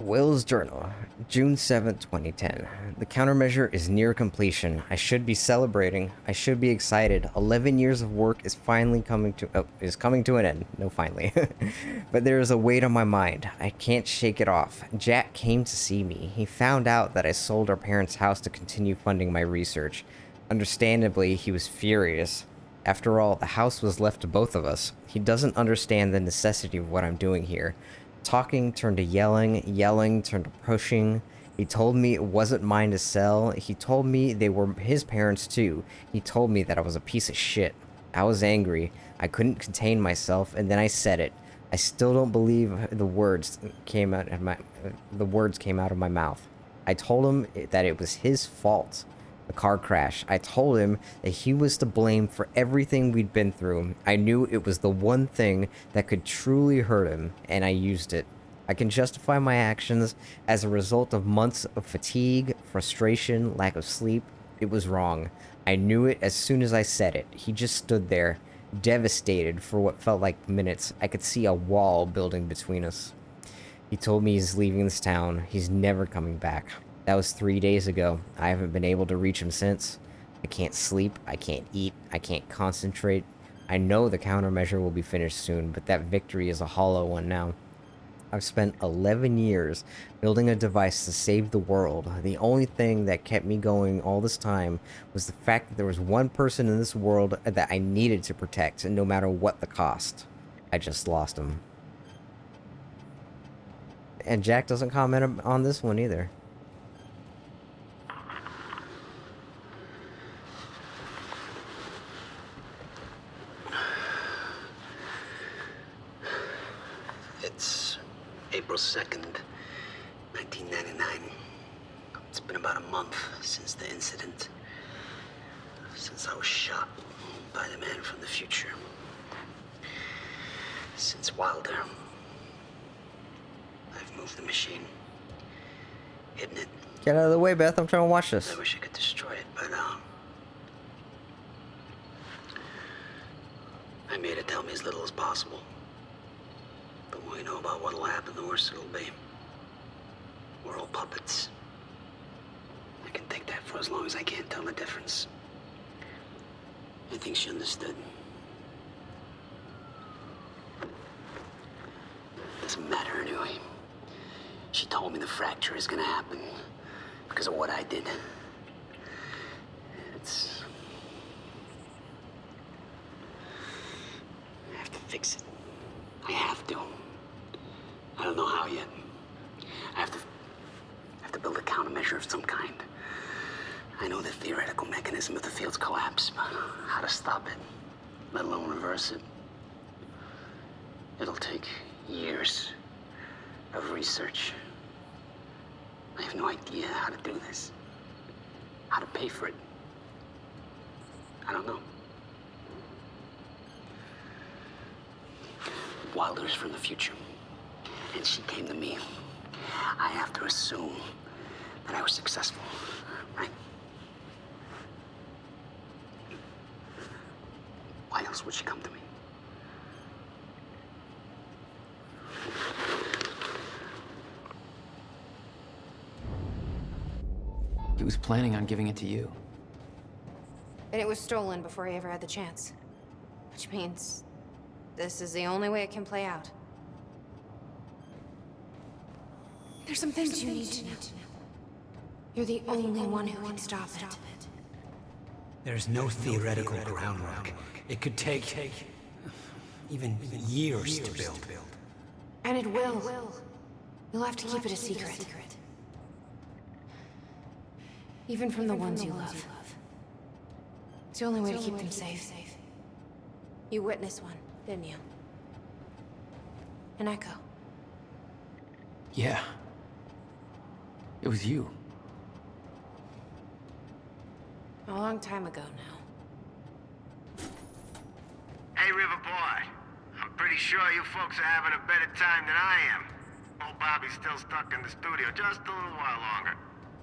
[SPEAKER 1] Will's Journal, June 7th, 2010. The countermeasure is near completion. I should be celebrating. I should be excited. 11 years of work is finally coming to an end. No, finally. But there is a weight on my mind. I can't shake it off. Jack came to see me. He found out that I sold our parents' house to continue funding my research. Understandably, he was furious. After all, the house was left to both of us. He doesn't understand the necessity of what I'm doing here. Talking turned to yelling, yelling turned to pushing. He told me it wasn't mine to sell. He told me they were his parents too. He told me that I was a piece of shit. I was angry. I couldn't contain myself, and then I said it. I still don't believe the words came out of my mouth. I told him that it was his fault. The car crash. I told him that he was to blame for everything we'd been through. I knew it was the one thing that could truly hurt him, and I used it. I can justify my actions as a result of months of fatigue, frustration, lack of sleep. It was wrong. I knew it as soon as I said it. He just stood there, devastated for what felt like minutes. I could see a wall building between us. He told me he's leaving this town. He's never coming back. That was 3 days ago. I haven't been able to reach him since. I can't sleep, I can't eat, I can't concentrate. I know the countermeasure will be finished soon, but that victory is a hollow one now. I've spent 11 years building a device to save the world. The only thing that kept me going all this time was the fact that there was one person in this world that I needed to protect, and no matter what the cost. I just lost him. And Jack doesn't comment on this one either.
[SPEAKER 4] It's April 2nd, 1999. It's been about a month since the incident. Since I was shot by the man from the future. Since Wilder. I've moved the machine. Hidden it.
[SPEAKER 1] Get out of the way, Beth. I'm trying to watch this.
[SPEAKER 4] I wish I could destroy it, but I made it tell me as little as possible. The more you know about what'll happen, the worse it'll be. We're all puppets. I can take that for as long as I can't tell the difference. I think she understood. fracture is gonna happen because of what I did. I have to fix it. I have to. I don't know how yet. I have to build a countermeasure of some kind. I know the theoretical mechanism of the field's collapse, but how to stop it, let alone reverse it. It'll take years of research. I have no idea how to do this. How to pay for it. I don't know. Wilder's from the future, and she came to me. I have to assume that I was successful, right? Why else would she come to me?
[SPEAKER 5] He was planning on giving it to you.
[SPEAKER 6] And it was stolen before he ever had the chance. Which means this is the only way it can play out. There's some things you need to know. You're the only one who can stop it.
[SPEAKER 4] There's no theoretical groundwork. It could take even years to build.
[SPEAKER 6] And it will. You'll have to keep it a secret. Even from the ones you love. It's the only way to keep them safe. You witnessed one, didn't you? An echo.
[SPEAKER 5] Yeah. It was you.
[SPEAKER 6] A long time ago now.
[SPEAKER 13] Hey, River Boy. I'm pretty sure you folks are having a better time than I am. Old Bobby's still stuck in the studio just a little while longer.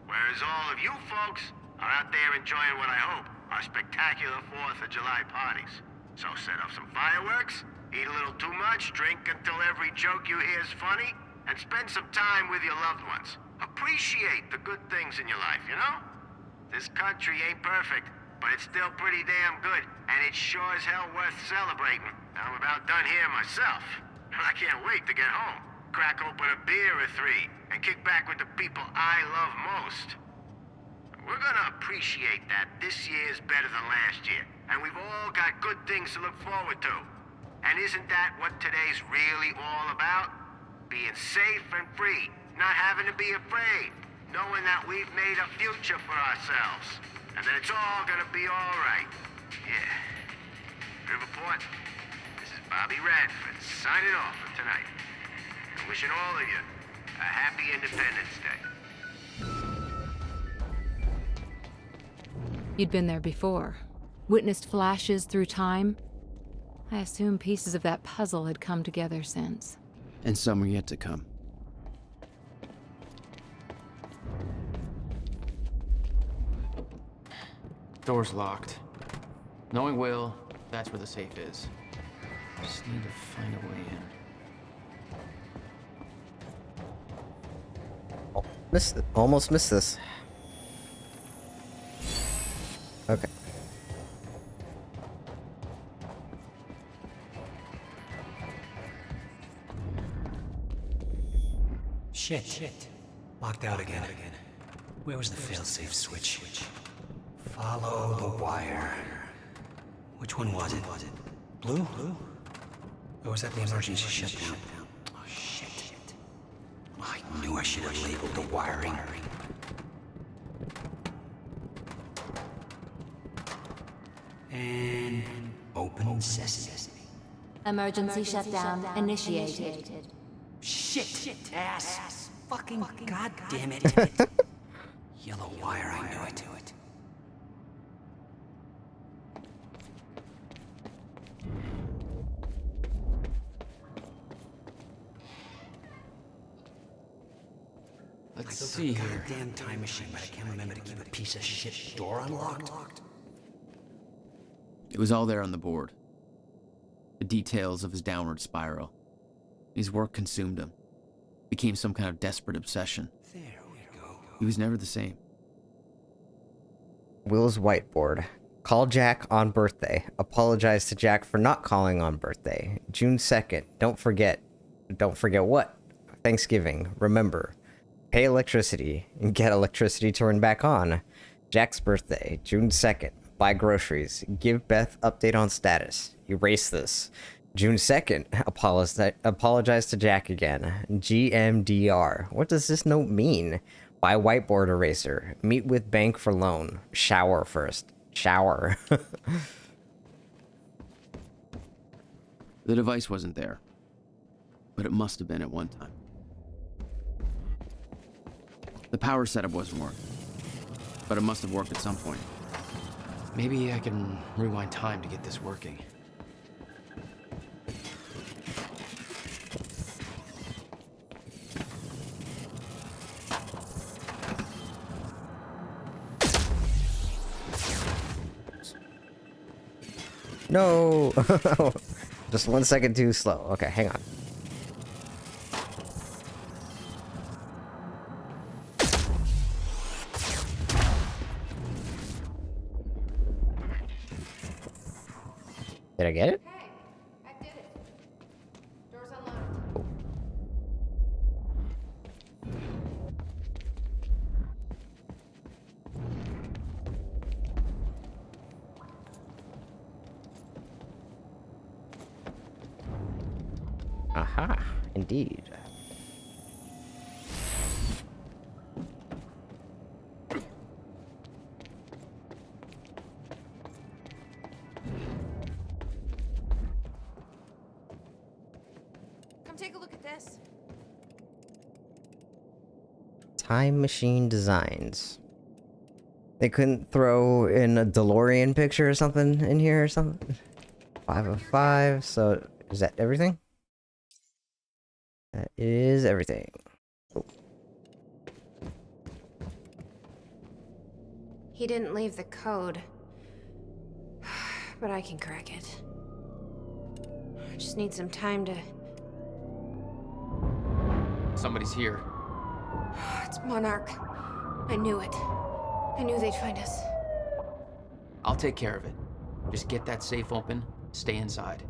[SPEAKER 13] Whereas all of you folks are out there enjoying what I hope are spectacular 4th of July parties. So set off some fireworks, eat a little too much, drink until every joke you hear is funny, and spend some time with your loved ones. Appreciate the good things in your life, you know? This country ain't perfect, but it's still pretty damn good, and it's sure as hell worth celebrating. I'm about done here myself, and I can't wait to get home. Crack open a beer or 3, and kick back with the people I love most. We're gonna appreciate that this year's better than last year, and we've all got good things to look forward to. And isn't that what today's really all about? Being safe and free, not having to be afraid, knowing that we've made a future for ourselves, and that it's all gonna be all right. Yeah. Riverport, this is Bobby Radford signing off for tonight. And wishing all of you a happy Independence Day.
[SPEAKER 2] You'd been there before. Witnessed flashes through time. I assume pieces of that puzzle had come together since.
[SPEAKER 3] And some are yet to come.
[SPEAKER 5] Door's locked. Knowing Will, that's where the safe is. Just need to find a way in.
[SPEAKER 1] Almost missed this. Okay.
[SPEAKER 4] Shit. Locked out again. Where was the failsafe switch? Follow the wire. Which one was it? Blue? Or was that the emergency shutdown? Oh, shit. I knew I should have labeled the wiring. And open sesame.
[SPEAKER 21] Emergency shutdown initiated.
[SPEAKER 4] Shit, ass. Fucking goddamn it. Yellow wire, I knew it.
[SPEAKER 5] Let's see here.
[SPEAKER 4] Goddamn time machine, but I can't remember to keep a piece of shit door unlocked.
[SPEAKER 3] It was all there on the board. The details of his downward spiral. His work consumed him. Became some kind of desperate obsession.
[SPEAKER 4] There we go.
[SPEAKER 3] He was never the same.
[SPEAKER 1] Will's whiteboard. Call Jack on birthday. Apologize to Jack for not calling on birthday. June 2nd. Don't forget. Don't forget what? Thanksgiving. Remember. Pay electricity and get electricity turned back on. Jack's birthday, June 2nd. Buy groceries. Give Beth update on status. Erase this. June 2nd. Apologize to Jack again. GMDR. What does this note mean? Buy whiteboard eraser. Meet with bank for loan. Shower first. Shower.
[SPEAKER 3] The device wasn't there, but it must have been at one time. The power setup wasn't working, but it must have worked at some point.
[SPEAKER 5] Maybe I can rewind time to get this working.
[SPEAKER 1] No! Just 1 second too slow. Okay, hang on. Did I get it?
[SPEAKER 6] Hey, I did it. Door's unlocked.
[SPEAKER 1] Aha, indeed.
[SPEAKER 6] Come take a look at this.
[SPEAKER 1] Time machine designs. They couldn't throw in a DeLorean picture or something in here or something? 5 of 5, so is that everything? That is everything. Oh.
[SPEAKER 6] He didn't leave the code. But I can crack it. I just need some time to...
[SPEAKER 5] Somebody's here.
[SPEAKER 6] It's Monarch. I knew it. I knew they'd find us.
[SPEAKER 5] I'll take care of it. Just get that safe open, stay inside.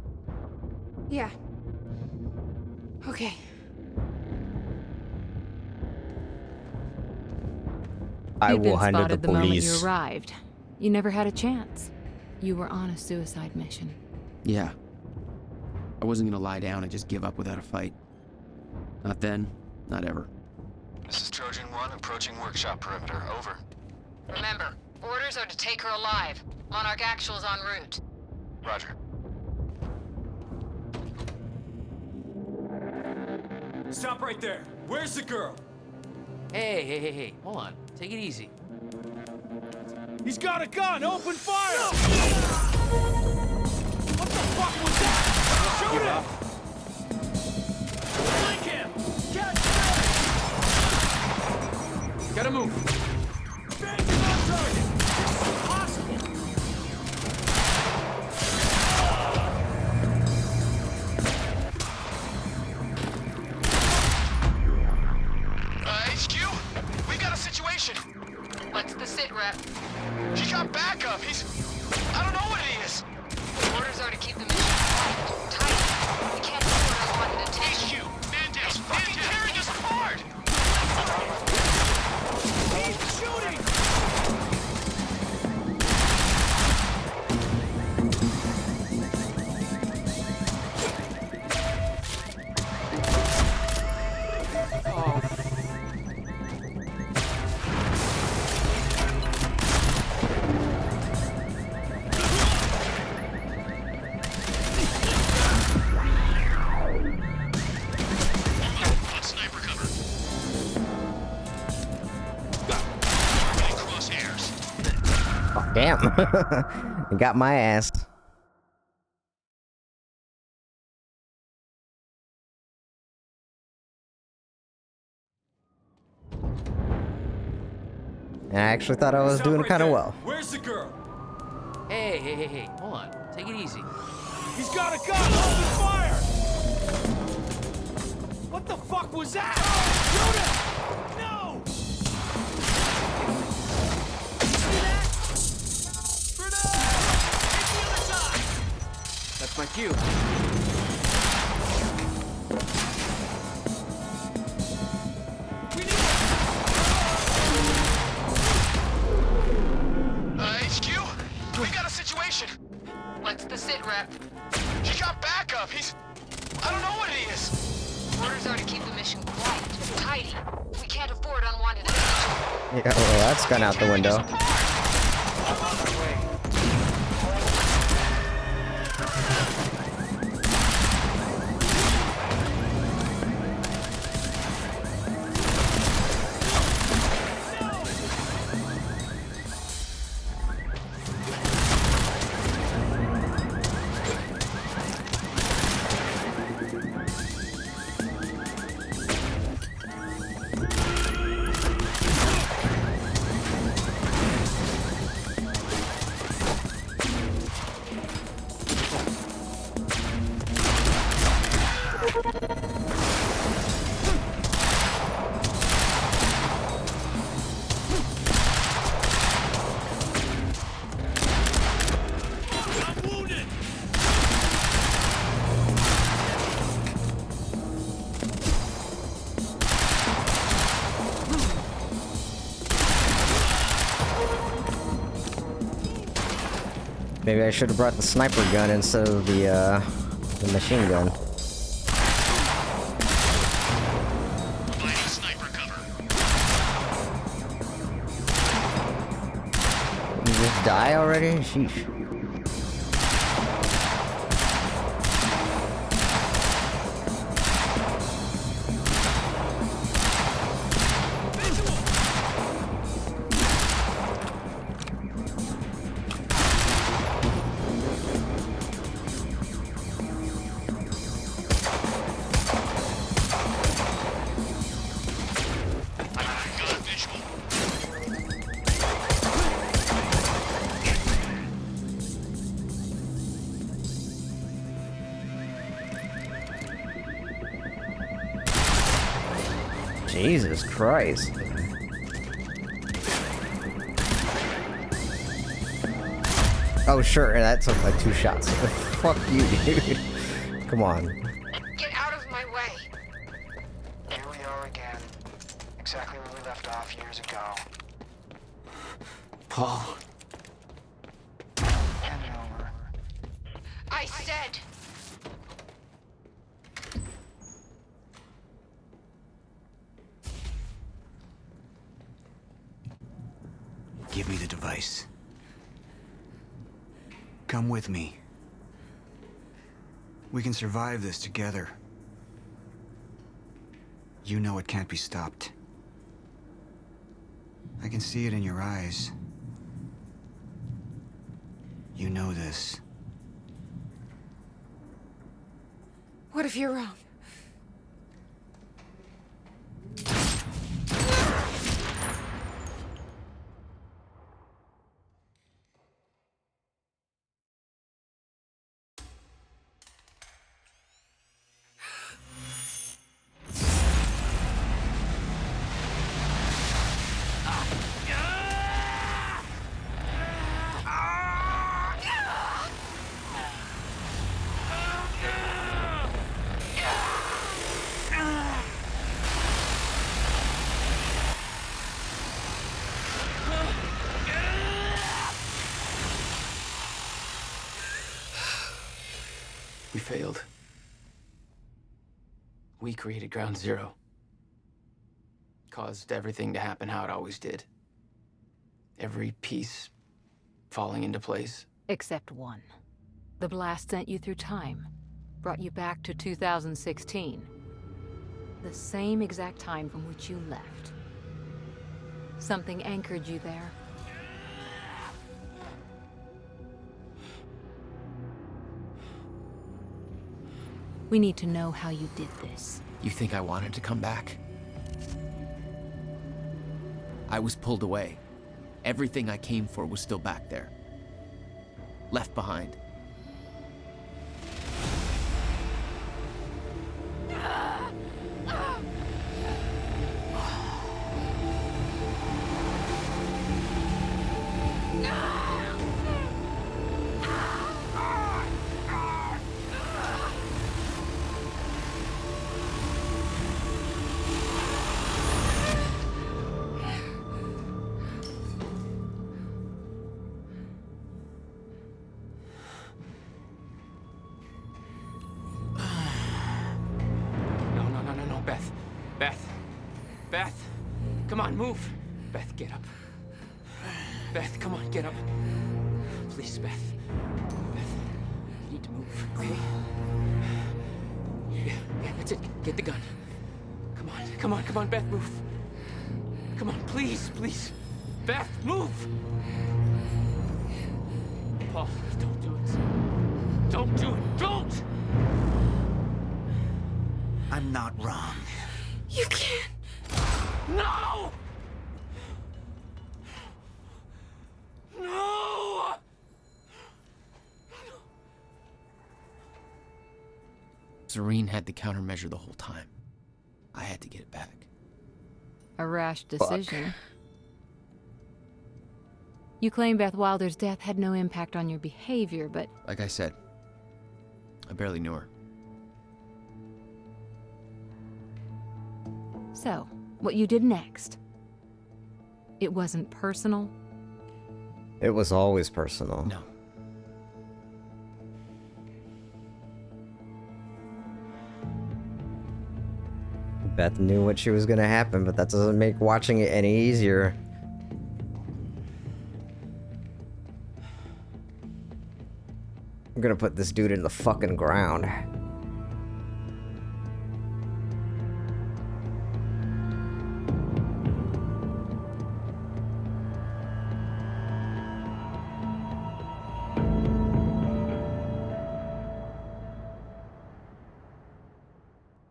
[SPEAKER 6] Yeah. Okay.
[SPEAKER 1] I
[SPEAKER 2] You'd
[SPEAKER 1] will
[SPEAKER 2] been
[SPEAKER 1] handle the
[SPEAKER 2] spotted the moment you
[SPEAKER 1] police.
[SPEAKER 2] arrived. You never had a chance. You were on a suicide mission.
[SPEAKER 3] Yeah. I wasn't gonna lie down and just give up without a fight. Not then, not ever.
[SPEAKER 8] This is Trojan 1 approaching workshop perimeter. Over.
[SPEAKER 12] Remember, orders are to take her alive. Monarch Actual's en route.
[SPEAKER 8] Roger.
[SPEAKER 20] Stop right there. Where's the girl?
[SPEAKER 5] Hey, hold on. Take it easy.
[SPEAKER 20] He's got a gun! Open fire! What the fuck was that? Shoot him! Flank him! Catch him!
[SPEAKER 5] Gotta move.
[SPEAKER 20] Bang him on target! This is impossible!
[SPEAKER 8] HQ? We got a situation.
[SPEAKER 12] What's the sit rep?
[SPEAKER 8] He got backup. I don't know what he is.
[SPEAKER 12] Orders are to keep the mission tight. We can't order one detention.
[SPEAKER 8] HQ, man down. He's tearing us apart.
[SPEAKER 20] He's shooting!
[SPEAKER 8] Sniper cover. Crosshairs.
[SPEAKER 1] Oh, damn. You got my ass. And I actually thought I was
[SPEAKER 20] Stop
[SPEAKER 1] doing
[SPEAKER 20] right
[SPEAKER 1] kind of
[SPEAKER 20] there.
[SPEAKER 1] well.
[SPEAKER 20] Where's the girl?
[SPEAKER 5] Hey, hold on. Take it easy.
[SPEAKER 20] He's got a gun! Open fire! What the fuck was that? Shoot him! No! See that? Grenade! Take the other side!
[SPEAKER 5] That's my cue.
[SPEAKER 20] We need
[SPEAKER 8] rep. He got backup. I don't know what he is.
[SPEAKER 2] Orders are to keep the mission quiet, tidy. We can't afford unwanted attention.
[SPEAKER 1] Yeah, well, that's gone out the window. Maybe I should have brought the sniper gun instead of the machine gun. Did you just die already? Sheesh. Jesus Christ. Oh, sure, that took like 2 shots. Fuck you, dude. Come on.
[SPEAKER 6] Get out of my way.
[SPEAKER 7] Here we are again. Exactly where we left off years ago.
[SPEAKER 5] Paul.
[SPEAKER 7] Hand it over.
[SPEAKER 6] I said.
[SPEAKER 7] Give me the device. Come with me. We can survive this together. You know it can't be stopped. I can see it in your eyes. You know this.
[SPEAKER 6] What if you're wrong?
[SPEAKER 5] We failed. We created Ground Zero. Caused everything to happen how it always did. Every piece falling into place.
[SPEAKER 2] Except one. The blast sent you through time. Brought you back to 2016. The same exact time from which you left. Something anchored you there. We need to know how you did this.
[SPEAKER 3] You think I wanted to come back? I was pulled away. Everything I came for was still back there. Left behind.
[SPEAKER 10] on, move. Beth, get up. Beth, come on, get up. Please, Beth. Beth, you need to move, okay? Yeah, that's it. Get the gun. Come on, Beth, move. Come on, please. Beth, move! Paul, don't do it. Don't do it, don't!
[SPEAKER 9] I'm not wrong.
[SPEAKER 6] You can't.
[SPEAKER 10] No! No! Serene had the countermeasure the whole time. I had to get it back.
[SPEAKER 2] A rash decision. You claim Beth Wilder's death had no impact on your behavior, but...
[SPEAKER 3] Like I said, I barely knew her.
[SPEAKER 2] So, what you did next? It wasn't personal?
[SPEAKER 1] It was always personal.
[SPEAKER 3] No.
[SPEAKER 1] Beth knew what she was gonna happen, but that doesn't make watching it any easier. I'm gonna put this dude in the fucking ground.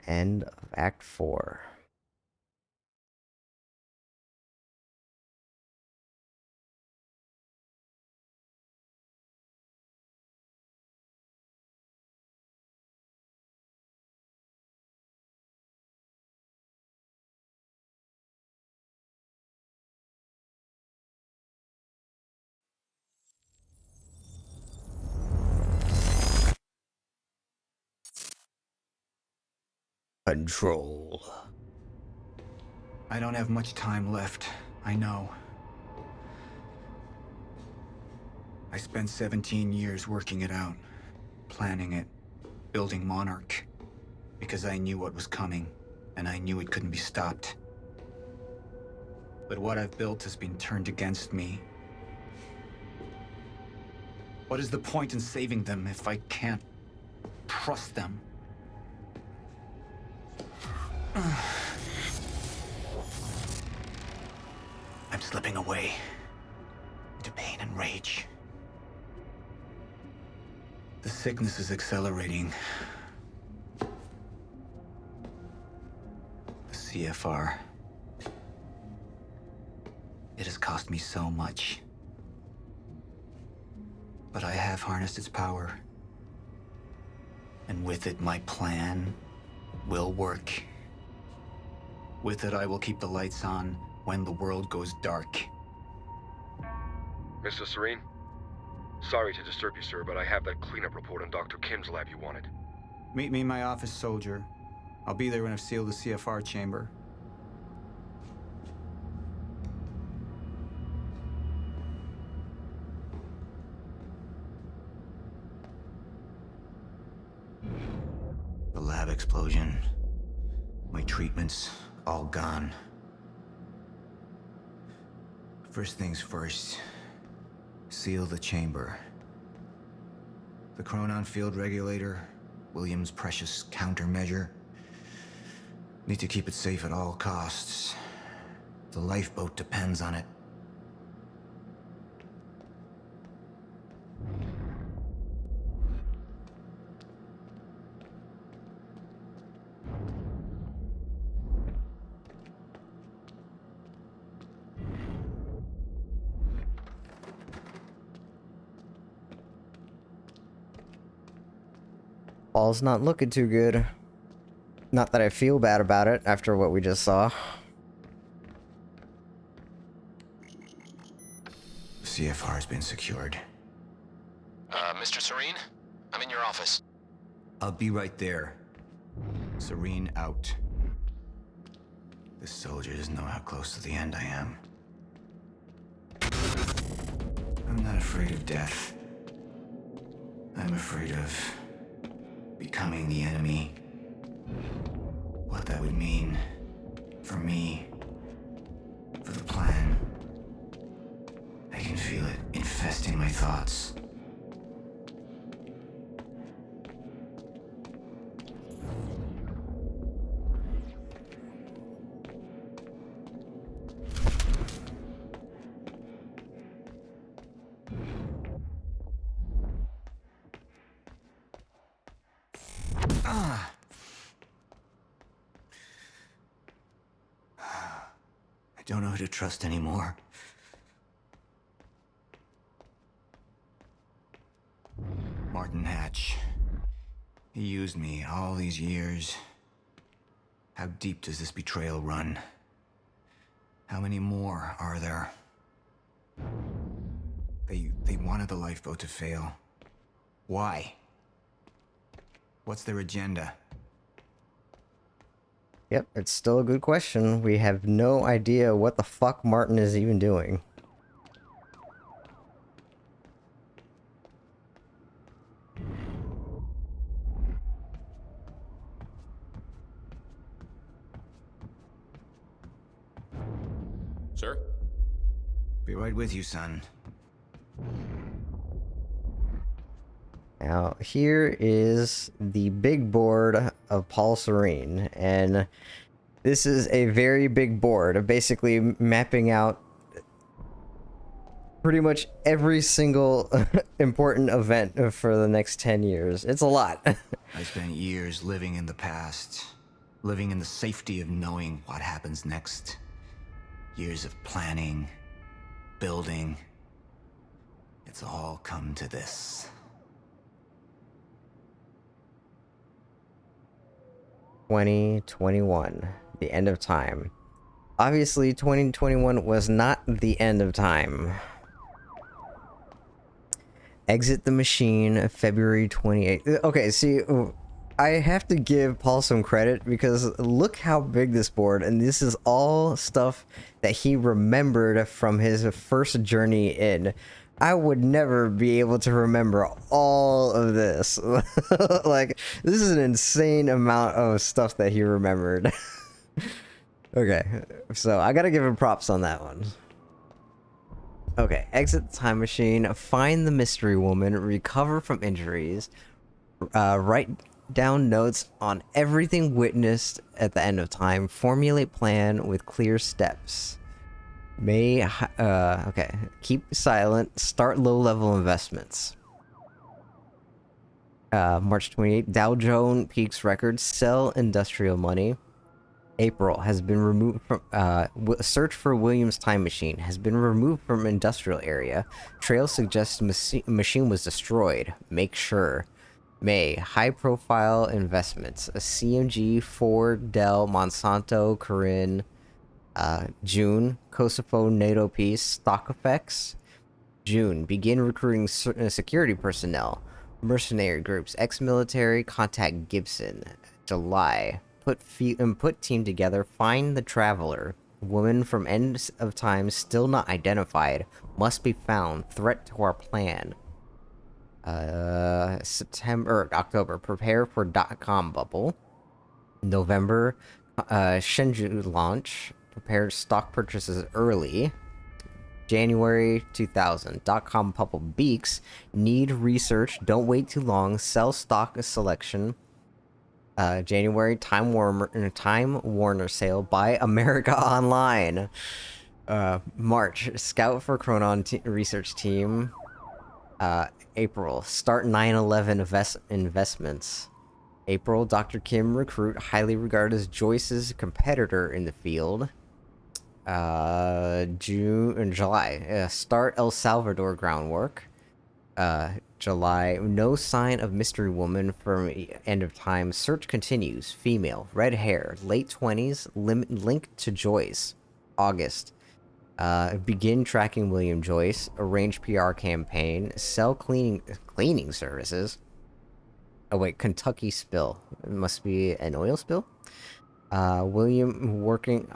[SPEAKER 1] End of Act 4. Control.
[SPEAKER 9] I don't have much time left, I know. I spent 17 years working it out, planning it, building Monarch, because I knew what was coming, and I knew it couldn't be stopped. But what I've built has been turned against me. What is the point in saving them if I can't trust them? I'm slipping away into pain and rage. The sickness is accelerating. The CFR. It has cost me so much. But I have harnessed its power. And with it, my plan will work. With it, I will keep the lights on when the world goes dark.
[SPEAKER 22] Mr. Serene? Sorry to disturb you, sir, but I have that cleanup report on Dr. Kim's lab you wanted.
[SPEAKER 9] Meet me in my office, soldier. I'll be there when I've sealed the CFR chamber. The lab explosion. My treatments, all gone. First things first. Seal the chamber. The Chronon field regulator, William's precious countermeasure. Need to keep it safe at all costs. The lifeboat depends on it.
[SPEAKER 1] Paul's not looking too good. Not that I feel bad about it after what we just saw.
[SPEAKER 9] CFR has been secured.
[SPEAKER 8] Mr. Serene? I'm in your office.
[SPEAKER 9] I'll be right there. Serene out. This soldier doesn't know how close to the end I am. I'm not afraid of death. I'm afraid of becoming the enemy. What that would mean for me for the plan. I can feel it infesting my thoughts. I don't know who to trust anymore. Martin Hatch. He used me all these years. How deep does this betrayal run? How many more are there? They wanted the lifeboat to fail. Why? What's their agenda?
[SPEAKER 1] Yep, it's still a good question. We have no idea what the fuck Martin is even doing.
[SPEAKER 11] Sir?
[SPEAKER 9] Be right with you, son.
[SPEAKER 1] Now, here is the big board of Paul Serene, and this is a very big board, basically mapping out pretty much every single important event for the next 10 years. It's a lot.
[SPEAKER 9] I spent years living in the past, living in the safety of knowing what happens next. Years of planning, building. It's all come to this.
[SPEAKER 1] 2021, the end of time. Obviously, 2021 was not the end of time. Exit the machine, February 28th. Okay, see, I have to give Paul some credit because look how big this board, and this is all stuff that he remembered from his first journey in. I would never be able to remember all of this. Like, this is an insane amount of stuff that he remembered. Okay, so I gotta give him props on that one. Okay, exit the time machine, find the mystery woman, recover from injuries, write down notes on everything witnessed at the end of time, formulate plan with clear steps. Okay, keep silent, start low-level investments. March 28th, Dow Jones peaks records, sell industrial money. April has been removed from, search for Williams time machine has been removed from industrial area. Trail suggests machine was destroyed. Make sure. May, high profile investments. A CMG, Ford, Dell, Monsanto, Corinne. June, Kosovo NATO peace, stock effects. June, begin recruiting security personnel. Mercenary groups, ex-military, contact Gibson. July, put team together, find the traveler. Woman from end of time still not identified, must be found, threat to our plan. October, prepare for .com bubble. November, Shenzhou launch. Prepare stock purchases early. January 2000. .com bubble beaks. Need research. Don't wait too long. Sell stock selection. January Time Warner sale. Buy America Online. March Scout for Chronon research team. April Start 9/11 investments. April Dr. Kim recruit, highly regarded as Joyce's competitor in the field. June and July start El Salvador groundwork. July, no sign of mystery woman from end of time. Search continues. Female, red hair, late 20s, linked to Joyce. August, begin tracking William Joyce. Arrange PR campaign. Sell cleaning services. Oh wait, Kentucky spill. It must be an oil spill. William working.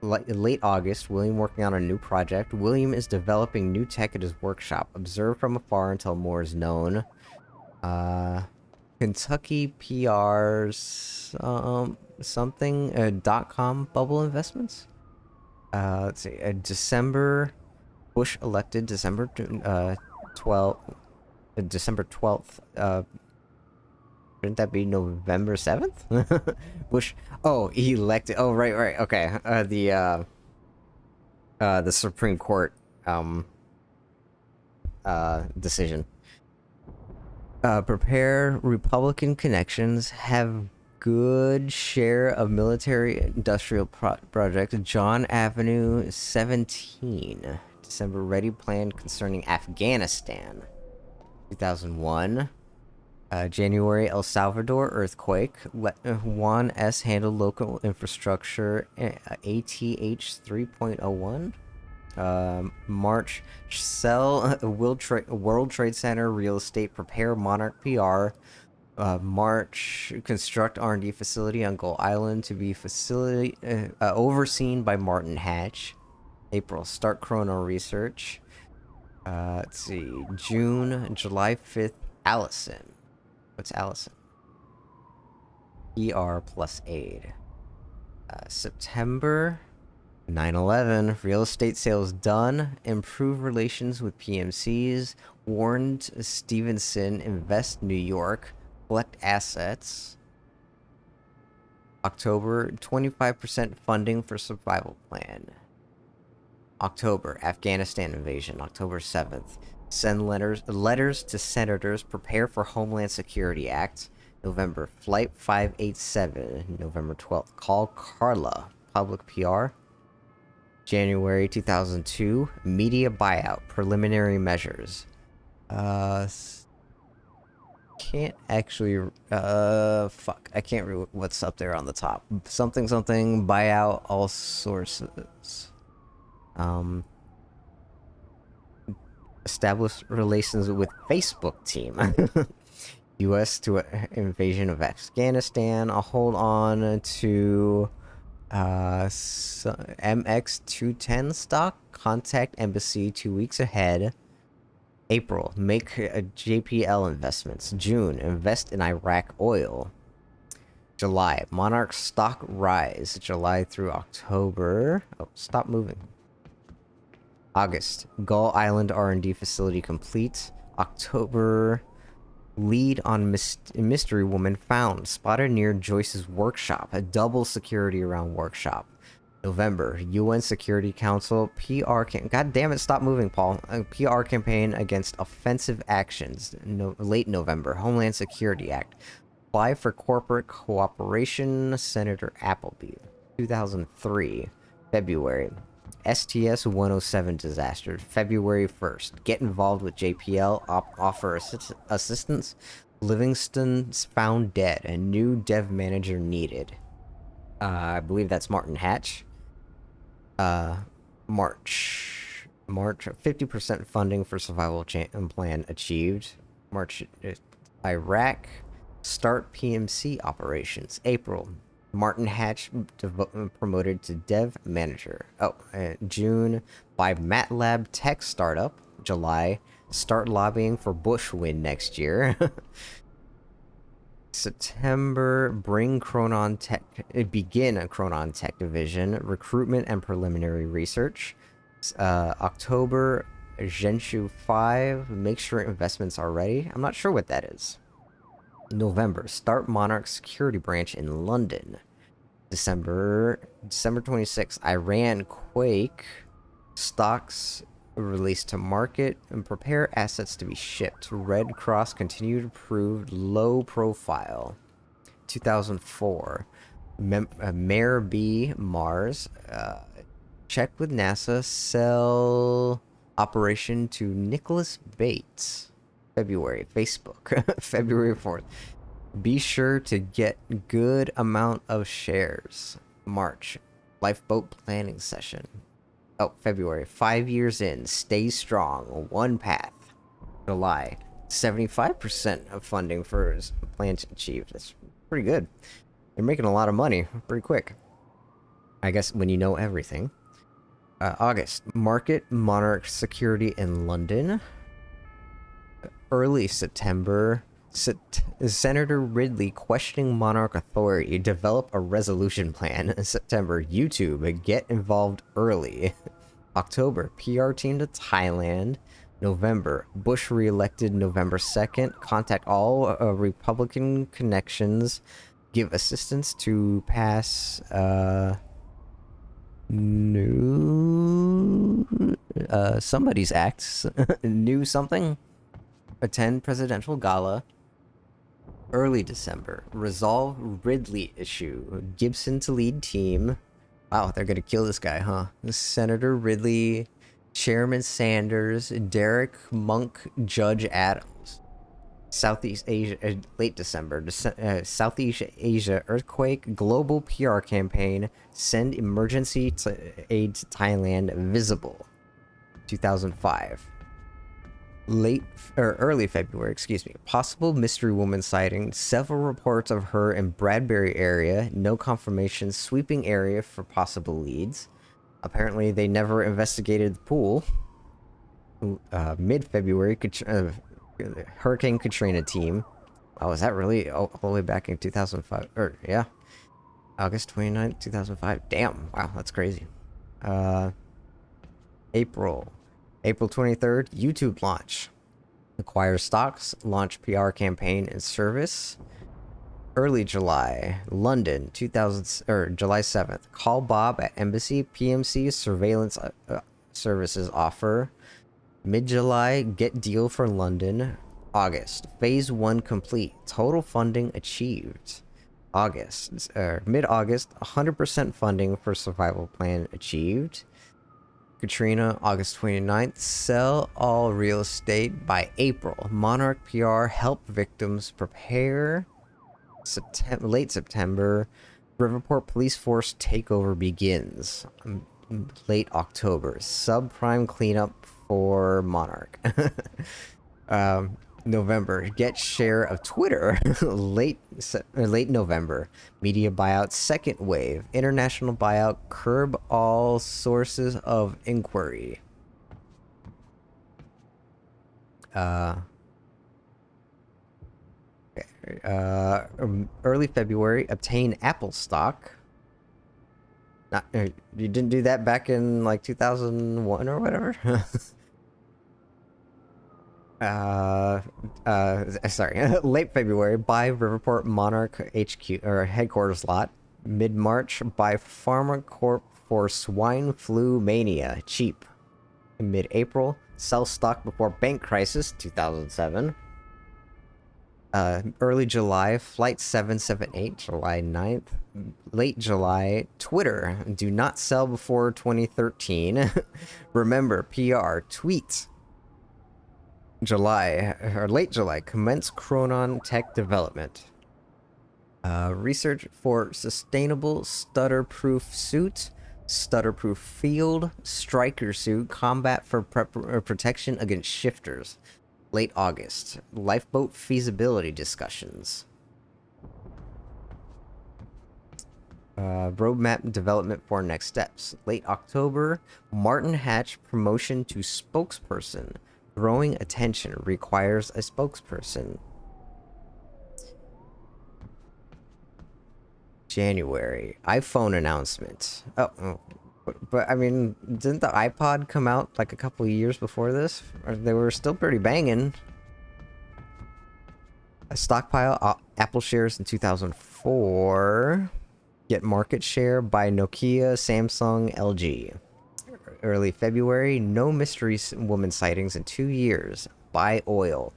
[SPEAKER 1] Late August, William working on a new project. William is developing new tech at his workshop. Observe from afar until more is known. Kentucky PR's something .com bubble investments. Let's see. December, Bush elected December 12th. December 12th. Shouldn't that be November 7th? Bush. Oh, he elected. Oh, right. Okay. The Supreme Court decision. Prepare Republican connections, have good share of military industrial project. John Avenue 17. December ready plan concerning Afghanistan. 2001. January El Salvador earthquake. Juan S. handle local infrastructure. ATH 3.01. March sell World Trade Center real estate. Prepare Monarch PR. March construct R&D facility on Gull Island to be overseen by Martin Hatch. April start chrono research. Let's see. July 5th. Allison. What's Allison? ER plus aid. September 9/11. Real estate sales done. Improve relations with PMCs. Warned Stevenson. Invest New York. Collect assets. October 25% funding for survival plan. October Afghanistan invasion. October 7th. Send letters to senators. Prepare for Homeland Security Act. November Flight 587. November 12th. Call Carla. Public PR. January 2002. Media buyout. Preliminary measures. Can't actually. Fuck. I can't read what's up there on the top. Something buyout all sources. Establish relations with Facebook team. U.S. to invasion of Afghanistan. I'll hold on to MX210 stock. Contact embassy 2 weeks ahead. April, make JPL investments. June, invest in Iraq oil. July, Monarch stock rise. July through October. Oh, stop moving. August, Gull Island R&D facility complete. October, lead on mystery woman found. Spotted near Joyce's workshop. A double security around workshop. November, UN Security Council PR God damn it, stop moving, Paul. PR campaign against offensive actions. Late November, Homeland Security Act. Apply for corporate cooperation. Senator Appleby. 2003, February. STS 107 disaster. February 1st. Get involved with JPL. Offer assistance. Livingston's found dead. A new dev manager needed. I believe that's Martin Hatch. March 50% funding for survival plan achieved. March, Iraq, start PMC operations. April, Martin Hatch promoted to dev manager. June, buy MATLAB tech startup. July, start lobbying for Bush win next year. September, begin a Chronon Tech division, recruitment and preliminary research. October, Genshu 5, make sure investments are ready. I'm not sure what that is. November, start Monarch security branch in London. December 26th, Iran quake, stocks released to market, and prepare assets to be shipped. Red Cross continued to prove low profile. 2004, Mayor B Mars, check with NASA, sell operation to Nicholas Bates. February, Facebook. February 4th, be sure to get good amount of shares. March, lifeboat planning session. February, 5 years in, stay strong, one path. July, 75% of funding for his plan achieved. That's pretty good. They're making a lot of money pretty quick. I guess when you know everything. August, market Monarch security in London. Early September, Senator Ridley questioning Monarch authority. Develop a resolution plan. September. YouTube. Get involved early. October. PR team to Thailand. November. Bush re-elected November 2nd. Contact all Republican connections. Give assistance to pass new somebody's acts. New something. Attend presidential gala. Early December. Resolve Ridley issue. Gibson to lead team. Wow, they're gonna kill this guy, huh? Senator Ridley, Chairman Sanders, Derek Monk, Judge Adams. Southeast Asia, late December. Southeast Asia earthquake, global PR campaign, send emergency aid to Thailand, visible. 2005. Early February, excuse me. Possible mystery woman sighting. Several reports of her in Bradbury area. No confirmation. Sweeping area for possible leads. Apparently, they never investigated the pool. Mid-February, Hurricane Katrina team. Oh, is that really all the way back in 2005? Or, yeah. August 29th, 2005. Damn. Wow, that's crazy. April 23rd, YouTube launch. Acquire stocks, launch PR campaign and service. Early July, London, July 7th. Call Bob at Embassy, PMC surveillance services offer. Mid-July, get deal for London. August, phase 1 complete. Total funding achieved. Mid-August, 100% funding for survival plan achieved. Katrina, August 29th. Sell all real estate by April. Monarch PR help victims prepare. Late September. Riverport police force takeover begins. Late October. Subprime cleanup for Monarch. November. Get share of Twitter. late November. Media buyout second wave. International buyout. Curb all sources of inquiry. Early February. Obtain Apple stock. You didn't do that back in like 2001 or whatever. Sorry. Late February, buy Riverport Monarch HQ or headquarters lot. Mid-March, buy Pharma Corp for swine flu mania, cheap. Mid-April, sell stock before bank crisis, 2007. Early July, Flight 778, July 9th. Late July, Twitter, do not sell before 2013. Remember, PR, tweet. Late July, commence Chronon tech development. Research for sustainable stutter-proof suit, stutter-proof field, striker suit, combat for protection against shifters. Late August, lifeboat feasibility discussions. Roadmap development for next steps. Late October, Martin Hatch promotion to spokesperson. Growing attention requires a spokesperson. January, iPhone announcement. Oh, but I mean, didn't the iPod come out like a couple of years before this? Or they were still pretty banging. A stockpile Apple shares in 2004. Get market share by Nokia, Samsung, LG. Early February, no mystery woman sightings in 2 years. Buy oil.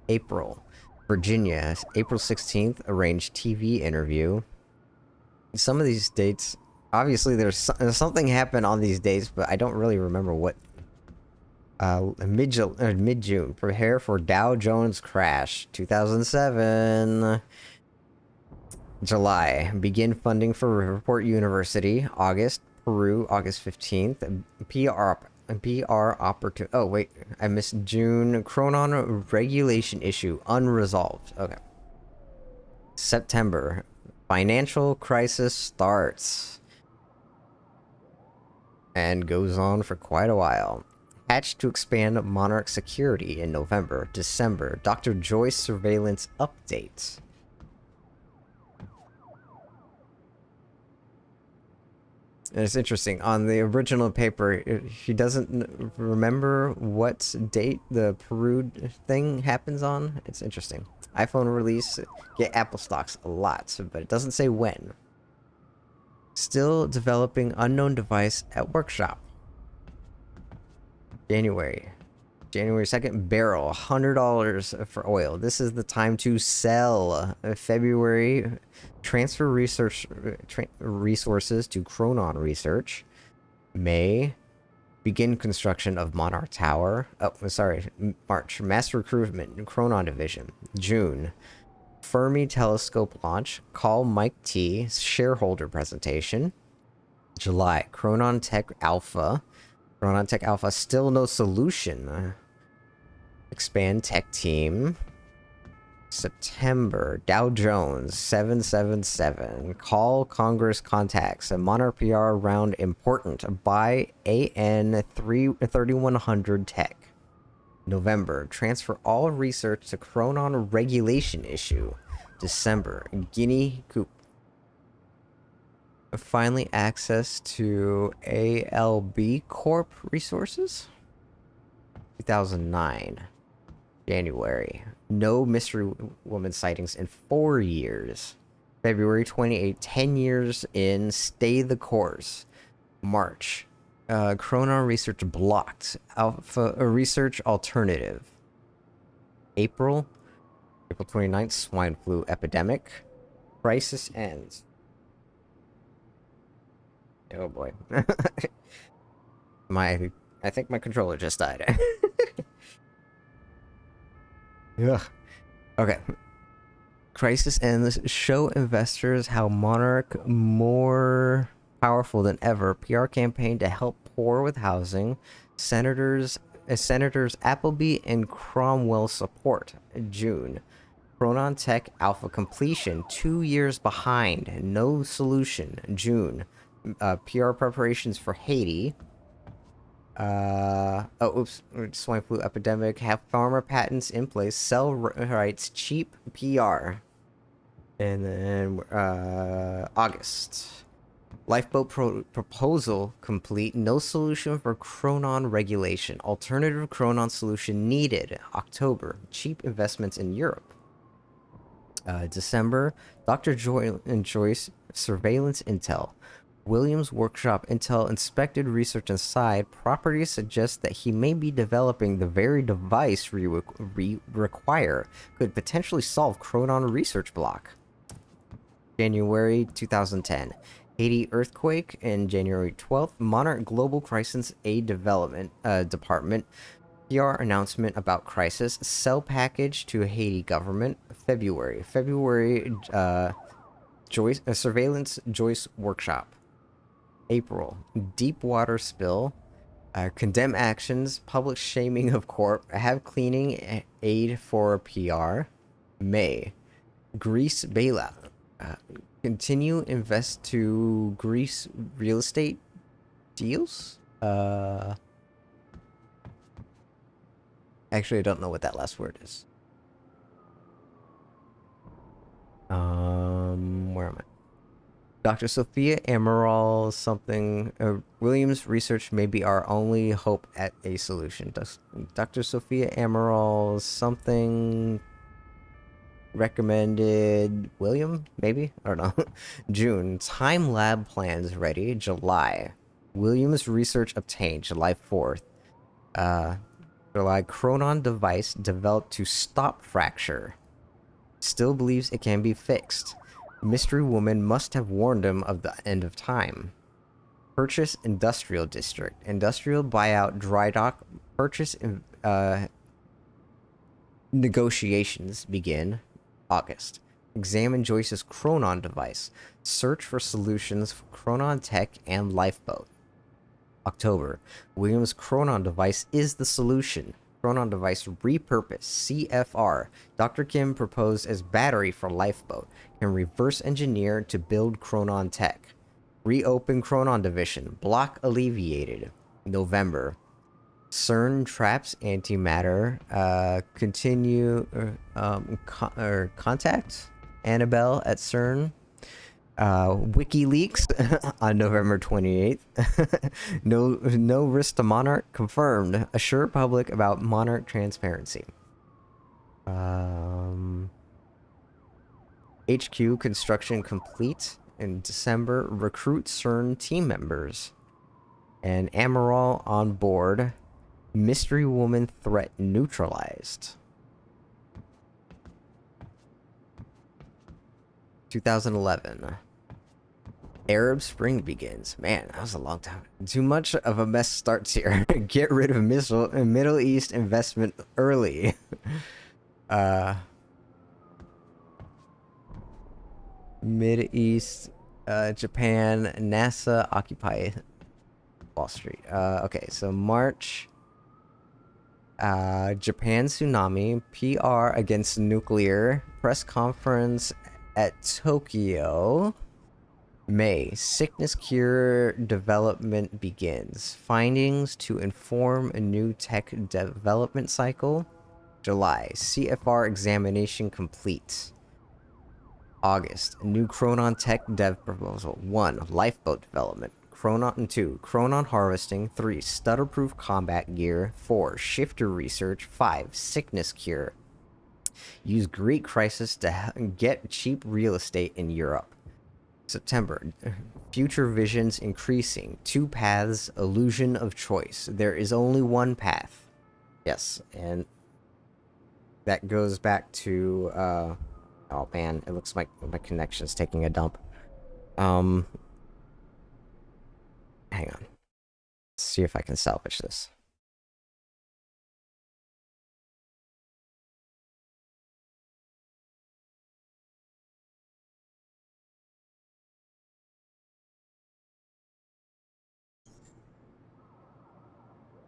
[SPEAKER 1] April, Virginia, April 16th, arranged TV interview. Some of these dates, obviously there's something happened on these dates, but I don't really remember what. Mid-June, prepare for Dow Jones crash, 2007. July, begin funding for Riverport University. August, Peru, August 15th. PR opportunity. Oh, wait. I missed June. Chronon regulation issue. Unresolved. Okay. September. Financial crisis starts. And goes on for quite a while. patch to expand Monarch security in November. December, Dr. Joyce surveillance update. And it's interesting. On the original paper, he doesn't remember what date the Peru thing happens on. It's interesting. iPhone release, get Apple stocks a lot, but it doesn't say when. Still developing unknown device at workshop. January 2nd, barrel, $100 for oil. This is the time to sell. February, transfer resources to Chronon Research. May, begin construction of Monarch Tower. March, mass recruitment, Chronon Division. June, Fermi Telescope launch. Call Mike T. Shareholder presentation. July, Chronon Tech Alpha. Chronon Tech Alpha, still no solution. Expand tech team. September, Dow Jones 777. Call Congress contacts. A Monarch PR round important. Buy AN 3100 Tech. November, transfer all research to Chronon regulation issue. December, Guinea Coop. Finally, access to ALB Corp resources. 2009. January. No mystery woman sightings in 4 years. February 28. 10 years in. Stay the course. March. Chronon research blocked. Alpha research alternative. April 29th. Swine flu epidemic. Crisis ends. Oh boy. I think my controller just died. Ugh. Okay. Crisis ends. Show investors how Monarch more powerful than ever. PR campaign to help poor with housing. Senators Appleby and Cromwell support. June. Chronon Tech Alpha completion. 2 years behind. No solution. June. PR preparations for Haiti. Swine flu epidemic. Have pharma patents in place. Sell rights. Cheap PR. And then August. Lifeboat proposal complete. No solution for Chronon regulation. Alternative Chronon solution needed. October. Cheap investments in Europe. December. Dr. Joyce surveillance intel. Williams Workshop Intel inspected research inside. Properties suggest that he may be developing the very device we require. Could potentially solve Chronon research block. January 2010. Haiti earthquake. And January 12th. Monarch Global Crisis Aid Development Department. PR announcement about crisis. Sell package to Haiti government. February. Surveillance Joyce Workshop. April, deep water spill, condemn actions, public shaming of corp, have cleaning aid for PR. May, Greece bailout, continue invest to Greece real estate deals. Actually, I don't know what that last word is. Where am I? Dr. Sophia Amaral something. Williams research may be our only hope at a solution. Dr. Sophia Amaral something recommended William, maybe? I don't know. June. Time lab plans ready. July. Williams research obtained. July 4th. July. Chronon device developed to stop fracture. Still believes it can be fixed. Mystery woman must have warned him of the end of time. Purchase industrial district. Industrial buyout dry dock. Purchase negotiations begin. August. Examine Joyce's Chronon device. Search for solutions for Chronon Tech and Lifeboat. October. Williams' Chronon device is the solution. Chronon device repurpose. CFR. Dr. Kim proposed as battery for Lifeboat. Can reverse engineer to build Chronon Tech. Reopen Chronon division. Block alleviated. November. CERN traps antimatter. Continue contact Annabelle at CERN. WikiLeaks on November 28th. No risk to Monarch confirmed. Assure public about Monarch transparency. HQ construction complete in December. Recruit CERN team members. And Amaral on board. Mystery woman threat neutralized. 2011. Arab Spring begins. Man, that was a long time. Too much of a mess starts here. Get rid of Middle East investment early. Mid-East, Japan, NASA occupy Wall Street. Okay, so March. Japan tsunami. PR against nuclear. Press conference at Tokyo. May. Sickness cure development begins. Findings to inform a new tech development cycle. July. CFR examination complete. August. New Chronon tech dev proposal. 1. Lifeboat development. 2. Chronon harvesting. 3. Stutter-proof combat gear. 4. Shifter research. 5. Sickness cure. Use Greek crisis to get cheap real estate in Europe. September. Future visions increasing. 2 paths. Illusion of choice. There is only one path. Yes, and that goes back to oh man, it looks like my connection's taking a dump. Hang on. Let's see if I can salvage this.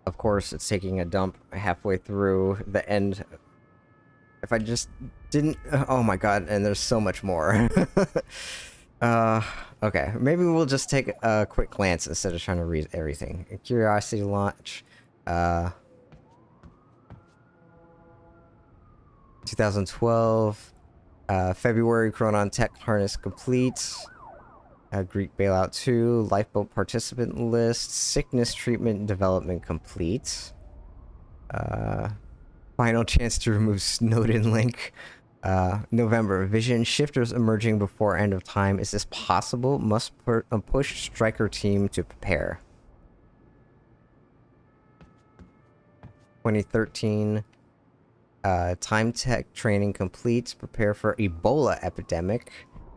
[SPEAKER 1] Of course, it's taking a dump halfway through the end. If I just didn't... Oh my god, and there's so much more. Okay, maybe we'll just take a quick glance instead of trying to read everything. Curiosity launch. 2012. February, Chronon Tech Harness complete. Greek Bailout 2. Lifeboat participant list. Sickness treatment development complete. Final chance to remove Snowden link. November. Vision shifters emerging before end of time. Is this possible? Must push Striker team to prepare. 2013. Time tech training complete. Prepare for Ebola epidemic.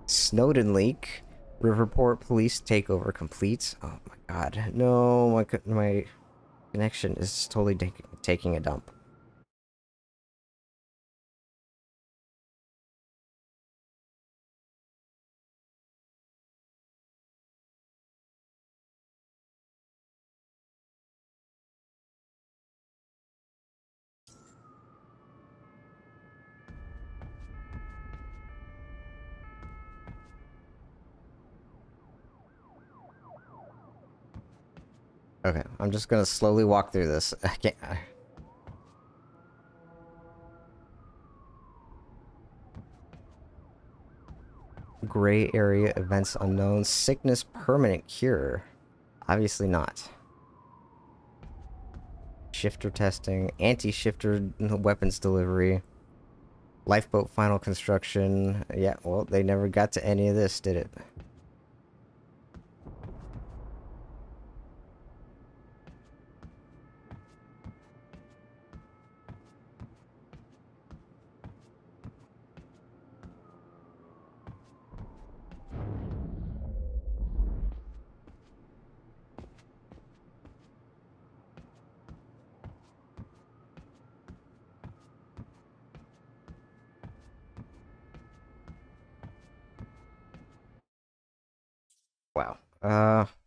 [SPEAKER 1] Snowden leak. Riverport police takeover complete. Oh my god. No, my connection is totally taking a dump. Okay, I'm just gonna slowly walk through this. I can't... Gray area events unknown. Sickness permanent cure. Obviously not. Shifter testing. Anti-shifter weapons delivery. Lifeboat final construction. Yeah, well, they never got to any of this, did it? Wow.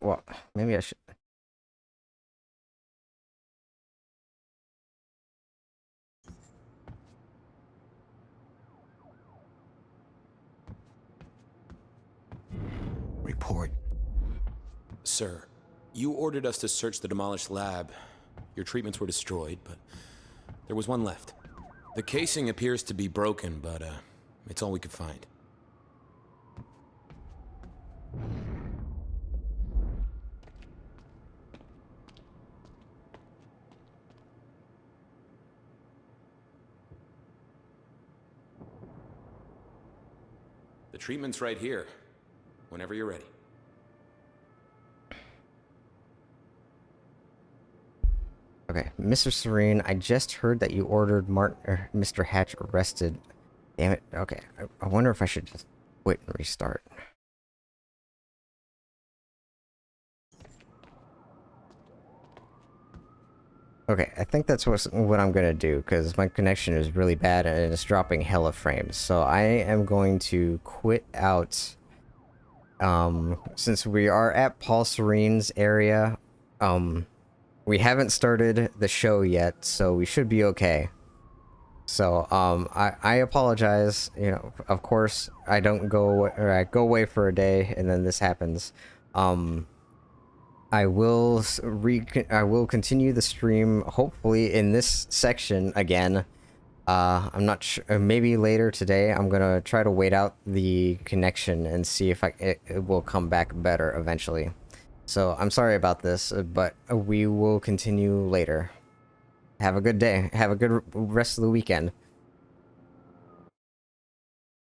[SPEAKER 1] Well, maybe I should...
[SPEAKER 9] Report.
[SPEAKER 5] Sir, you ordered us to search the demolished lab.
[SPEAKER 14] Your treatments were destroyed, but there was one left. The casing appears to be broken, but it's all we could find. The treatment's right here, whenever you're ready.
[SPEAKER 1] Okay, Mr. Serene, I just heard that you ordered Mr. Hatch arrested. Damn it. Okay, I wonder if I should just quit and restart. Okay, I think that's what I'm gonna do, because my connection is really bad and it's dropping hella frames. So I am going to quit out. Since we are at Paul Serene's area, we haven't started the show yet, so we should be okay. So, I apologize, you know, of course, I don't go, or I go away for a day, and then this happens. I will continue the stream, hopefully, in this section again. I'm not sure, maybe later today, I'm gonna try to wait out the connection and see if it will come back better eventually. So, I'm sorry about this, but we will continue later. Have a good day. Have a good rest of the weekend.